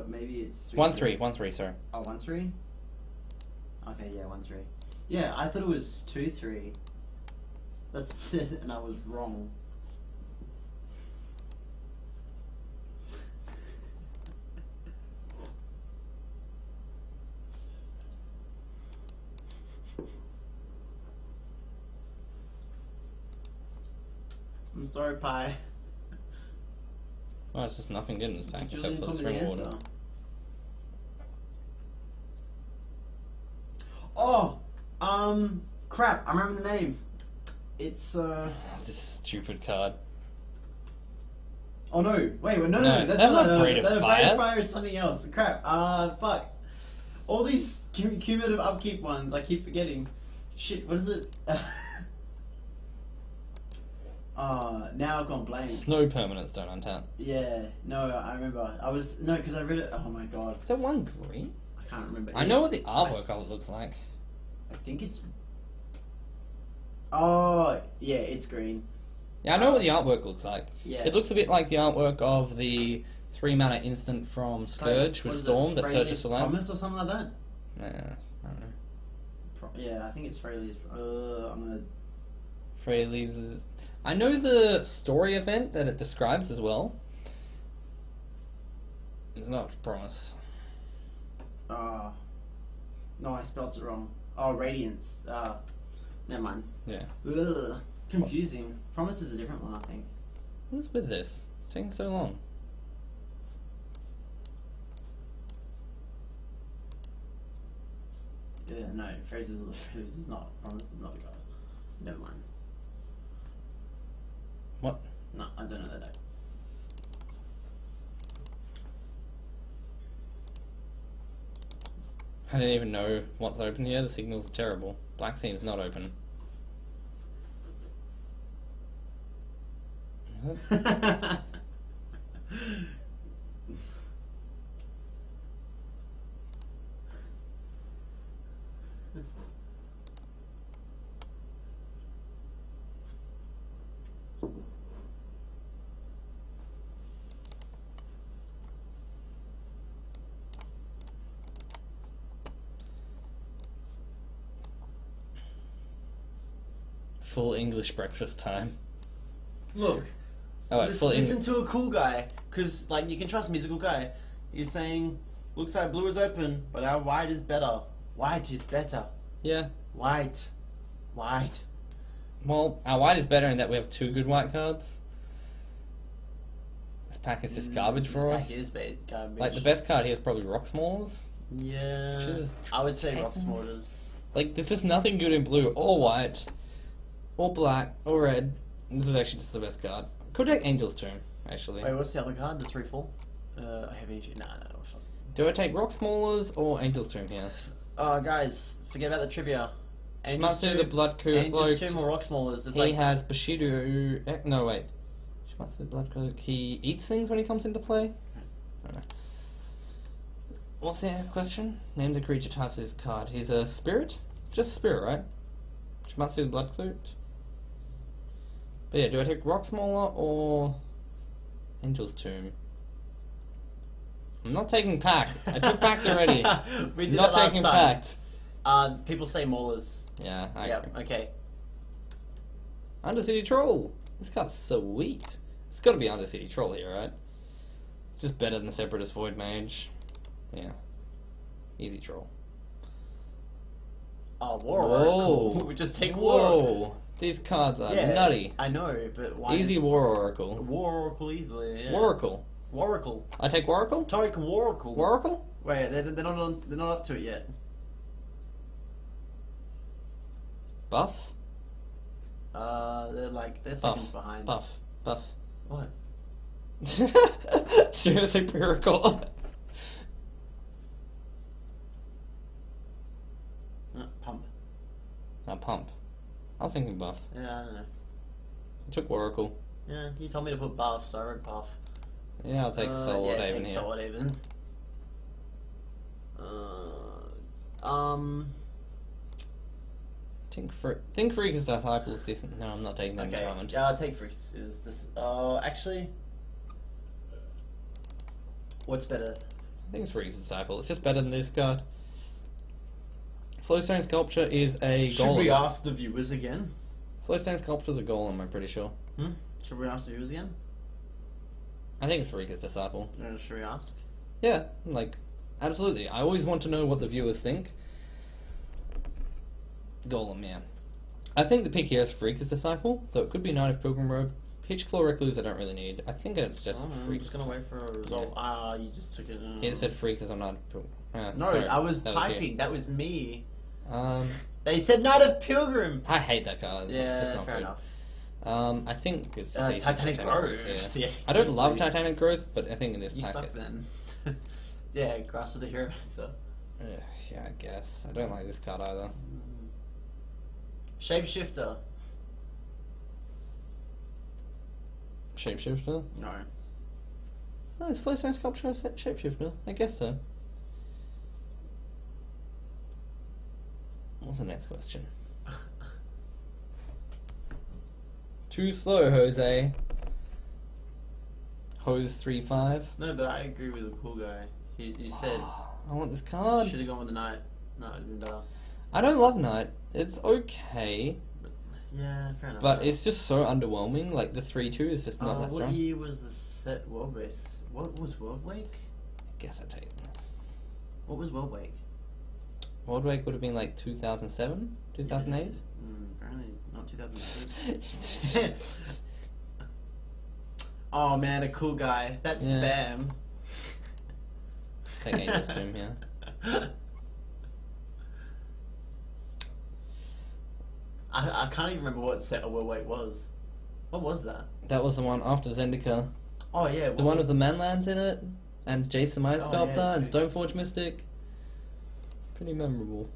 Maybe it's 1-3. 1-3. Sorry. Oh, 1-3. Okay, yeah, 1-3. Yeah, I thought it was 2-3. That's it, and I was wrong. I'm sorry, Pi. Oh, it's just nothing good in this pack Julien except for told the me the spring answer. water. Oh, crap! I remember the name. It's This stupid card. Oh no! Wait, no, No, that's that's not not Braid of Braid Fire. of Fire is something else. Crap! Fuck! All these cumulative upkeep ones, I keep forgetting. Shit! What is it? Now I've gone blank. Snow permanents don't untap. Yeah, no, I remember. Because I read it. Oh my god, Is that 1 green? I can't remember. I know what the artwork of it looks like. I think it's. Oh yeah, it's green. Yeah, I know what the artwork looks like. Yeah. It looks a bit like the artwork of the 3-mana instant from It's like, Scourge what with is it, Storm that Freyleigh's searches for life. Promise or something like that. Yeah, I don't know. Yeah, I think it's Freyleigh's. I'm gonna. Freyleigh's. I know the story event that it describes as well. It's not Promise. No, I spelled it wrong. Oh, Radiance. Never mind. Yeah. Ugh, confusing. Promise is a different one, I think. What's with this? It's taking so long. Yeah, no, Phrase is not. Promise is not a god. Never mind. What? No, I don't know that name. I didn't even know what's open here. The signals are terrible. Black seems not open. Full English breakfast time. Look, Oh, wait, full listen to a cool guy, because like you can trust me, he's a cool guy. He's saying, looks like blue is open, but our white is better. White is better. Yeah. White. White. Well, our white is better in that we have 2 good white cards. This pack is just garbage for us. This pack is garbage. Like, the best card here is probably Rock's Maulers. Yeah. Which is I would say taken. Rock's Mortars. Like, there's just nothing good in blue or white or black or red. This is actually just the best card. Could take Angel's Tomb, actually. Wait, what's the other card? The 3-4? I have Ancient. Nah. Do I take Rock's Maulers or Angel's Tomb here? Guys, forget about the trivia. Shimatsu the Blood Angel's Cloak. Tomb or Rock Smallers. It's He like has Bushido. No, wait. Shimatsu the Blood Cloak. He eats things when he comes into play? I don't know. What's the question? Name the creature types of his card. He's a spirit? Just a spirit, right? Shimatsu the Blood Cloak. But yeah, do I take Rock Smaller or Angel's Tomb? I'm not taking Pact. I took Pact already. We did Not that last taking time. Pact. People say Maulers. Yeah, I Yep, agree. okay. Undercity Troll. This card's sweet. It's got to be Undercity Troll here, right? It's just better than Separatist Void Mage. Yeah. Easy Troll. Oh, War Whoa. Oracle. We just take War. Whoa. These cards are Yeah, nutty. I know, but why Easy is- War Oracle. War Oracle easily, yeah. Waracle. Waracle. I take Waracle? Take Waracle. Waracle? Wait, they're not up to it yet. Buff? They're seconds behind. Buff. Buff. What? Seriously, Miracle. Pump. Pump. I was thinking buff. Yeah, I don't know. I took Waracle. Yeah, you told me to put buff, so I wrote buff. Yeah, I'll take Stalwart yeah, Haven take here. Stalwart Haven. Think Freak is Disciples decent. No, I'm not taking that Okay, enchantment. yeah, I'll take Freaks. Is this? Actually, what's better? I think it's Freak's Disciple. It's just better than this card. Flowstone Sculpture is a golem. Should we ask the viewers again? Flowstone Sculpture is a golem, I'm pretty sure. Should we ask the viewers again? I think it's Freak's Disciple. Should we ask? Yeah, like, absolutely. I always want to know what the viewers think. Golem, yeah. I think the pick here is Freak's Disciple, so it could be Knight of Pilgrim Robe. Peachclaw Recluse I don't really need. I think it's just I'm Freak's. just gonna wait for a result. You just took it. It said Freak as a Knight of Pilgrim. No, sorry, I was that typing. you. That was me. Um, They said Knight of Pilgrim. I hate that card. It's just Yeah, not fair good. enough. I think it's just easy Titanic Growth. Yeah. Yeah, I don't easily. love Titanic Growth, but I think in this You pack suck it's... then. Yeah, Grasp of the Hero. So. Yeah, I guess. I don't like this card either. Shapeshifter. Shapeshifter? No. Oh, it's Flowstone Sculpture and Shapeshifter. I guess so. What's the next question? Too slow, Jose. Hose 3-5. No, but I agree with the cool guy. He said I want this card. should have gone with the Knight. No, it'd been better. I don't love Knight. It's okay, Yeah, fair enough. but it's just so underwhelming. Like the 3-2 is just not that What strong. year was the set World Race? What was World Wake? I guess I'd take this. What was World Wake? World Wake would have been like 2007, 2008. Apparently not 2006. Oh man, a cool guy. That's Yeah. spam. Take Angel's Tomb here. I can't even remember what set of World Wake was. What was that? That was the one after Zendika. Oh yeah, The one with the Manlands in it, and Jason Meyer Oh, Sculptor, yeah, and sweet. Stoneforge Mystic. Pretty memorable.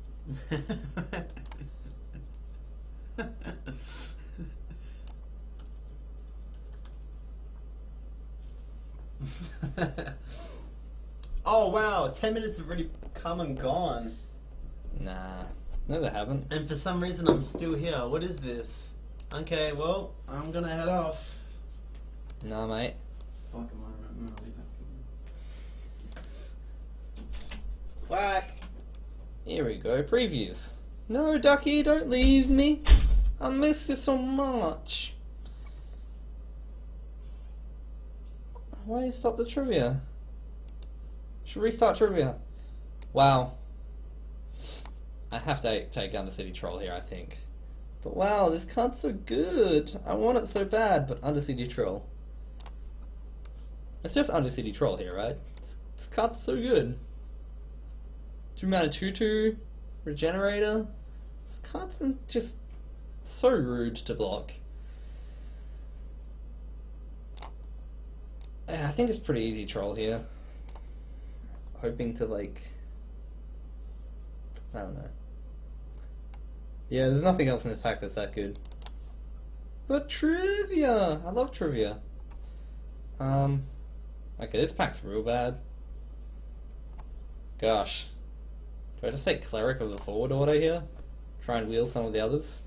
Oh wow, 10 minutes have already come and gone. Nah. No, they haven't. And for some reason I'm still here. What is this? Okay, well, I'm gonna head off. Nah, mate. Fuck am I? No, I'll be back. Whack! Here we go. Previews. No, Ducky, don't leave me. I miss you so much. Why you stop the trivia? Should restart trivia. Wow. I have to take Undercity Troll here, I think. But wow, this card's so good. I want it so bad, but Undercity Troll. It's just Undercity Troll here, right? This card's so good. 2-mana 2/2 Regenerator. This card's just so rude to block. I think it's pretty easy Troll here. Hoping to like... I don't know. Yeah, there's nothing else in this pack that's that good. But trivia! I love trivia. Okay, this pack's real bad. Gosh. Do I just say Cleric of the Forward Order here? Try and wheel some of the others?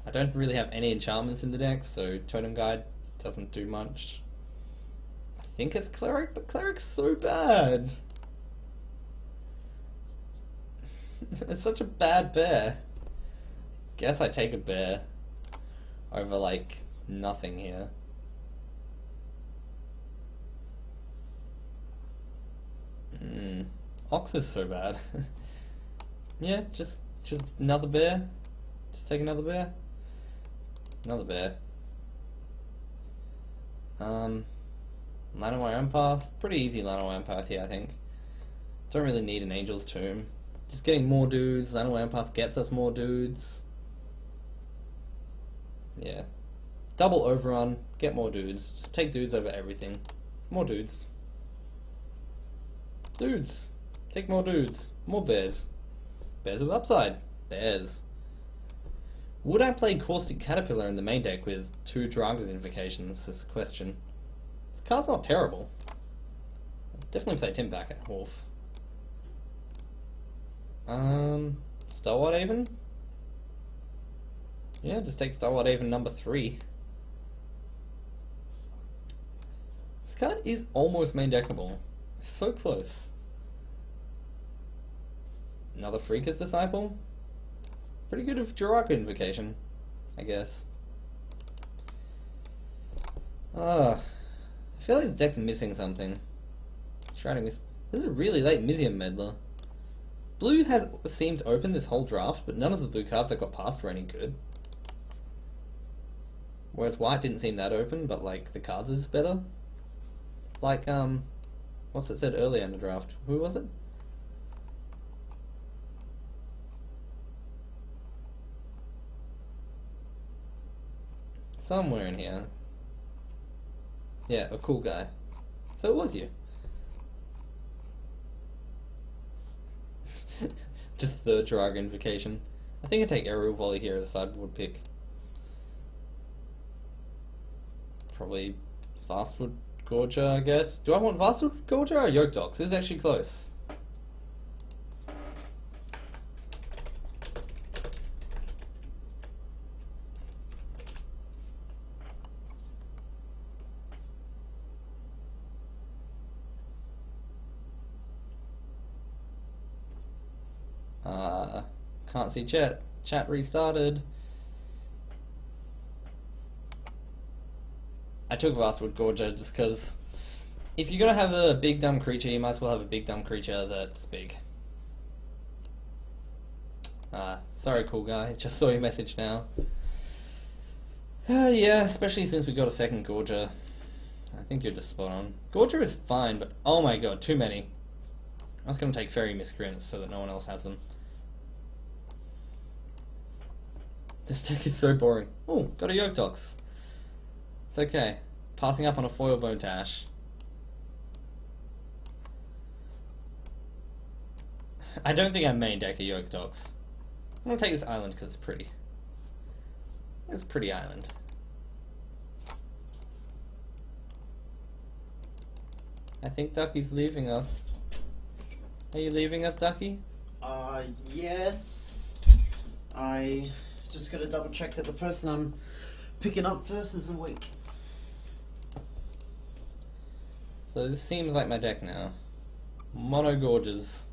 I don't really have any enchantments in the deck, so Totem Guide doesn't do much. I think it's Cleric, but Cleric's so bad. It's such a bad bear. Guess I take a bear over, like, nothing here. Ox is so bad. Yeah, just another bear. Just take another bear. Another bear. Land on my own path. Pretty easy land on my own path here, I think. Don't really need an Angel's Tomb. Just getting more dudes. Land on my own path gets us more dudes. Yeah. Double overrun. Get more dudes. Just take dudes over everything. More dudes. Dudes. Take more dudes. More bears. Bears with upside. Bears. Would I play Caustic Caterpillar in the main deck with 2 Draga's Invocations? Is the question. This card's not terrible. I'd definitely play Tim back at Wolf. Starwater Haven? Yeah, just take Starwater Haven number 3. This card is almost main deckable. So close. Another Freaker's Disciple? Pretty good of Jiraka Invocation, I guess. I feel like this deck's missing something. This is a really late Mizium Meddler. Blue has seemed open this whole draft, but none of the blue cards I got past were any good. Whereas white didn't seem that open, but like the cards is better. Like what's it said earlier in the draft? Who was it? Somewhere in here. Yeah, a cool guy. So it was you. Just third Draga Invocation. I think I take Aerial Volley here as a sideboard pick. Probably Vastwood Gorger, I guess. Do I want Vastwood Gorger or Yoke Dogs? This is actually close. Can't see chat. Chat restarted. I took Vastwood Gorger just because if you're gonna have a big dumb creature, you might as well have a big dumb creature that's big. Sorry, cool guy. Just saw your message now. Yeah, especially since we got a second Gorger. I think you're just spot on. Gorger is fine, but oh my god, too many. I was gonna take Fairy Miscreants so that no one else has them. This deck is so boring. Oh, got a Yoke Dox. It's okay. Passing up on a foil Bone Tash. I don't think I main deck a Yoke Dox. I'm gonna take this island because it's pretty. It's a pretty island. I think Ducky's leaving us. Are you leaving us, Ducky? Yes. I just gotta double check that the person I'm picking up first is awake. So this seems like my deck now. Mono Gorges.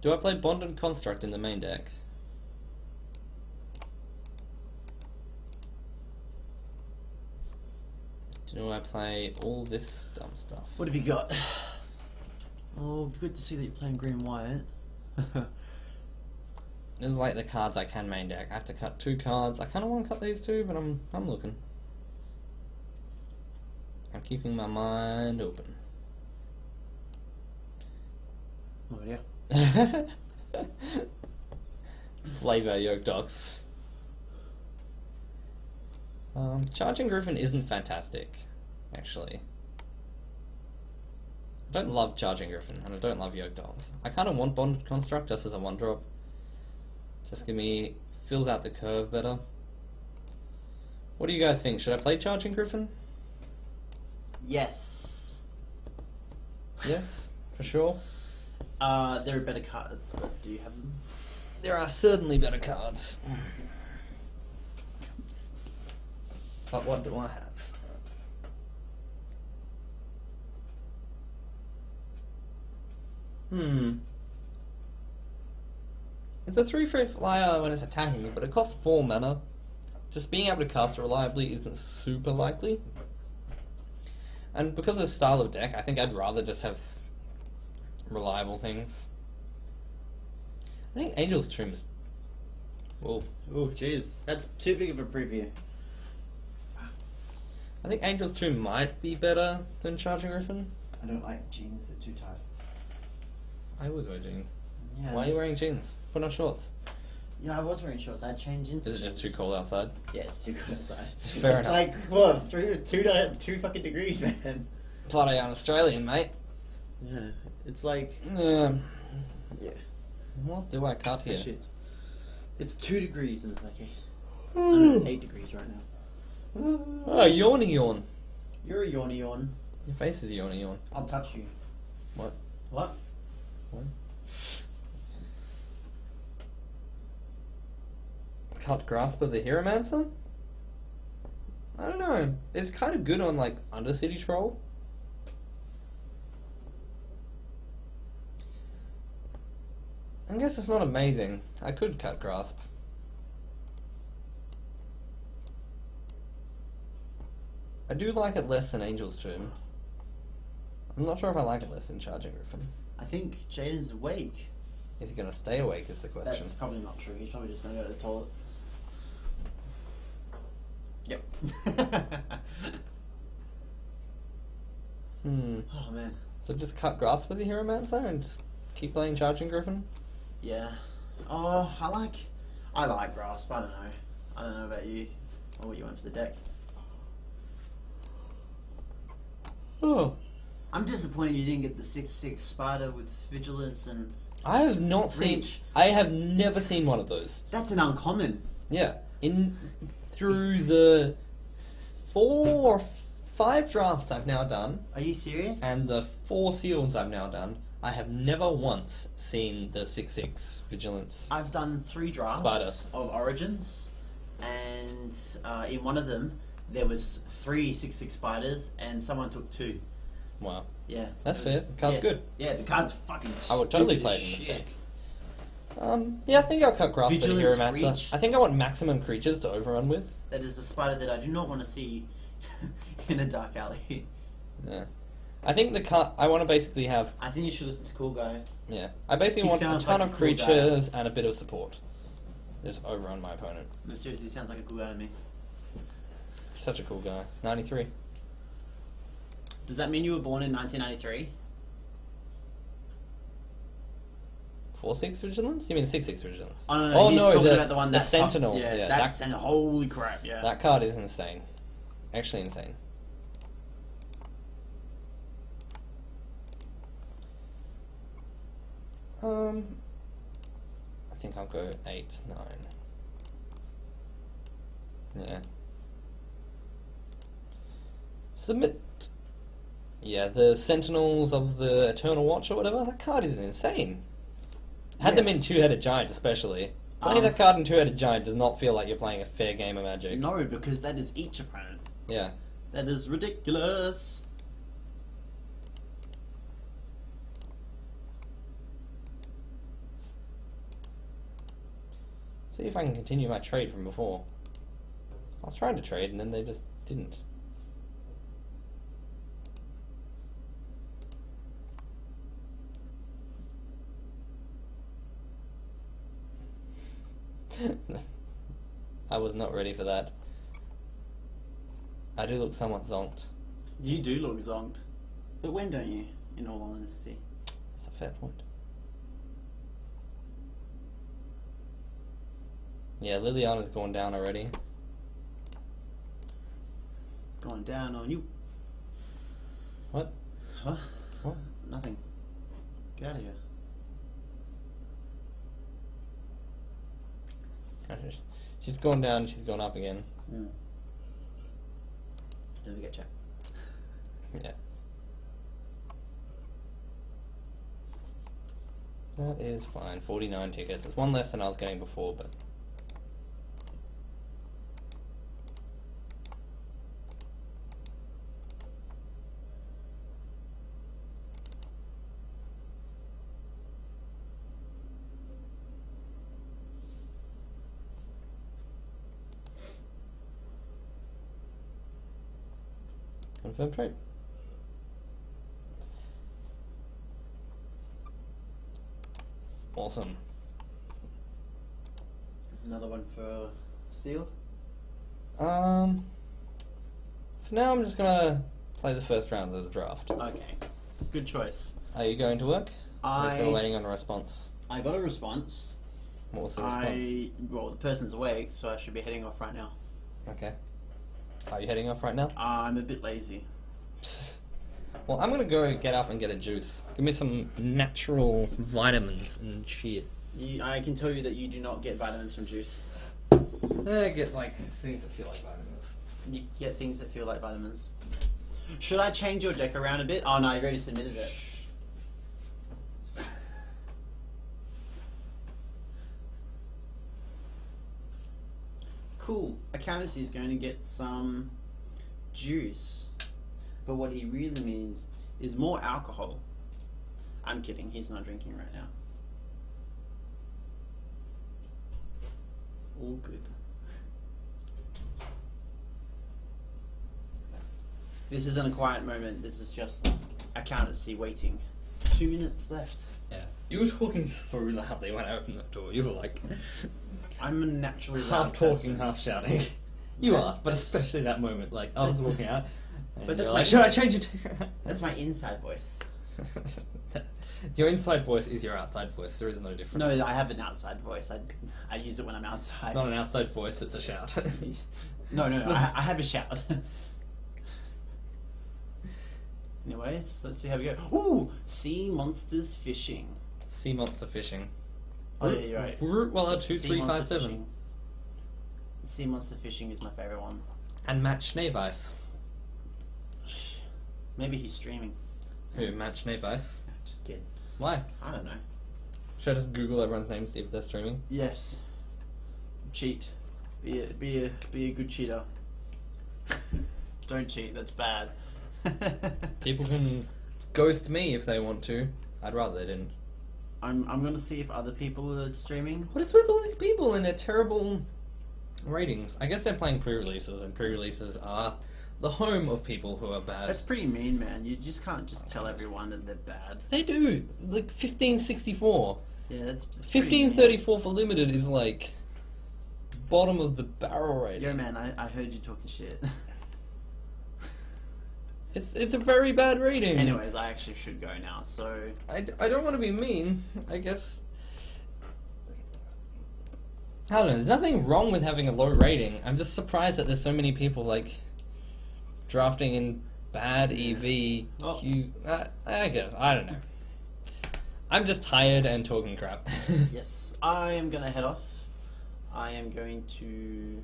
Do I play Bonded Construct in the main deck? Do I play all this dumb stuff? What have you got? Oh, good to see that you're playing green and white. This is like the cards I can main deck. I have to cut 2 cards. I kind of want to cut these 2, but I'm looking. I'm keeping my mind open. Oh yeah. Flavor Yoke Dogs. Charging Griffin isn't fantastic, actually. I don't love Charging Griffin, and I don't love Yoke Dogs. I kind of want Bonded Construct just as a 1-drop. Just fills out the curve better. What do you guys think? Should I play Charging Griffin? Yes. Yes, for sure. There are better cards, but do you have them? There are certainly better cards. But what do I have? It's a 3/3 flyer when it's attacking me, but it costs 4 mana. Just being able to cast it reliably isn't super likely. And because of the style of deck, I think I'd rather just have reliable things. I think Angel's Tomb is... Whoa. Oh, jeez. That's too big of a preview. I think Angel's Tomb might be better than Charging Griffin. I don't like jeans, they're too tight. I always wear jeans. Yeah, Why are you wearing jeans? Put on shorts. Yeah, I was wearing shorts. I'd change into Is it just jeans. too cold outside? Yeah, it's too cold outside. Fair it's enough. like, what, two fucking degrees, man. Bloody I'm Australian, mate. Yeah, it's like... Yeah. Yeah. What do I cut here? Shit. It's 2 degrees and it's like 8 degrees right now. Oh, yawny yawn. You're a yawny yawn. Your face is a yawny yawn. I'll touch you. What? What? What? Cut Grasp of the Heromancer? I don't know. It's kind of good on, like, Undercity Troll. I guess it's not amazing. I could cut Grasp. I do like it less than Angel's Tomb. I'm not sure if I like it less than Charging Griffin. I think Jaden's awake. Is he going to stay awake is the question. That's probably not true. He's probably just going to go to the toilet. Yep. Oh, man. So just cut Grasp with the Heromancer and just keep playing Charging Griffin? Yeah. Oh, I like Grasp. I don't know. I don't know about you. Or what you want for the deck. Oh. I'm disappointed you didn't get the 6/6 spider with vigilance and... I have not seen... Reach. I have never seen one of those. That's an uncommon. Yeah. Through the 4 or 5 drafts I've now done, Are you serious? and the 4 seals I've now done, I have never once seen the 6/6 Vigilance. I've done 3 drafts Spider. of Origins, and in one of them there was 3 6/6 spiders, and someone took 2. Wow. Yeah, That's it fair. was- The card's yeah, good. Yeah, the card's fucking. I would totally stupid play as it in this shit. deck. Yeah, I think I'll cut Grasp with the Vigilance Heromancer. Reach. I think I want maximum creatures to overrun with. That is a spider that I do not want to see in a dark alley. Yeah. I think the card... I want to basically have... I think you should listen to Cool Guy. Yeah. I basically He want a sounds ton like of a cool guy. creatures and a bit of support. Just overrun my opponent. No, seriously, he sounds like a cool guy to me. Such a cool guy. 93. Does that mean you were born in 1993? 4/6 Vigilance? You mean 6/6 Vigilance? Oh no, he's talking about the one the that's Sentinel. Top, yeah, yeah, that's holy crap. Yeah. that card is insane. Actually insane. I think I'll go 8, 9. Yeah. Submit. Yeah, the Sentinels of the Eternal Watch or whatever, that card is insane. Had them in Two-Headed Giant especially. Playing that card in Two-Headed Giant does not feel like you're playing a fair game of Magic. No, because that is each opponent. Yeah. That is ridiculous. See if I can continue my trade from before. I was trying to trade and then they just didn't. I was not ready for that. I do look somewhat zonked. You do look zonked. But when don't you, in all honesty? That's a fair point. Yeah, Liliana's gone down already. Going down on you. What? Huh? What? Nothing. Get out of here. She's gone down, she's gone up again. Mm. Don't forget chat. Yeah. That is fine. 49 tickets. It's one less than I was getting before, but... Confirm trait. Awesome. Another one for Steel. For now, I'm just gonna play the first round of the draft. Okay, good choice. Are you going to work? Are you still waiting on a response? I got a response. What was the response? Well, the person's awake, so I should be heading off right now. Okay. Are you heading off right now? I'm a bit lazy. Well, I'm gonna go get up and get a juice. Give me some natural vitamins and shit. I can tell you that you do not get vitamins from juice. I get like things that feel like vitamins. You get things that feel like vitamins. Should I change your deck around a bit? Oh no, you already submitted it. Cool. Accountancy is going to get some juice. But what he really means is more alcohol. I'm kidding, he's not drinking right now. All good. This isn't a quiet moment, this is just accountancy waiting. 2 minutes left. Yeah. You were talking so loudly when I opened the door. You were like... I'm a naturally half loud talking, person. half shouting. You are, but especially that moment. Like, I was walking out, and But you're that's like, my should I ins- change it? That's my inside voice. Your inside voice is your outside voice. There is no difference. No, I have an outside voice. I use it when I'm outside. It's not an outside voice, it's a shout. No, It's I not- have a shout. Anyways, let's see how we go. Ooh! Sea monsters fishing. Sea monster fishing. Oh yeah, you're right. Route well, Sea 2357. fishing. Sea monster fishing is my favourite one. And Match Schneeweiss. Maybe he's streaming. Who? Match Schneeweiss? Just kidding. Why? I don't know. Should I just Google everyone's name, see if they're streaming? Yes. Cheat. Be a good cheater. Don't cheat. That's bad. People can ghost me if they want to. I'd rather they didn't. I'm gonna see if other people are streaming. What is with all these people and their terrible ratings? I guess they're playing pre-releases, and pre-releases are the home of people who are bad. That's pretty mean, man. You just can't just tell everyone that they're bad. They do. Like 1564. Yeah, that's pretty mean. 1534 for limited is like bottom of the barrel rating. Yo, man, I heard you talking shit. It's a very bad rating. Anyways, I actually should go now, so... I don't want to be mean. I guess... I don't know. There's nothing wrong with having a low rating. I'm just surprised that there's so many people like drafting in bad EV. Oh. I guess. I don't know. I'm just tired and talking crap. Yes, I am gonna head off. I am going to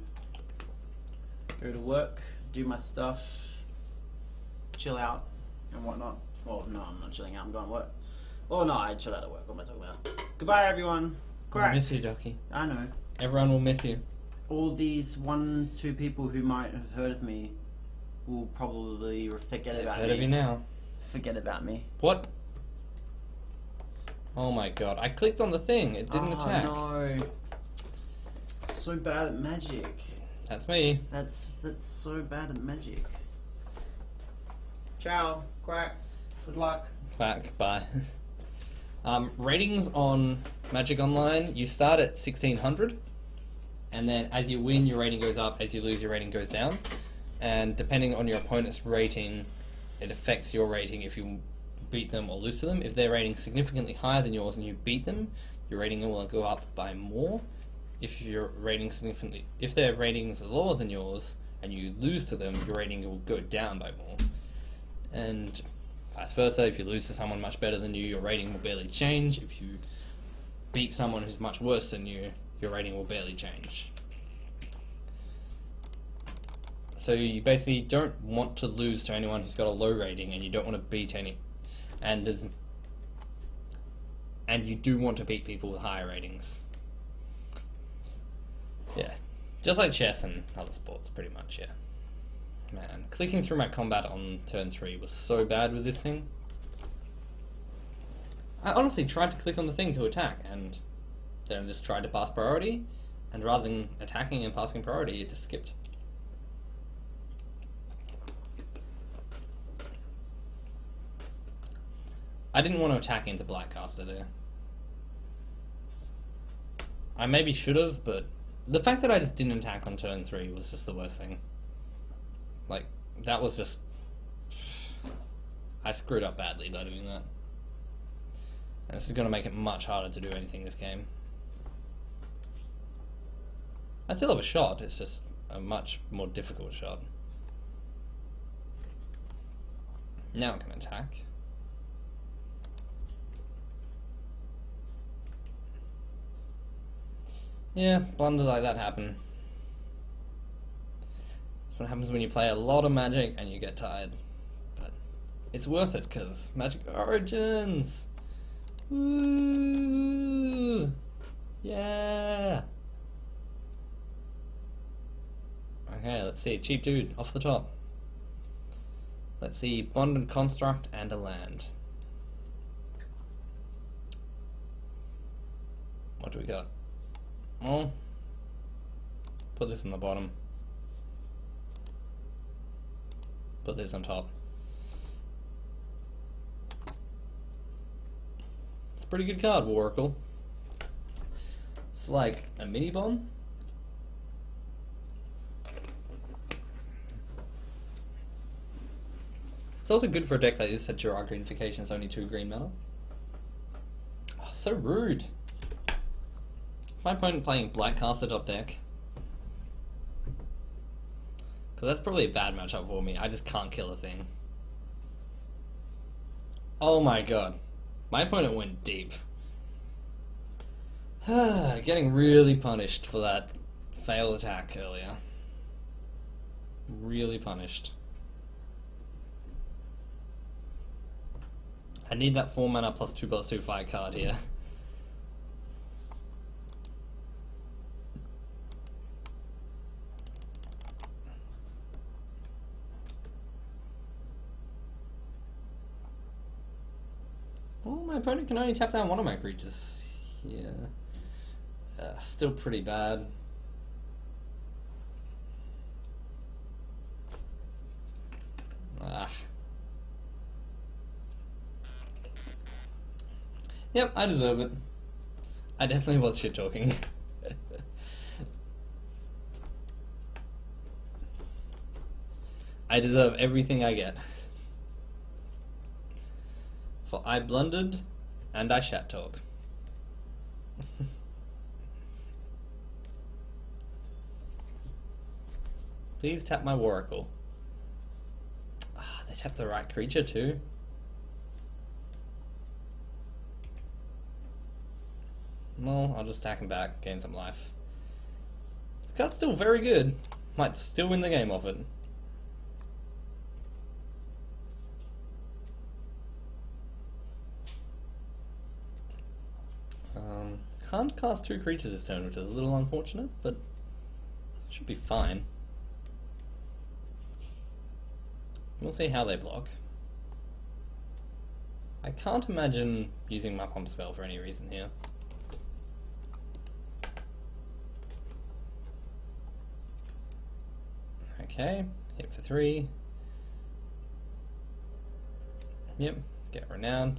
go to work, do my stuff, chill out, and whatnot. Well, no, I'm not chilling out, I'm going to work. Oh, no, I chill out at work. What am I talking about? Goodbye, everyone. I Crack. miss you, Ducky. I know. Everyone will miss you. All these 1-2 people who might have heard of me will probably forget They've about heard me. of you now. Forget about me. What? Oh my god. I clicked on the thing. It didn't attack. No. So bad at magic. That's me. That's so bad at magic. Ciao. Quack. Good luck. Back. Bye. Ratings on Magic Online, you start at 1600, and then as you win, your rating goes up. As you lose, your rating goes down. And depending on your opponent's rating, it affects your rating if you beat them or lose to them. If their rating is significantly higher than yours and you beat them, your rating will go up by more. If their ratings are lower than yours and you lose to them, your rating will go down by more. And vice versa, if you lose to someone much better than you, your rating will barely change. If you beat someone who's much worse than you, your rating will barely change. So you basically don't want to lose to anyone who's got a low rating, and you don't want to beat any, and you do want to beat people with higher ratings. Yeah, just like chess and other sports, pretty much. Yeah. Man, clicking through my combat on turn 3 was so bad with this thing. I honestly tried to click on the thing to attack, and then just tried to pass priority, and rather than attacking and passing priority, it just skipped. I didn't want to attack into Blackcaster there. I maybe should have, but the fact that I just didn't attack on turn 3 was just the worst thing. Like, that was just... I screwed up badly by doing that. And this is going to make it much harder to do anything this game. I still have a shot, it's just a much more difficult shot. Now I can attack. Yeah, blunders like that happen. That's what happens when you play a lot of Magic and you get tired. But it's worth it, because Magic Origins! Woo! Yeah! Okay, let's see. Cheap dude, off the top. Let's see, Bonded Construct and a land. What do we got? Well, put this in the bottom. Put this on top. It's a pretty good card, Waracle. It's like a mini bomb. It's also good for a deck like this that Girard Greenification is only 2 green mana. Oh, so rude. My opponent playing Blackcaster top deck. Because that's probably a bad matchup for me. I just can't kill a thing. Oh my god. My opponent went deep. Getting really punished for that failed attack earlier. Really punished. I need that 4 mana plus 2/2 fight card here. Oh, my opponent can only tap down one of my creatures. Yeah. Still pretty bad. Ah. Yep, I deserve it. I definitely was shit talking. I deserve everything I get. For I blundered and I shat talk. Please tap my Waracle. Ah, they tapped the right creature too. Well, I'll just attack him back, gain some life. This card's still very good. Might still win the game off it. Can't cast 2 creatures this turn, which is a little unfortunate, but should be fine. We'll see how they block. I can't imagine using my pump spell for any reason here. Okay, hit for 3. Yep, get renowned.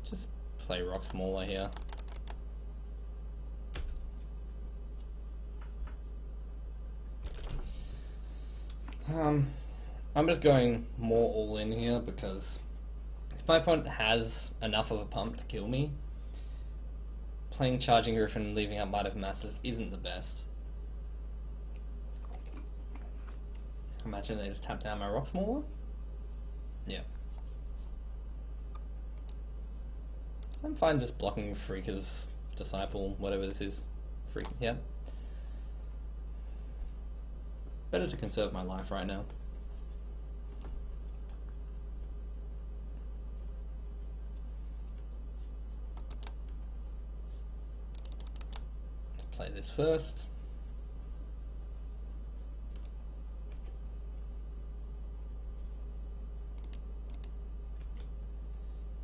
Just play Rock Smaller here. I'm just going more all in here because if my opponent has enough of a pump to kill me, playing Charging Griffin and leaving out Might of Masses isn't the best. Imagine they just tap down my Rock Smaller. Yeah. I'm fine just blocking Freaker's Disciple, whatever this is. Freak, yeah. Better to conserve my life right now. Let's play this first.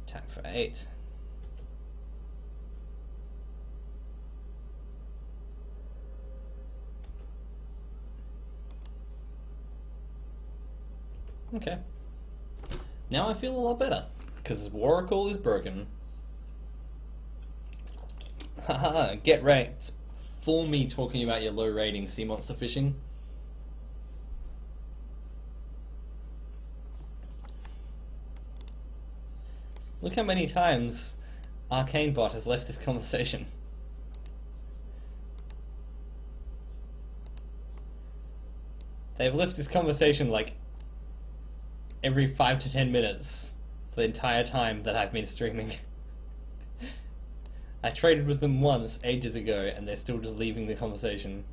Attack for 8. Okay, Now I feel a lot better, because Warricle is broken. Haha, get wrecked. For me talking about your low rating sea monster fishing. Look how many times Arcane Bot has left this conversation. They've left this conversation like every 5 to 10 minutes for the entire time that I've been streaming. I traded with them once ages ago and they're still just leaving the conversation.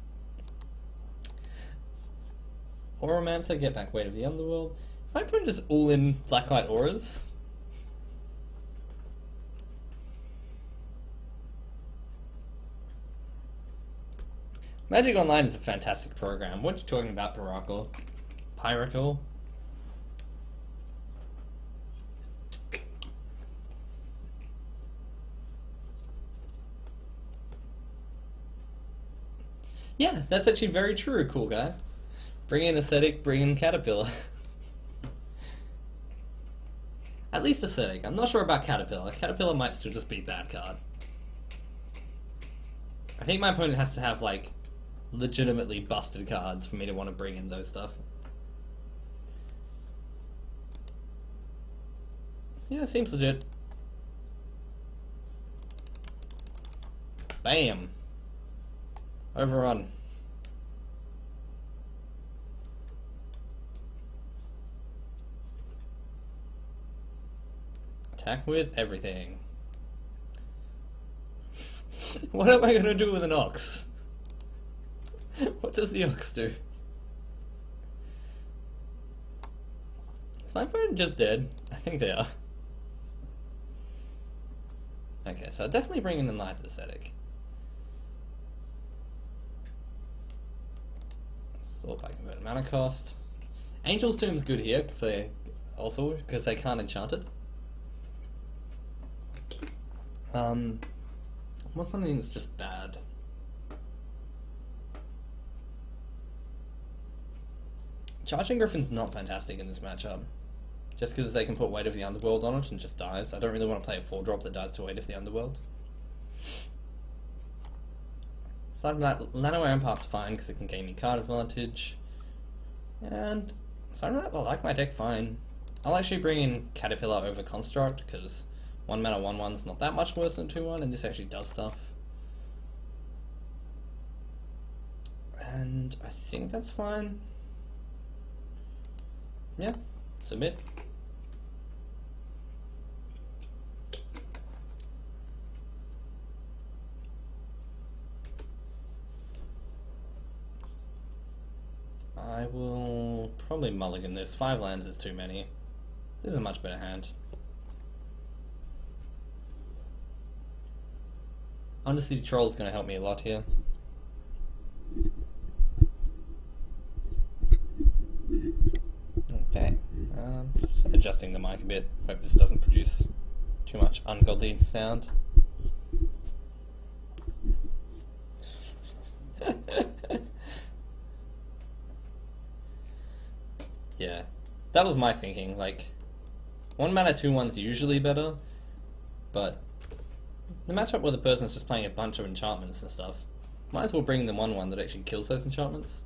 Auramancer, get back, Weight of the Underworld. Am I putting just all in black white auras? Magic Online is a fantastic program. What are you talking about, Pyracle? Pyracle? Yeah, that's actually very true, cool guy. Bring in Aesthetic, bring in Caterpillar. At least Aesthetic. I'm not sure about Caterpillar. Caterpillar might still just be a bad card. I think my opponent has to have, like, legitimately busted cards for me to want to bring in those stuff. Yeah, it seems legit. Bam! Overrun. Attack with everything. What am I gonna do with an ox? What does the ox do? Is my opponent just dead? I think they are. Okay, so I'll definitely bring in the Knight Aesthetic. Sort by convert mana cost. Angel's Tomb's good here because they can't enchant it. What's something that's just bad? Charging Griffin's not fantastic in this matchup. Just because they can put Weight of the Underworld on it and just dies. I don't really want to play a 4-drop that dies to Weight of the Underworld. Aside from that, Nano Rampa's fine because it can gain me card advantage. And aside from that, I like my deck fine. I'll actually bring in Caterpillar over Construct because 1 mana 1/1's not that much worse than 2/1 and this actually does stuff. And I think that's fine. Yeah, submit. I will probably mulligan this. 5 lands is too many. This is a much better hand. Undercity Troll is going to help me a lot here. Okay, just adjusting the mic a bit. Hope this doesn't produce too much ungodly sound. Yeah, that was my thinking. Like, 1 mana 2/1's usually better, but the matchup where the person's just playing a bunch of enchantments and stuff, might as well bring them 1/1 that actually kills those enchantments.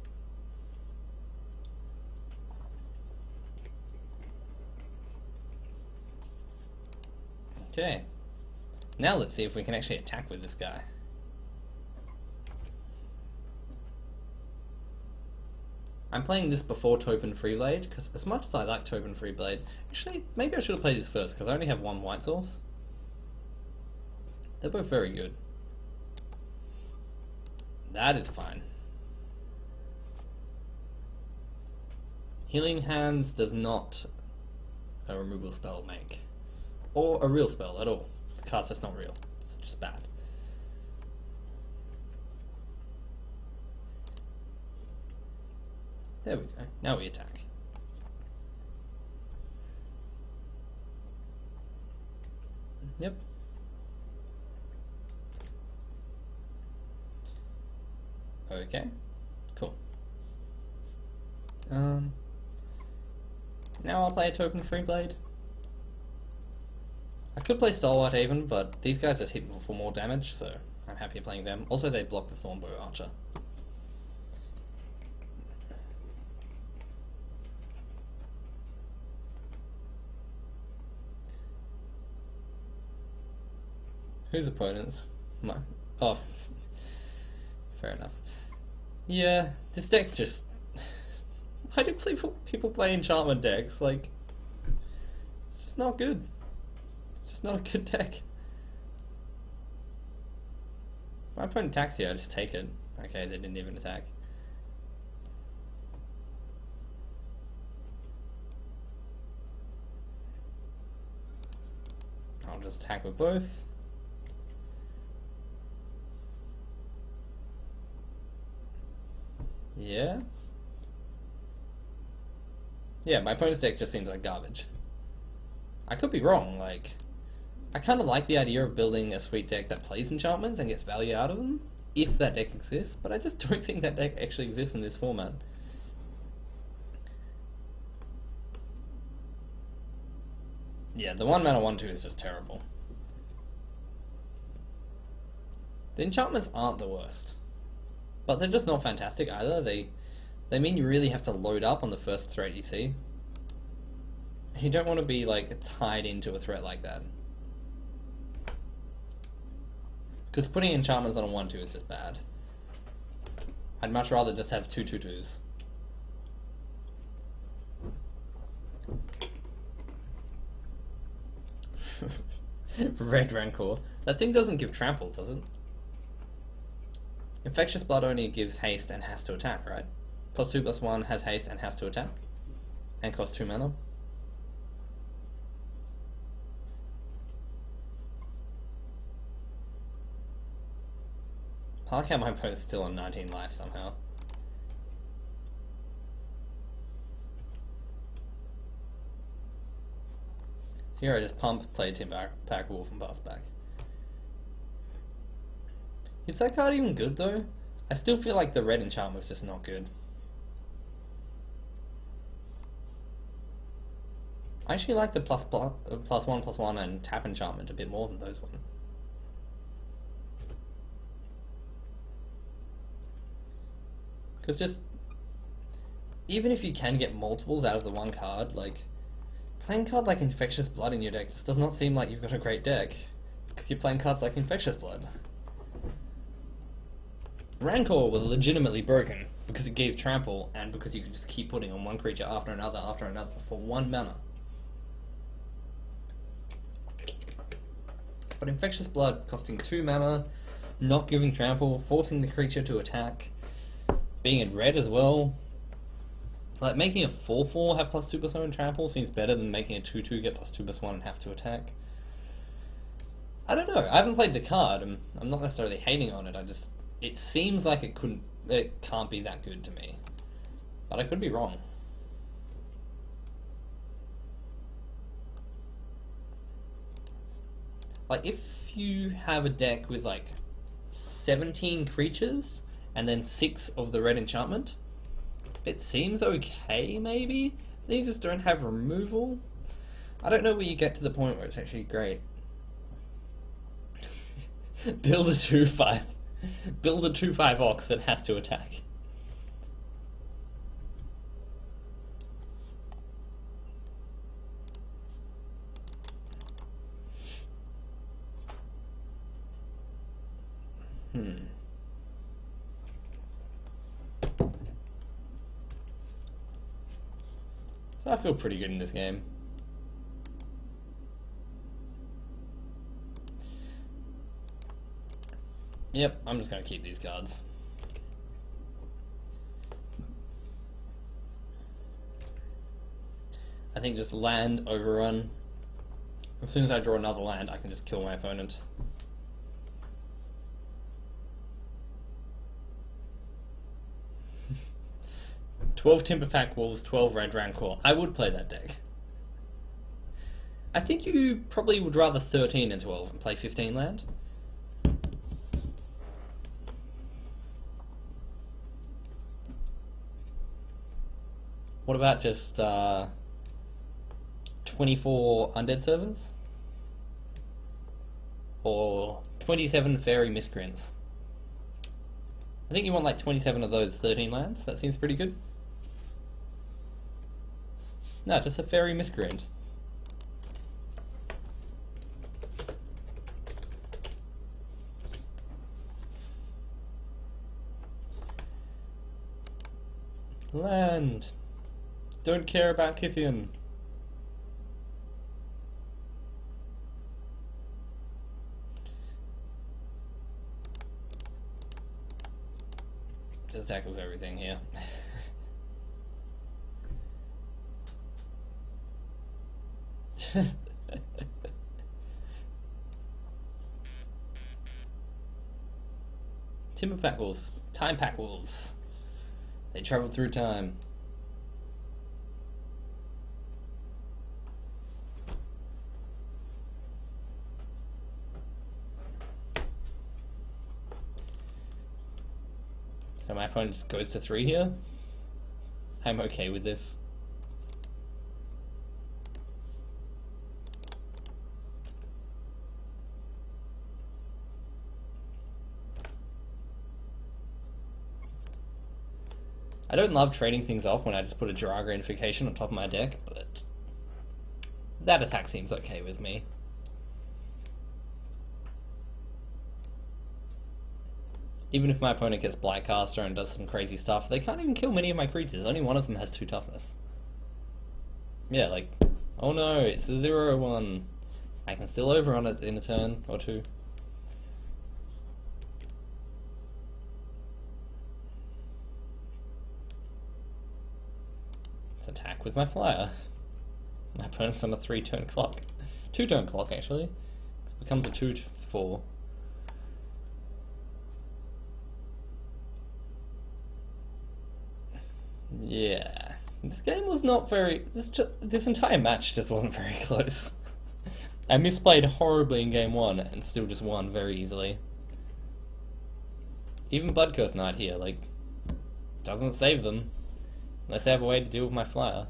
Okay, now let's see if we can actually attack with this guy. I'm playing this before Taupen Freeblade, because as much as I like Taupen Freeblade, actually, maybe I should have played this first, because I only have 1 white source. They're both very good. That is fine. Healing Hands does not a removal spell make. Or a real spell at all. The card's just not real. It's just bad. There we go. Now we attack. Yep. Okay. Cool. Now I'll play a Token Freeblade. could play Stalwart even, but these guys just hit for more damage, so I'm happy playing them. Also, they block the Thornbow Archer. Whose opponents? Mine. Oh, fair enough. Yeah, this deck's just... Why do people play enchantment decks? Like, it's just not good. It's just not a good deck. My opponent attacks here, I just take it. Okay, they didn't even attack. I'll just attack with both. Yeah? Yeah, my opponent's deck just seems like garbage. I could be wrong, like... I kind of like the idea of building a sweet deck that plays enchantments and gets value out of them, if that deck exists, but I just don't think that deck actually exists in this format. Yeah, the 1 mana 1/2 is just terrible. The enchantments aren't the worst. But they're just not fantastic either. They mean you really have to load up on the first threat you see. You don't want to be like tied into a threat like that. Because putting enchantments on a 1/2 is just bad. I'd much rather just have 2 2/2s. Red Rancor. That thing doesn't give trample, does it? Infectious Blood only gives haste and has to attack, right? +2/+1 has haste and has to attack. And costs 2 mana. I like how my opponent's still on 19 life somehow. So here I just pump, play Pack Wolf and pass back. Is that card even good though? I still feel like the red enchantment's just not good. I actually like the +1/+1 and tap enchantment a bit more than those ones. Because just, even if you can get multiples out of the one card, like, playing a card like Infectious Blood in your deck just does not seem like you've got a great deck. Because you're playing cards like Infectious Blood. Rancor was legitimately broken because it gave trample and because you could just keep putting on one creature after another for 1 mana. But Infectious Blood costing 2 mana, not giving trample, forcing the creature to attack, being in red as well. Like, making a 4/4 have +2/+1 and trample seems better than making a 2/2 get +2/+1 and have to attack. I don't know, I haven't played the card, I'm not necessarily hating on it, it seems like it can't be that good to me. But I could be wrong. Like, if you have a deck with like 17 creatures and then 6 of the red enchantment, it seems okay maybe. Then you just don't have removal. I don't know where you get to the point where it's actually great. Build a 2/5. Build a 2/5 Ox that has to attack. So I feel pretty good in this game. Yep, I'm just going to keep these cards. I think just land, overrun. As soon as I draw another land, I can just kill my opponent. "12 Timber Pack Wolves, 12 Red Rancor." I would play that deck. I think you probably would rather 13 than 12 and play 15 land. What about just 24 Undead Servants? or 27 fairy miscreants. I think you want like 27 of those 13 lands. That seems pretty good. No, just a fairy miscreant. Land. Don't care about Kithian. Just attack with everything here. Timber pack wolves. Time pack wolves. They travel through time. So my opponent just goes to 3 here. I'm okay with this. I don't love trading things off when I just put a Draga Unification on top of my deck, but that attack seems okay with me. Even if my opponent gets Blightcaster and does some crazy stuff, they can't even kill many of my creatures. Only one of them has 2 toughness. Yeah, like, oh no, it's a 0/1. I can still overrun it in a turn or 2. Let's attack with my flyer. My opponent's on a 3-turn clock. 2-turn clock, actually. It becomes a 2-4. Yeah, this game was not very. This entire match just wasn't very close. I misplayed horribly in game 1 and still just won very easily. Even Blood Curse Knight here, like, doesn't save them unless I have a way to deal with my flyer.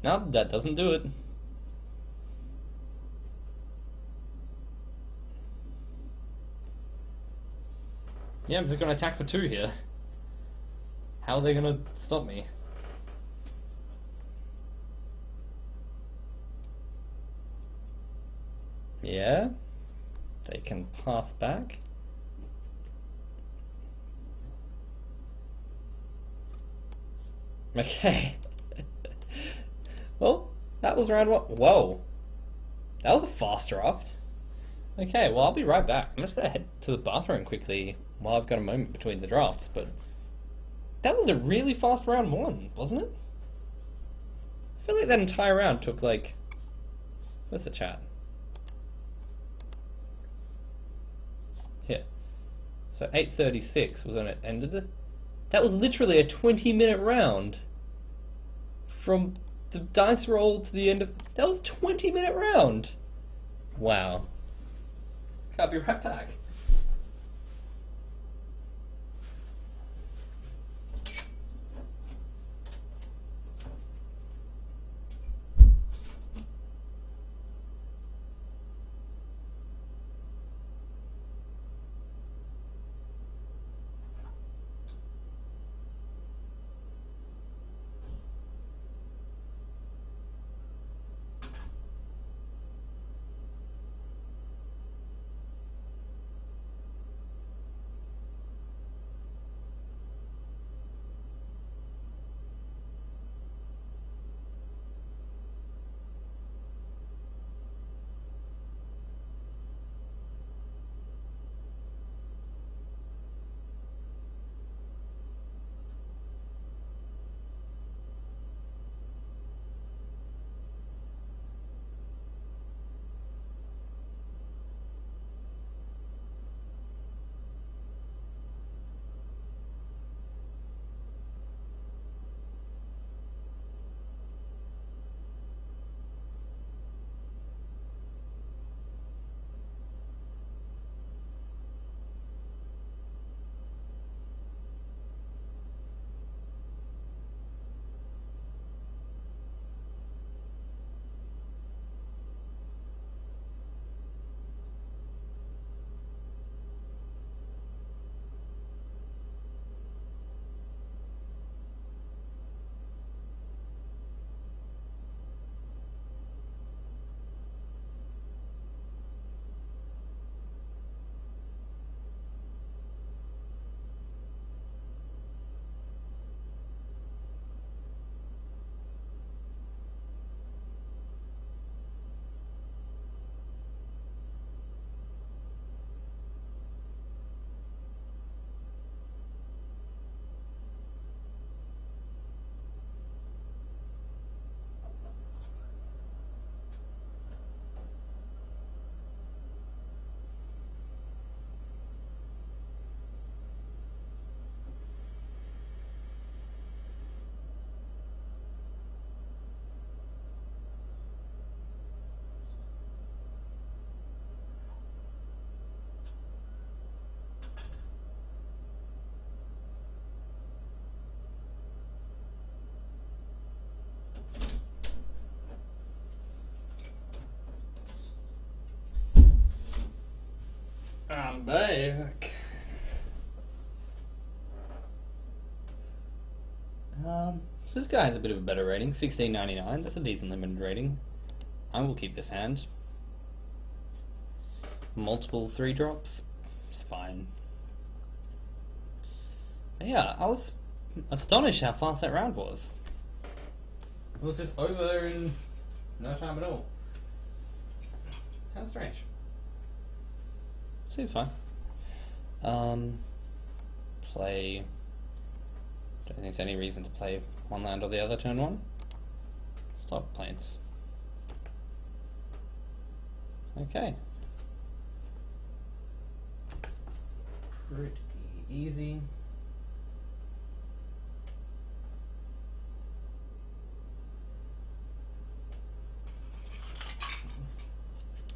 No, that doesn't do it. Yeah, I'm just gonna attack for 2 here. How are they gonna stop me? Yeah, they can pass back. Okay. Well, that was round 1. Whoa. That was a fast draft. Okay, well, I'll be right back. I'm just gonna head to the bathroom quickly while I've got a moment between the drafts, but that was a really fast round 1, wasn't it? I feel like that entire round took like... Where's the chat? Here. So 8:36 was when it ended. That was literally a 20-minute round. From the dice roll to the end of... That was a 20-minute round! Wow. I'll be right back. I'm back. So this guy has a bit of a better rating, 1699. That's a decent limited rating. I will keep this hand. Multiple 3-drops. It's fine. But yeah, I was astonished how fast that round was. It was just over in no time at all. How strange. Seems fine. Play. Don't think there's any reason to play one land or the other turn one. Stop planes. Okay. Pretty easy.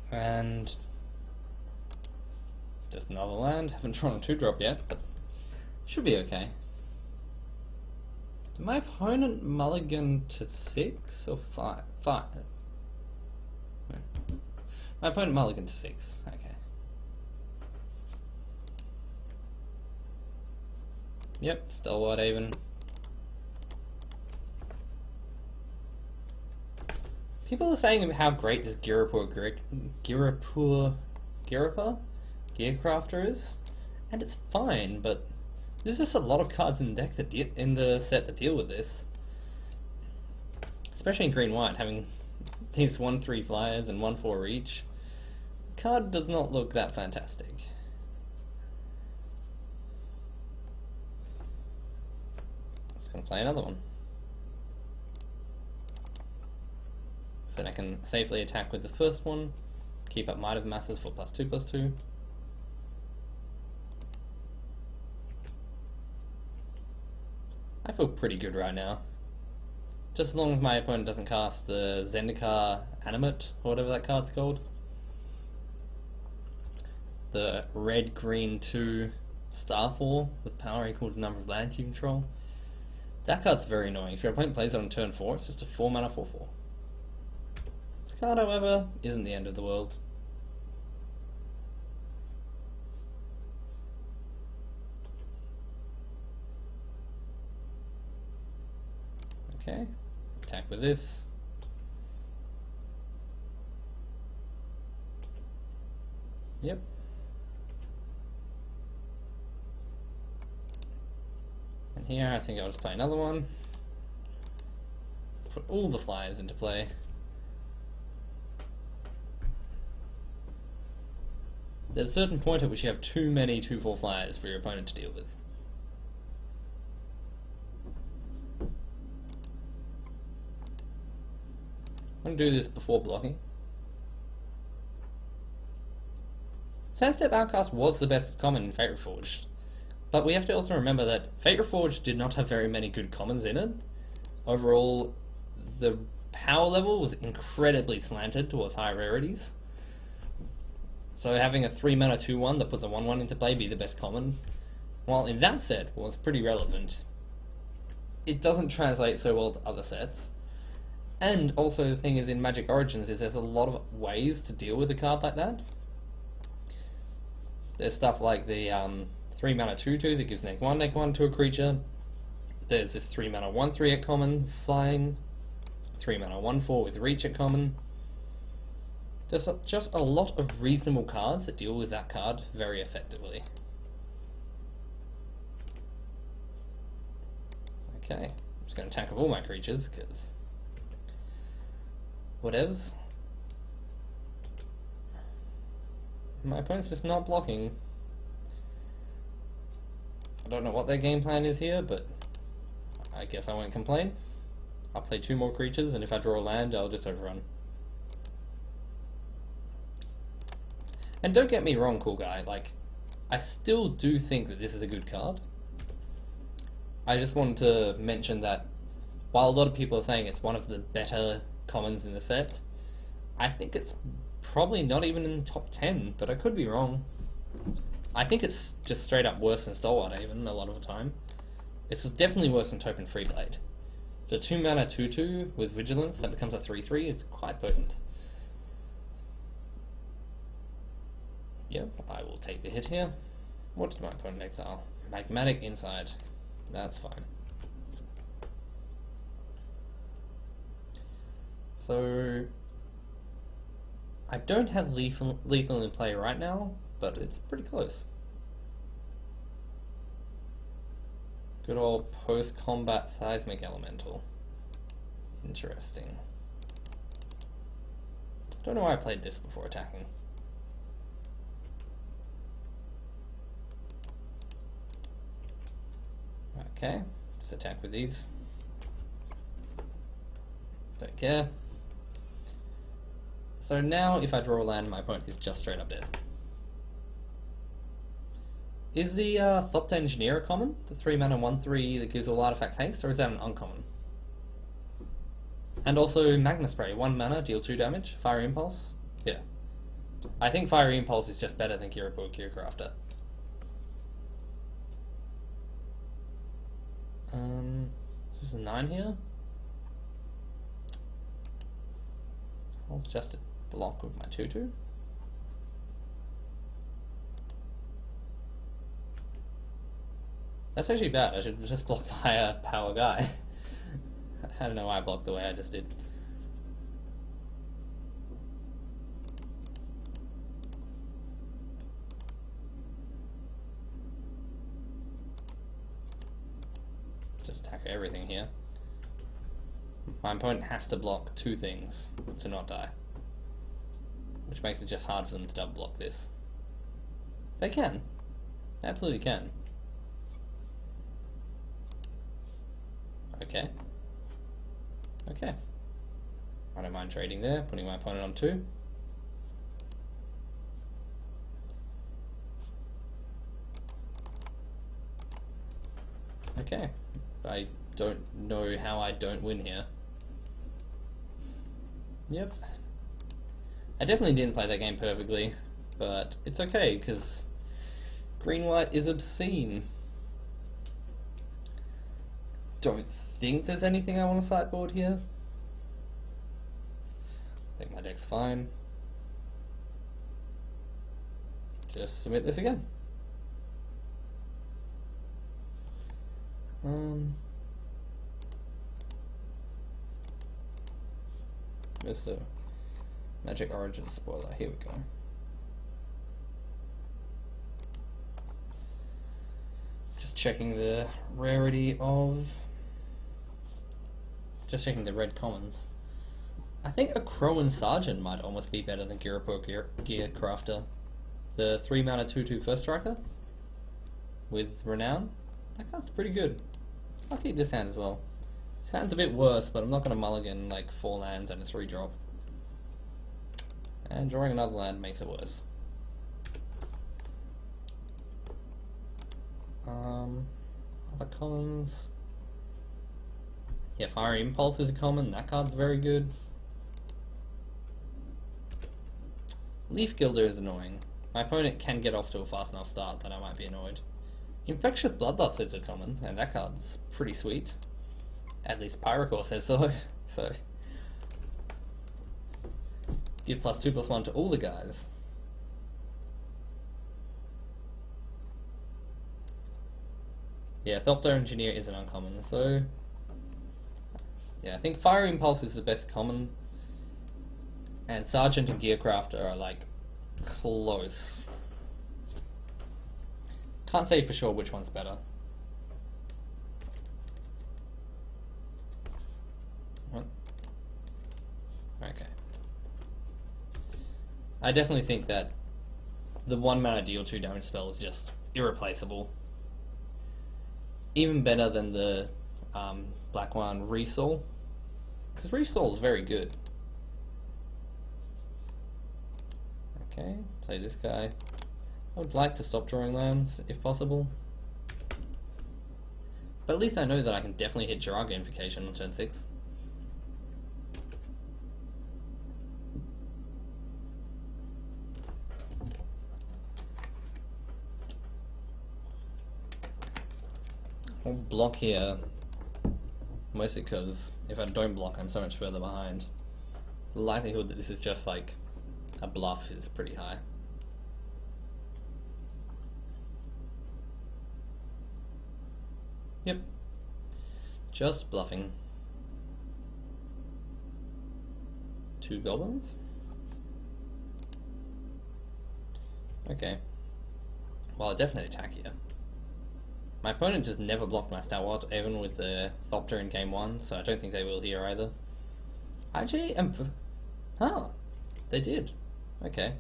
And just another land. Haven't drawn a 2-drop yet, but should be okay. Did my opponent mulligan to 6 or 5? 5. My opponent mulligan to 6. Okay. Yep, still wide even. People are saying how great this Gearcrafter is, and it's fine, but there's just a lot of cards in the deck that in the set that deal with this. Especially in green-white, having these 1/3 flyers and 1/4 each. The card does not look that fantastic. Just gonna play another one. So then I can safely attack with the first one, keep up Might of Masses for +2/+2. I feel pretty good right now. Just as long as my opponent doesn't cast the Zendikar Animate, or whatever that card's called. The red-green 2 Starfall with power equal to the number of lands you control. That card's very annoying. If your opponent plays it on turn 4, it's just a 4-mana 4/4. This card, however, isn't the end of the world. Okay, attack with this. Yep. And here I think I'll just play another one. Put all the flyers into play. There's a certain point at which you have too many 2/4 flyers for your opponent to deal with. I'm going to do this before blocking. Sandstep Outcast was the best common in Fate Reforged, but we have to also remember that Fate Reforged did not have very many good commons in it. Overall, the power level was incredibly slanted towards high rarities. So having a 3-mana 2/1 that puts a 1/1 into play be the best common, while in that set was pretty relevant, it doesn't translate so well to other sets. And also the thing is in Magic Origins is there's a lot of ways to deal with a card like that. There's stuff like the 3-mana 2/2 that gives -1/-1 to a creature. There's this 3-mana 1/3 at common, flying. 3-mana 1/4 with reach at common. There's just a lot of reasonable cards that deal with that card very effectively. Okay, I'm just going to attack with all my creatures, because whatevs. My opponent's just not blocking. I don't know what their game plan is here, but I guess I won't complain. I'll play 2 more creatures, and if I draw a land, I'll just overrun. And don't get me wrong, cool guy, like, I still do think that this is a good card. I just wanted to mention that while a lot of people are saying it's one of the better commons in the set, I think it's probably not even in the top 10, but I could be wrong. I think it's just straight up worse than Stalwart Haven a lot of the time. It's definitely worse than Token Freeblade. The 2-mana 2/2 with Vigilance that becomes a 3/3 is quite potent. Yep, I will take the hit here. What did my opponent exile? Magmatic Inside. That's fine. So I don't have lethal in play right now, but it's pretty close. Good old post-combat Seismic Elemental. Interesting. Don't know why I played this before attacking. Okay, let's attack with these. Don't care. So now, if I draw a land, my opponent is just straight up dead. Is the Thopter Engineer a common? The 3-mana 1/3 that gives all artifacts haste, or is that an uncommon? And also Magna Spray, 1 mana, deal 2 damage, Fiery Impulse. Yeah. I think Fiery Impulse is just better than Gearcrafter. Is this a 9 here? I'll just block with my 2/2. That's actually bad. I should just block the higher power guy. I don't know why I blocked the way I just did. Just attack everything here. My opponent has to block 2 things to not die, which makes it just hard for them to double block this. They can. They absolutely can. Okay. Okay. I don't mind trading there, putting my opponent on 2. Okay. I don't know how I don't win here. Yep. I definitely didn't play that game perfectly, but it's okay, because green-white is obscene. Don't think there's anything I want to sideboard here. I think my deck's fine. Just submit this again. Where's the Magic Origins spoiler? Here we go. Just checking the rarity of... Just checking the red commons. I think a Crowan Sergeant might almost be better than Gearcrafter. The 3-mana 2/2 first striker with Renown. That card's pretty good. I'll keep this hand as well. This hand's a bit worse, but I'm not going to mulligan like 4 lands and a 3-drop. And drawing another land makes it worse. Other commons. Yeah, Fiery Impulse is a common. That card's very good. Leaf Gilder is annoying. My opponent can get off to a fast enough start that I might be annoyed. Infectious Bloodlust is a common, and that card's pretty sweet. At least Pyrocore says so. So give +2/+1 to all the guys. Yeah, Thopter Engineer is an uncommon, so yeah, I think Fire Impulse is the best common, and Sergeant and Gearcrafter are like close. Can't say for sure which one's better. What? Okay. I definitely think that the 1-mana deal 2 damage spell is just irreplaceable. Even better than the black one Reef Soul, because Reef Soul is very good. Okay, play this guy. I would like to stop drawing lands if possible, but at least I know that I can definitely hit Jiraga Invocation on turn 6. I'll block here, mostly because if I don't block I'm so much further behind. The likelihood that this is just like a bluff is pretty high. Yep. Just bluffing. 2 goblins? Okay. Well, I'll definitely attack here. My opponent just never blocked my Stalwart, even with the Thopter in game 1, so I don't think they will here either. Actually, oh, they did. Okay.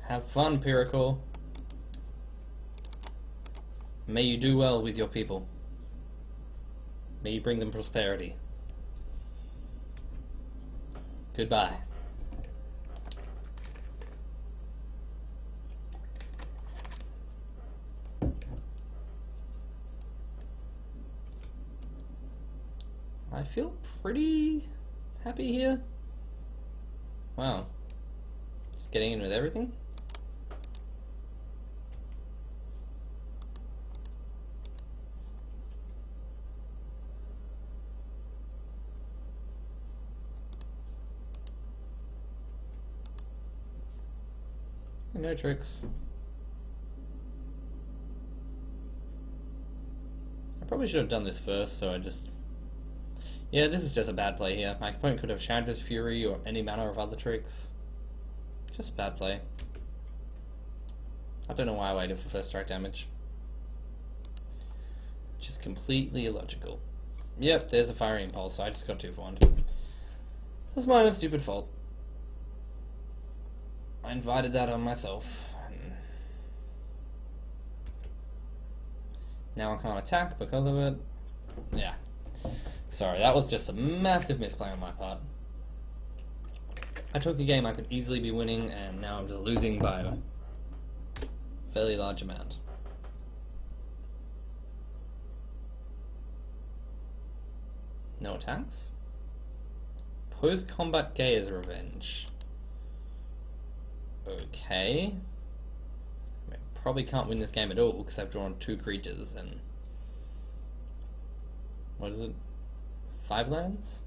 Have fun, Pyrocore. May you do well with your people. May you bring them prosperity. Goodbye. I feel pretty happy here. Wow. Just getting in with everything. No tricks. I probably should have done this first, so I just... Yeah, this is just a bad play here. My opponent could have Chandra's Fury or any manner of other tricks. Just bad play. I don't know why I waited for first strike damage. Just completely illogical. Yep, there's a Fiery Impulse, so I just got 2 for 1. That's my own stupid fault. I invited that on myself. Now I can't attack because of it. Yeah. Sorry, that was just a massive misplay on my part. I took a game I could easily be winning, and now I'm just losing by a fairly large amount. No attacks? Post-combat Gaia's Revenge. Okay. I probably can't win this game at all because I've drawn 2 creatures and... What is it? 5 lands?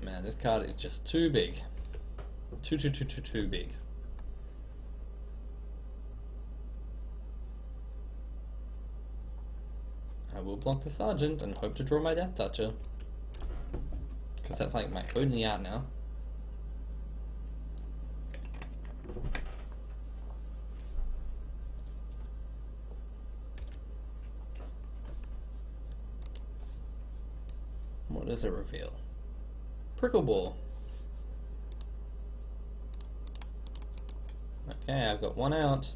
Man, this card is just too big. Too big. I will block the Sergeant and hope to draw my Death Toucher. Because that's like my only out now. What does it reveal? Prickle Ball. Okay, I've got 1 out.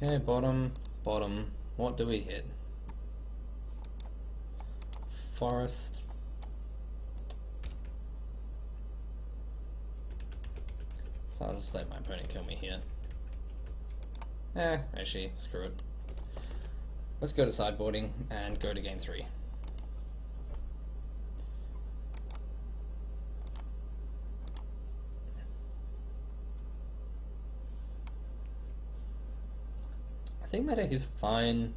Okay, bottom. What do we hit? Forest. So I'll just let my opponent kill me here. Actually, screw it. Let's go to sideboarding and go to game 3. I think my deck is fine.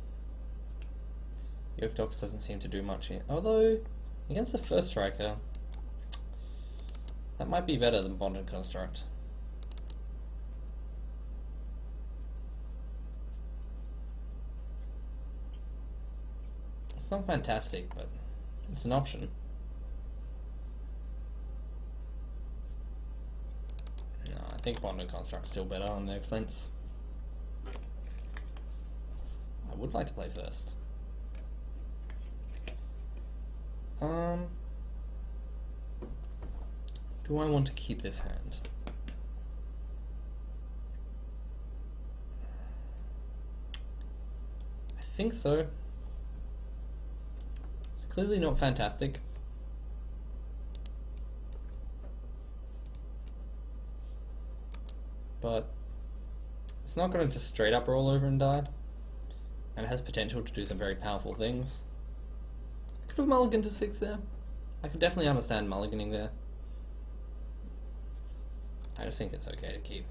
Yoke doesn't seem to do much here. Although, against the first striker, that might be better than Bonded Construct. It's not fantastic, but it's an option. No, I think Bonded Construct's still better on the fence. I would like to play first. Do I want to keep this hand? I think so. It's clearly not fantastic. But it's not going to just straight up roll over and die. And it has potential to do some very powerful things. Could have mulliganed to 6 there. I could definitely understand mulliganing there. I just think it's okay to keep.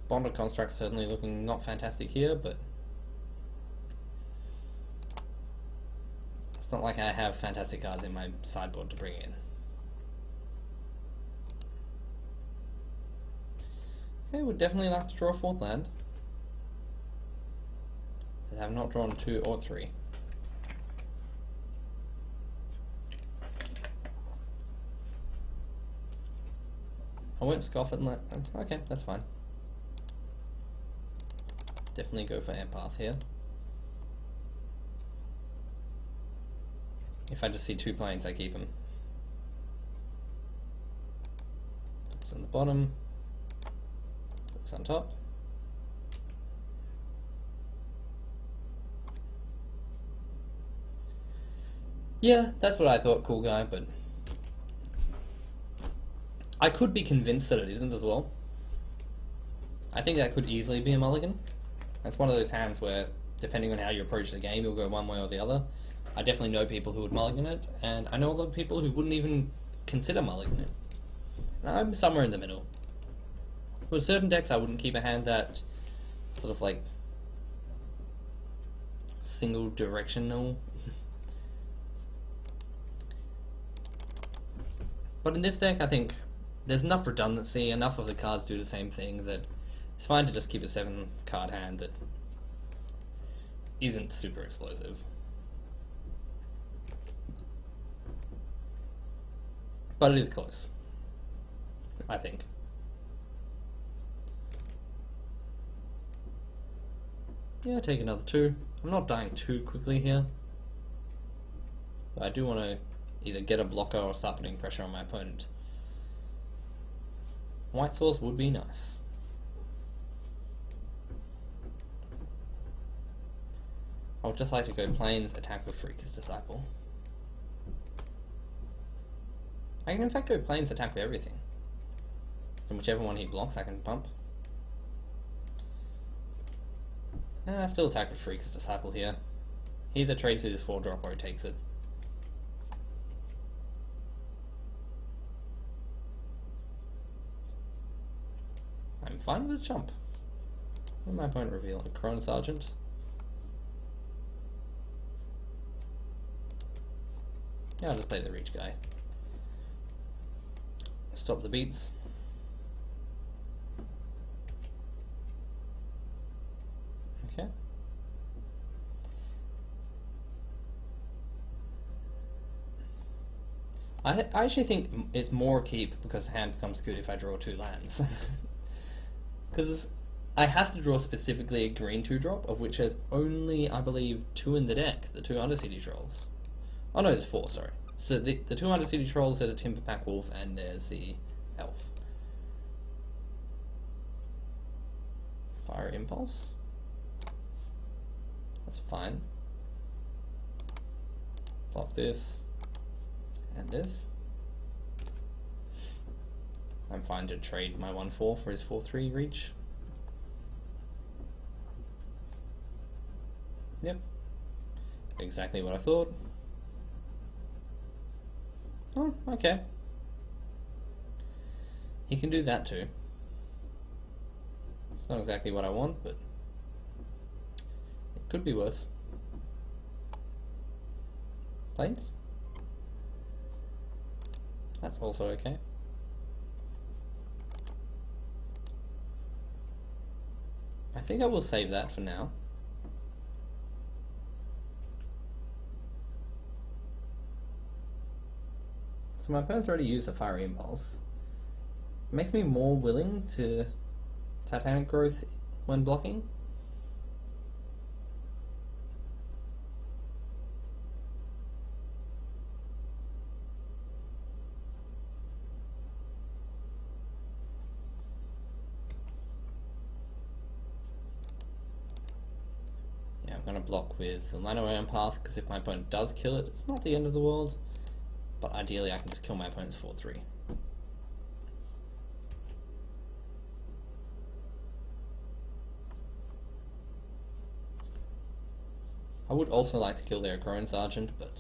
Bonded Construct certainly looking not fantastic here, but not like I have fantastic cards in my sideboard to bring in. Okay, would definitely like to draw a 4th land, as I have not drawn 2 or 3. I won't scoff at that. Okay, that's fine. Definitely go for Empath here. If I just see 2 planes, I keep them. It's on the bottom. It's on top. Yeah, that's what I thought, cool guy, but I could be convinced that it isn't as well. I think that could easily be a mulligan. That's one of those hands where, depending on how you approach the game, you'll go one way or the other. I definitely know people who would mulligan it, and I know a lot of people who wouldn't even consider mulligan it. And I'm somewhere in the middle. With certain decks, I wouldn't keep a hand that sort of like single directional. But in this deck, I think there's enough redundancy, enough of the cards do the same thing, that it's fine to just keep a 7-card hand that isn't super explosive. But it is close, I think. Yeah, take another 2. I'm not dying too quickly here, but I do want to either get a blocker or start putting pressure on my opponent. White source would be nice. I would just like to go planes, attack with Freaker's Disciple. I can in fact go planes, attack with everything. And whichever one he blocks I can pump. And I still attack with Freaker's Disciple here. He either trades his 4-drop or he takes it. I'm fine with a chump. What did my opponent reveal? A Chrome Sergeant? Yeah, I'll just play the reach guy. Stop the beats. Okay. I actually think it's more keep because the hand becomes good if I draw 2 lands. Because I have to draw specifically a green 2-drop, of which there's only, I believe, 2 in the deck, the 2 Undercity Trolls. Oh no, there's 4, sorry. So the 2 Undercity Trolls, there's a Timber Pack Wolf, and there's the Elf. Fire Impulse. That's fine. Block this, and this. I'm fine to trade my 1/4 for his 4/3 reach. Yep. Exactly what I thought. Oh, okay. He can do that too. It's not exactly what I want, but it could be worse. Planes? That's also okay. I think I will save that for now. So my opponent's already used a Fiery Impulse. It makes me more willing to Titanic Growth when blocking. Yeah, I'm going to block with the Lino Empath because if my opponent does kill it, it's not the end of the world. But ideally I can just kill my opponent's 4/3. I would also like to kill their Crone Sergeant, but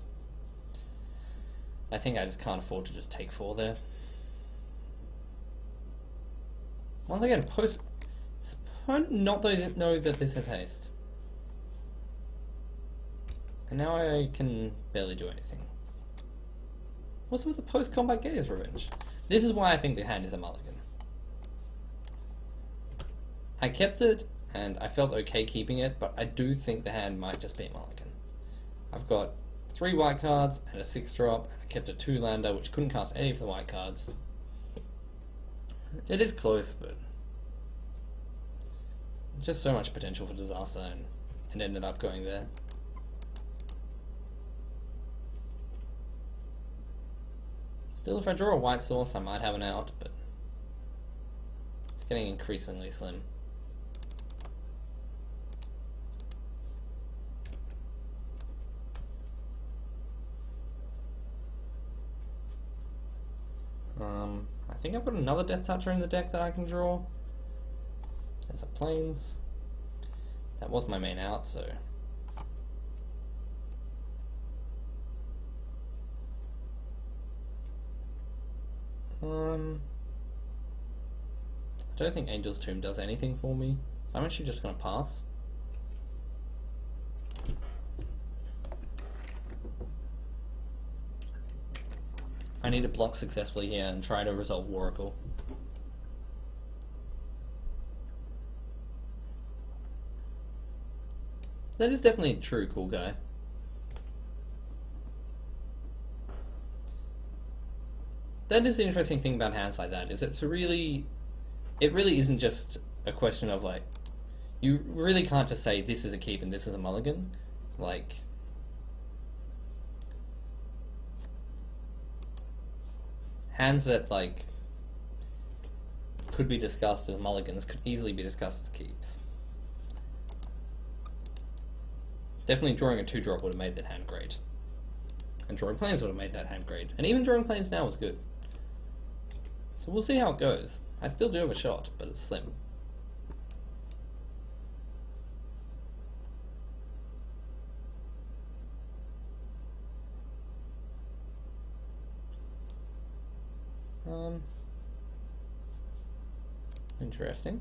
I think I just can't afford to just take 4 there. Once again, not know that this has haste. And now I can barely do anything. What's with the post-combat Gaze Revenge? This is why I think the hand is a mulligan. I kept it, and I felt okay keeping it, but I do think the hand might just be a mulligan. I've got 3 white cards and a 6-drop, and I kept a 2-lander, which couldn't cast any of the white cards. It is close, but just so much potential for disaster, and it ended up going there. Still, if I draw a white source, I might have an out, but it's getting increasingly slim. I think I've got another Death Toucher in the deck that I can draw. There's a Plains. That was my main out, so... I don't think Angel's Tomb does anything for me, so I'm actually just going to pass. I need to block successfully here and try to resolve Waracle. That is definitely true, cool guy. That is the interesting thing about hands like that, is it really isn't just a question of like, you really can't just say this is a keep and this is a mulligan. Like, hands that like could be discussed as mulligans could easily be discussed as keeps. Definitely drawing a 2-drop would have made that hand great. And drawing Plains would have made that hand great. And even drawing Plains now is good. So we'll see how it goes. I still do have a shot, but it's slim. Interesting.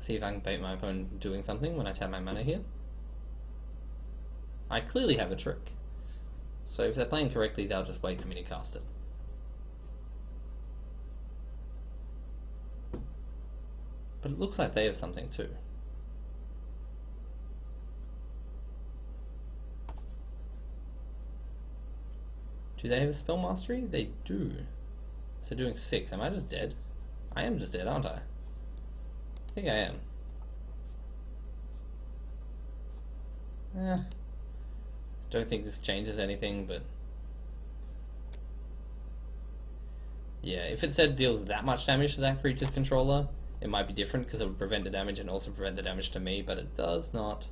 See if I can bait my opponent doing something when I tap my mana here. I clearly have a trick. So if they're playing correctly, they'll just wait for me to cast it. But it looks like they have something too. Do they have a spell mastery? They do. So doing 6. Am I just dead? I am just dead, aren't I? I think I am. Don't think this changes anything, but yeah, if it said deals that much damage to that creature's controller, it might be different because it would prevent the damage and also prevent the damage to me, but it does not.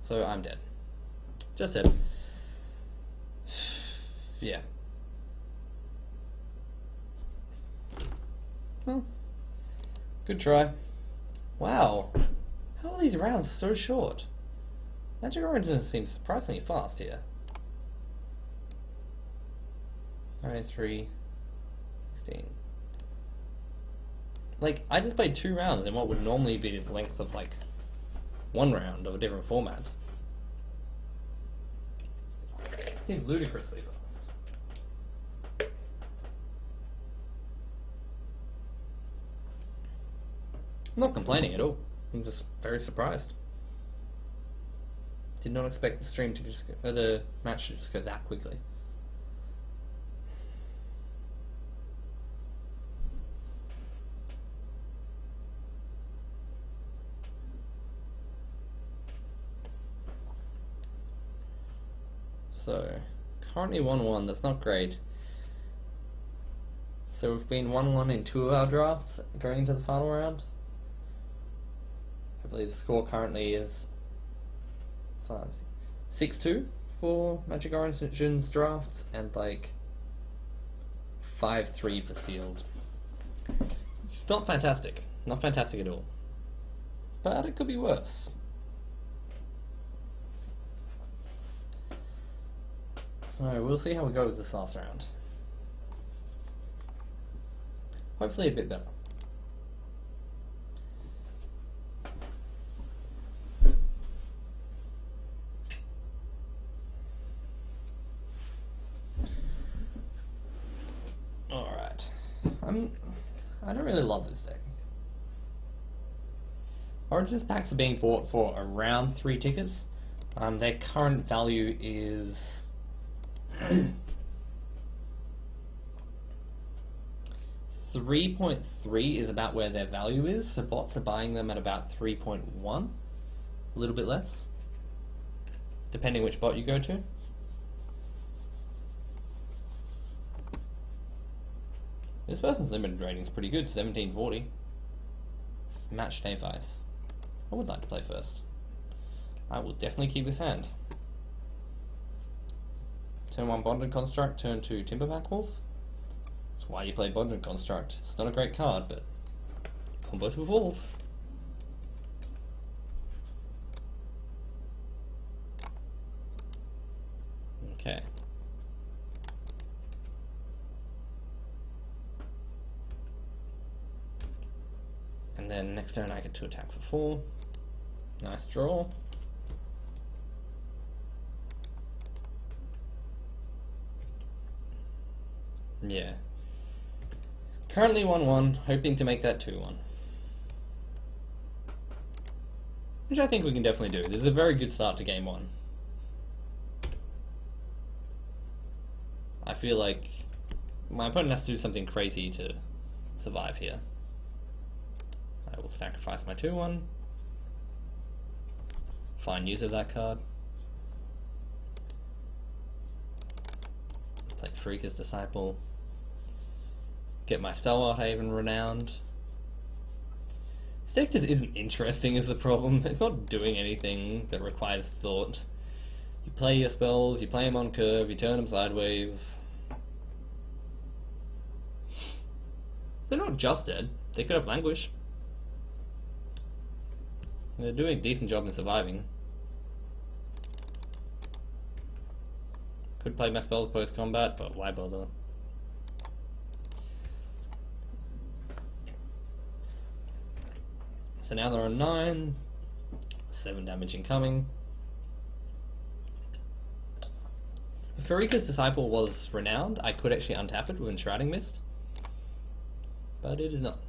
So I'm dead. Just dead. Yeah. Well, good try. Wow. How are these rounds so short? Magic Origin seems surprisingly fast here. 93, 16. Like, I just played 2 rounds in what would normally be the length of, like, 1 round of a different format. It seems ludicrously fast. I'm not complaining at all. I'm just very surprised. Did not expect the stream to just go, the match to just go that quickly. So, currently 1-1, that's not great. So we've been 1-1 in 2 of our drafts going into the final round. I believe the score currently is 6-2 for Magic Origin's drafts, and like 5-3 for sealed. It's not fantastic. Not fantastic at all. But it could be worse. So we'll see how we go with this last round. Hopefully a bit better. I don't really love this deck. Origins packs are being bought for around 3 tickets. Their current value is 3.3 is about where their value is, so bots are buying them at about 3.1, a little bit less, depending which bot you go to. This person's limited rating is pretty good, 1740. Match day Vice. I would like to play first. I will definitely keep this hand. Turn 1 Bonded Construct, turn 2 Timberback Wolf. That's why you play Bonded Construct. It's not a great card, but combos with wolves. Okay. And then next turn I get to attack for 4. Nice draw. Yeah. Currently 1-1, hoping to make that 2-1. Which I think we can definitely do. This is a very good start to game 1. I feel like my opponent has to do something crazy to survive here. I will sacrifice my 2-1. Fine use of that card. Play Freaker's Disciple. Get my Stalwart Haven Renowned. This deck just isn't interesting is the problem. It's not doing anything that requires thought. You play your spells, you play them on curve, you turn them sideways. They're not just dead. They could have Languish. They're doing a decent job in surviving. Could play my spells post-combat, but why bother? So now they're on 9. 7 damage incoming. If Farika's Disciple was renowned, I could actually untap it with Enshrouding Mist. But it is not.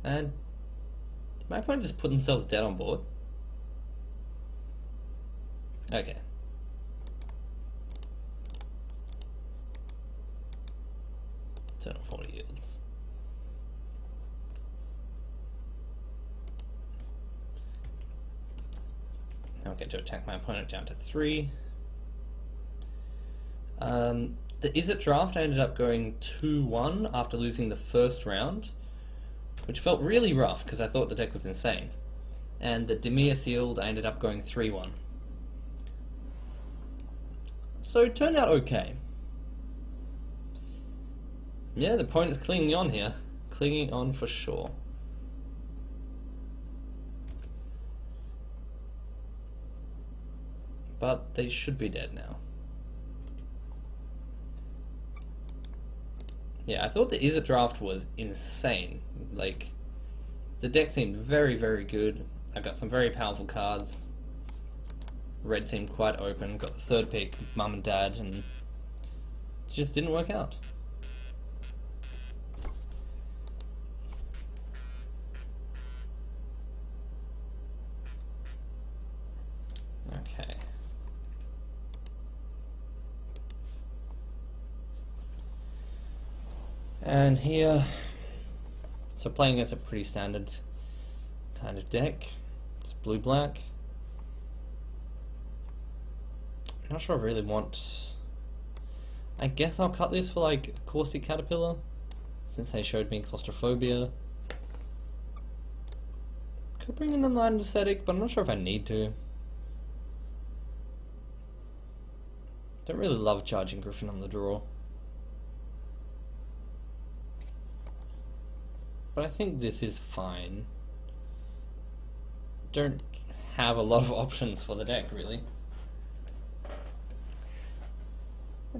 And did my opponent just put themselves dead on board? Okay. Turn on 40 yields. Now I get to attack my opponent down to 3. The Izzet draft I ended up going 2-1 after losing the first round, which felt really rough because I thought the deck was insane. And the Dimir Sealed I ended up going 3-1. So it turned out okay. Yeah, the opponent's clinging on here. Clinging on for sure. But they should be dead now. Yeah, I thought the Izzet draft was insane. Like, the deck seemed very, very good. I got some very powerful cards. Red seemed quite open. Got the 3rd pick, Mum and Dad, and it just didn't work out. Okay. And here, so playing against a pretty standard kind of deck. It's blue-black. I'm not sure I really want... I guess I'll cut this for like Caustic Caterpillar, since they showed me Claustrophobia. Could bring in a Enlightened Ascetic, but I'm not sure if I need to. Don't really love charging Griffin on the draw. But I think this is fine. Don't have a lot of options for the deck, really.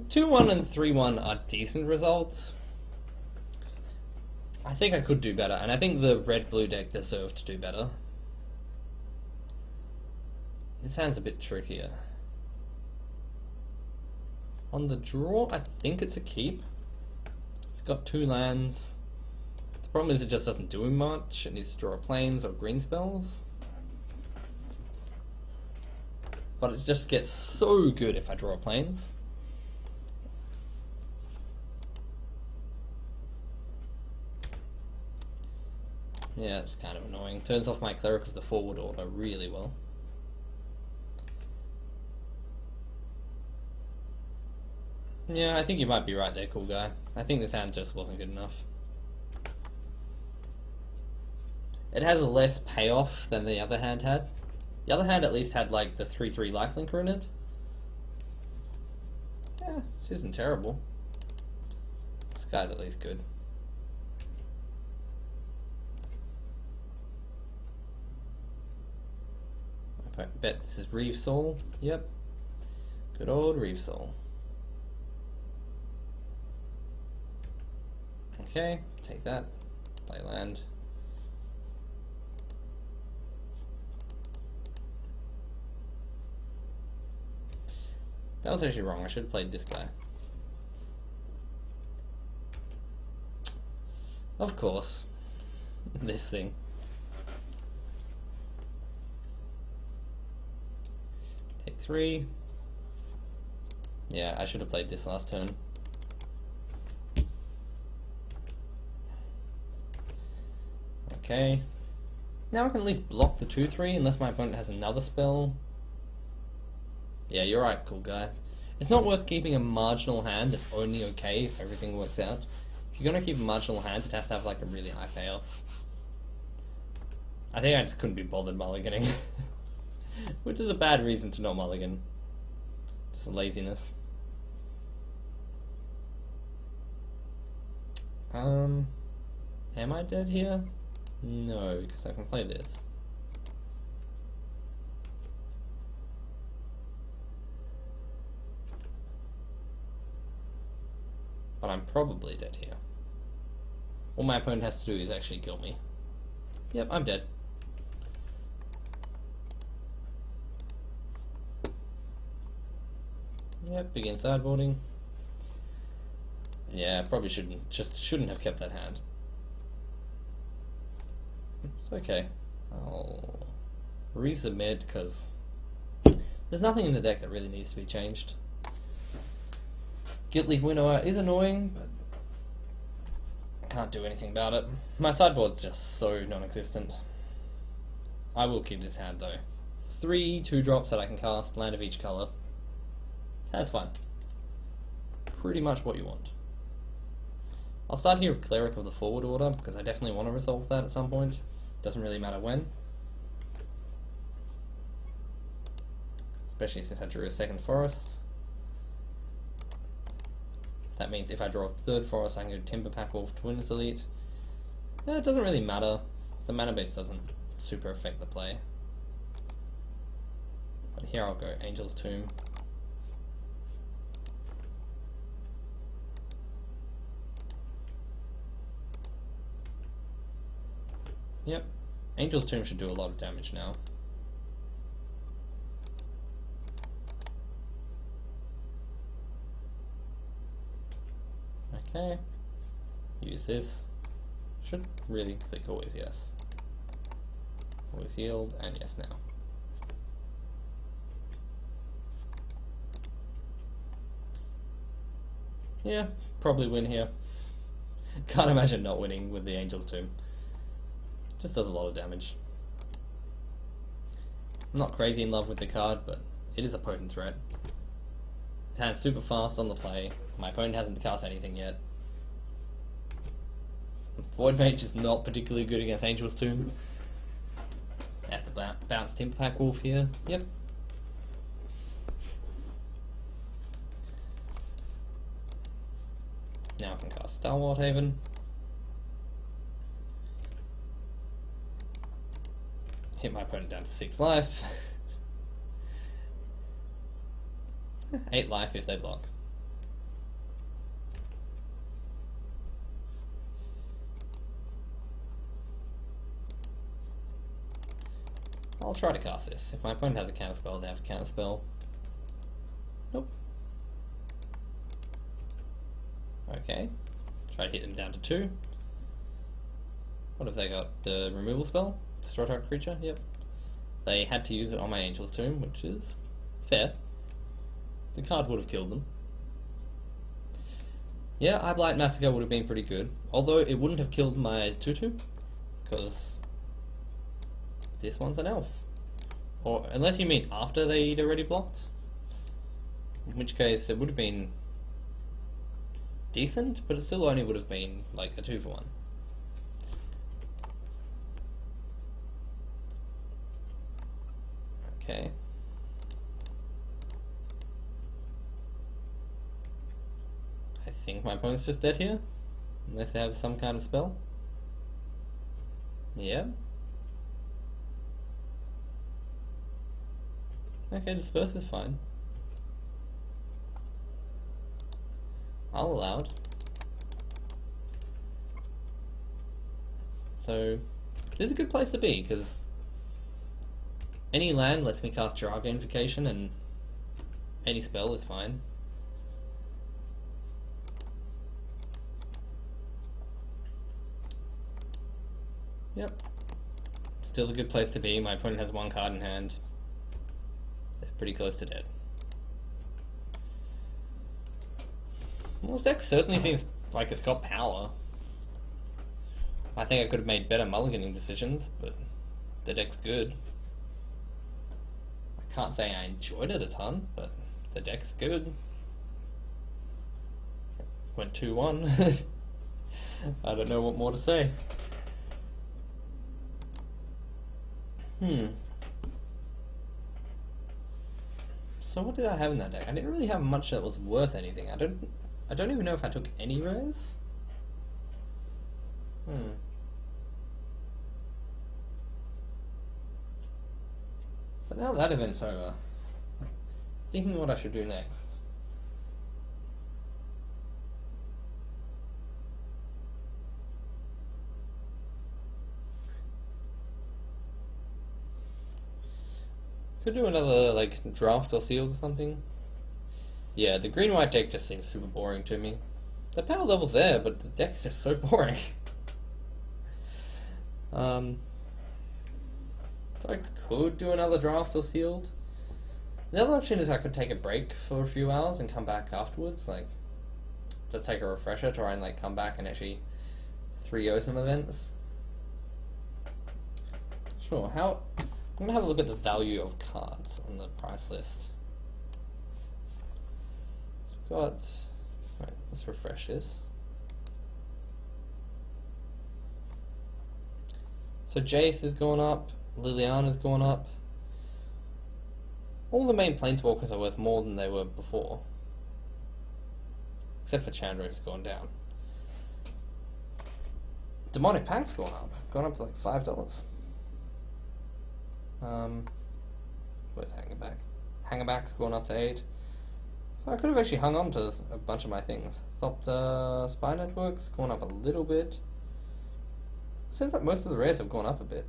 2-1 and 3-1 are decent results. I think I could do better, and I think the red-blue deck deserved to do better. It sounds a bit trickier. On the draw, I think it's a keep. It's got 2 lands. The problem is it just doesn't do much. It needs to draw planes or green spells. But it just gets so good if I draw planes. Yeah, it's kind of annoying. Turns off my Cleric of the Forward Order really well. Yeah, I think you might be right there, cool guy. I think this hand just wasn't good enough. It has less payoff than the other hand had. The other hand at least had like the 3/3 lifelinker in it. Yeah, this isn't terrible. This guy's at least good. I bet this is Reeve Soul. Yep. Good old Reeve Soul. Okay, take that. Play land. That was actually wrong. I should have played this guy. Of course. This thing. Take 3. Yeah, I should have played this last turn. Okay. Now I can at least block the 2/3 unless my opponent has another spell. Yeah, you're right, cool guy. It's not worth keeping a marginal hand. It's only okay if everything works out. If you're gonna keep a marginal hand, it has to have like a really high payoff. I think I just couldn't be bothered mulliganing. Which is a bad reason to not mulligan. Just laziness. Am I dead here? No, because I can play this. But I'm probably dead here. All my opponent has to do is actually kill me. Yep, I'm dead. Yep, begin sideboarding. Yeah, probably shouldn't have kept that hand. It's okay. I'll resubmit because there's nothing in the deck that really needs to be changed. Guildleaf Winnower is annoying, but I can't do anything about it. My sideboard's just so non-existent. I will keep this hand though. 3 2-drops that I can cast, land of each colour. That's fine. Pretty much what you want. I'll start here with Cleric of the Forward Order, because I definitely want to resolve that at some point. Doesn't really matter when. Especially since I drew a second forest. That means if I draw a third forest, I can go Timber Pack Wolf, Twins Elite. Yeah, it doesn't really matter. The mana base doesn't super affect the play. But here I'll go Angel's Tomb. Yep, Angel's Tomb should do a lot of damage now. Okay, use this. Should really click always yes. Always yield, and yes now. Yeah, probably win here. Can't imagine not winning with the Angel's Tomb. Just does a lot of damage. I'm not crazy in love with the card, but it is a potent threat. This hand's super fast on the play. My opponent hasn't cast anything yet. Void Mage is not particularly good against Angel's Tomb. I have to bounce Timber Pack Wolf here. Yep. Now I can cast Stalwart Haven. Hit my opponent down to 6 life. 8 life if they block. I'll try to cast this. If my opponent has a counterspell, they have a counterspell. Nope. Okay. Try to hit them down to 2. What have they got? The removal spell? Destroy target creature? Yep. They had to use it on my Angel's Tomb, which is fair. The card would have killed them. Yeah, Eye Blight Massacre would have been pretty good. Although it wouldn't have killed my 2/2, because this one's an elf. Or unless you mean after they'd already blocked. In which case it would have been decent, but it still only would have been like a 2-for-1. Okay. I think my opponent's just dead here. Unless they have some kind of spell. Yeah. Okay, disperse is fine. I'll allow it. So, it is a good place to be, because any land lets me cast Drago Invocation, and any spell is fine. Yep. Still a good place to be. My opponent has one card in hand. They're pretty close to dead. Well, this deck certainly seems like it's got power. I think I could have made better mulliganing decisions, but the deck's good. I can't say I enjoyed it a ton, but the deck's good. Went 2-1. I don't know what more to say. So what did I have in that deck? I didn't really have much that was worth anything. I don't even know if I took any rares. So now that event's over, thinking what I should do next. Could do another, like, draft or sealed or something. Yeah, the green-white deck just seems super boring to me. The power level's there, but the deck is just so boring. So I could do another draft or sealed. The other option is I could take a break for a few hours and come back afterwards, like, just take a refresher, try and, like, come back and actually 3-0 some events. Sure, I'm going to have a look at the value of cards on the price list. So we've got... Right, let's refresh this. So Jace is going up, Liliana's going up. All the main Planeswalkers are worth more than they were before. Except for Chandra, who's gone down. Demonic Pact's gone up to like $5. Where's Hangerback? Hangerback's gone up to 8. So I could have actually hung on to a bunch of my things. Thopter, Spy Network's gone up a little bit. Seems like most of the rares have gone up a bit.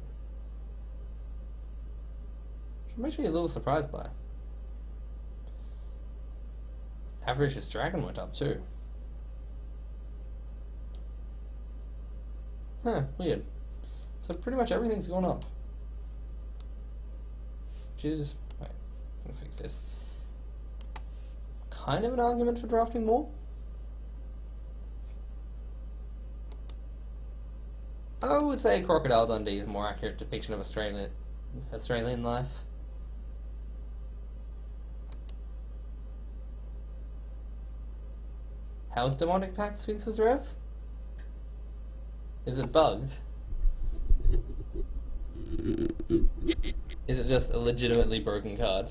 Which I'm actually a little surprised by. Avaricious Dragon went up too. Huh, weird. So pretty much everything's gone up. Which is... Wait, I'm gonna fix this. Kind of an argument for drafting more. I would say Crocodile Dundee is a more accurate depiction of Australian life. How's Demonic Pact Sphinx's Rev? Is it bugged? Is it just a legitimately broken card?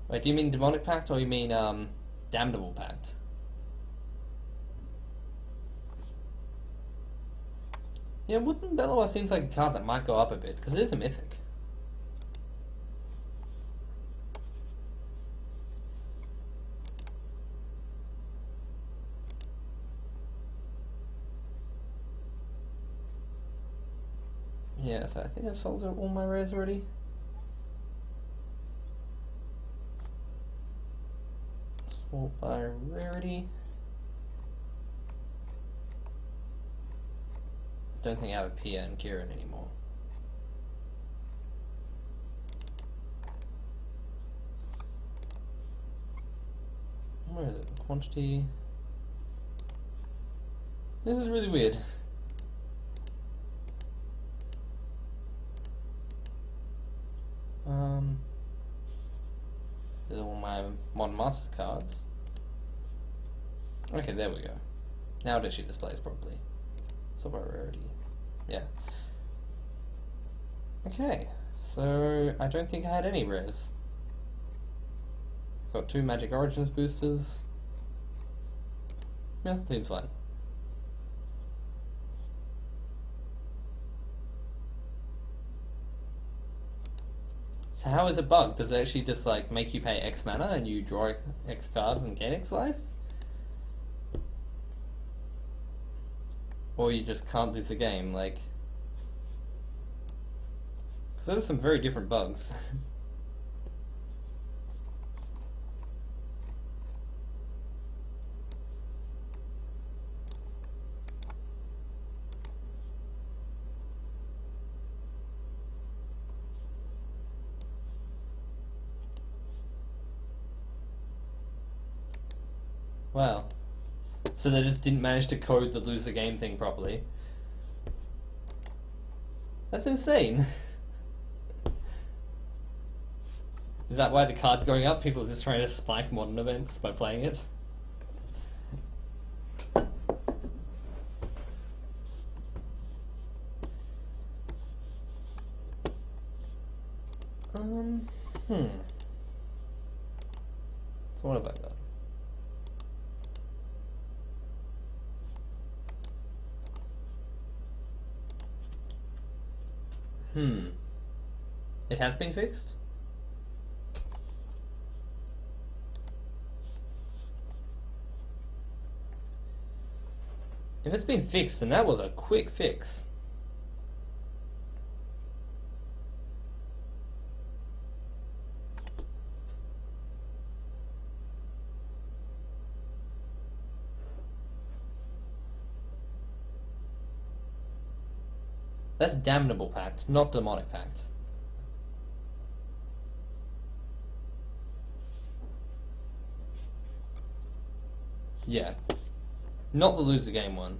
Wait, do you mean Demonic Pact or you mean Damnable Pact? Yeah, Woodland Bellower seems like a card that might go up a bit, because it is a mythic. Yeah, so I think I've sold all my rares already. Sort by rarity. don't think I have a Pia and Kieran anymore. Where is it? Quantity. This is really weird. There's all my Modern Masters cards. Okay, there we go. Now it actually displays properly. So by rarity. Yeah. Okay, so I don't think I had any rares. Got 2 Magic Origins boosters. Yeah, seems fine. So how is it bugged? Does it actually just like make you pay X mana and you draw X cards and gain X life? Or you just can't lose the game, like... Because those are some very different bugs. Wow. So they just didn't manage to code the lose the game thing properly. That's insane. Is that why the card's going up? People are just trying to spike modern events by playing it? So what have I got? It has been fixed? If it's been fixed, then that was a quick fix. That's Damnable Pact, not Demonic Pact. Yeah. Not the lose the game one.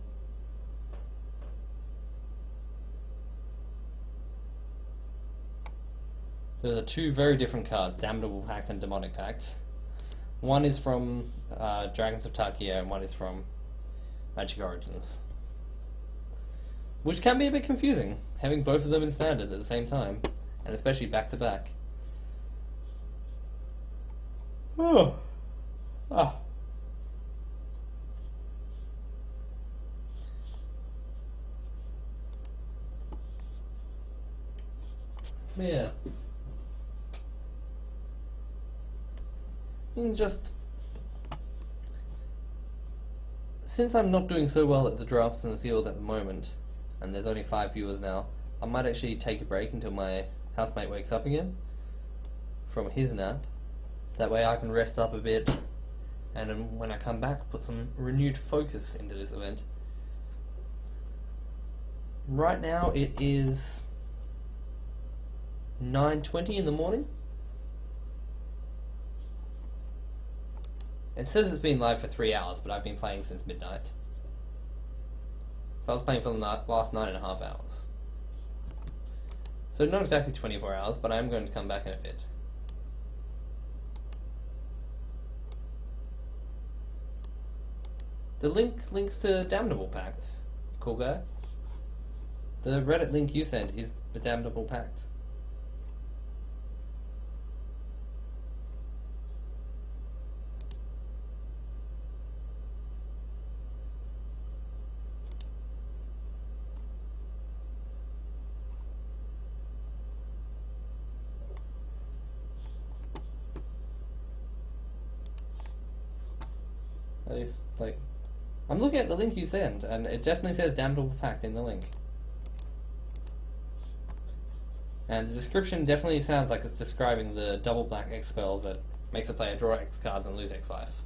Those are 2 very different cards, Damnable Pact and Demonic Pact. One is from Dragons of Tarkir and one is from Magic Origins. Which can be a bit confusing, having both of them in standard at the same time, and especially back to back. Oh. Ah. Yeah. And just... Since I'm not doing so well at the drafts and the sealed at the moment, and there's only 5 viewers now, I might actually take a break until my housemate wakes up again from his nap. That way I can rest up a bit, and then when I come back, put some renewed focus into this event. Right now it is 9:20 in the morning. It says it's been live for 3 hours, but I've been playing since midnight. So I was playing for the last 9.5 hours. So not exactly 24 hours, but I am going to come back in a bit. The link links to Damnable Pacts. Cool guy. The Reddit link you sent is the Damnable Pact. At least, like, I'm looking at the link you sent, and it definitely says Damnable Pact in the link. And the description definitely sounds like it's describing the double black X spell that makes a player draw X cards and lose X life.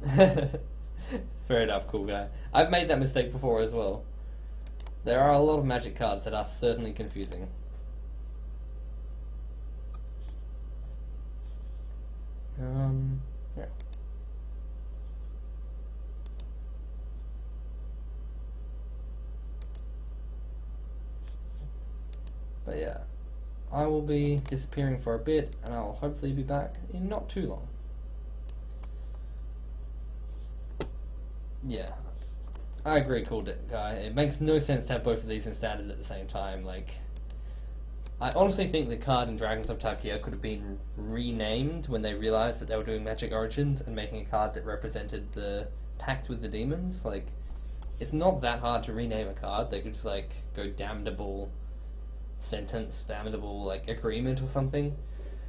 Fair enough, cool guy. I've made that mistake before as well. There are a lot of Magic cards that are certainly confusing. Yeah. But yeah, I will be disappearing for a bit, and I'll hopefully be back in not too long. Yeah, I agree, cool guy. It makes no sense to have both of these in standard at the same time. Like, I honestly think the card in Dragons of Tarkir could have been renamed when they realized that they were doing Magic Origins and making a card that represented the pact with the demons. Like, it's not that hard to rename a card. They could just like go damnable sentence, damnable like agreement or something.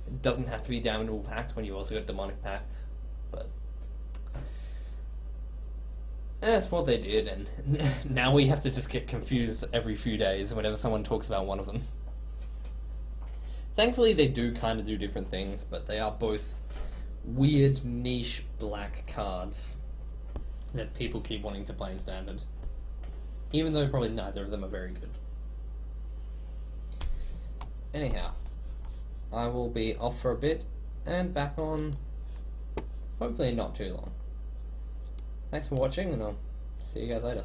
It doesn't have to be damnable pact when you also got demonic pact, but that's what they did, and now we have to just get confused every few days whenever someone talks about one of them. Thankfully they do kind of do different things, but they are both weird niche black cards that people keep wanting to play in standard, even though probably neither of them are very good. Anyhow, I will be off for a bit and back on hopefully not too long. Thanks for watching, and I'll see you guys later.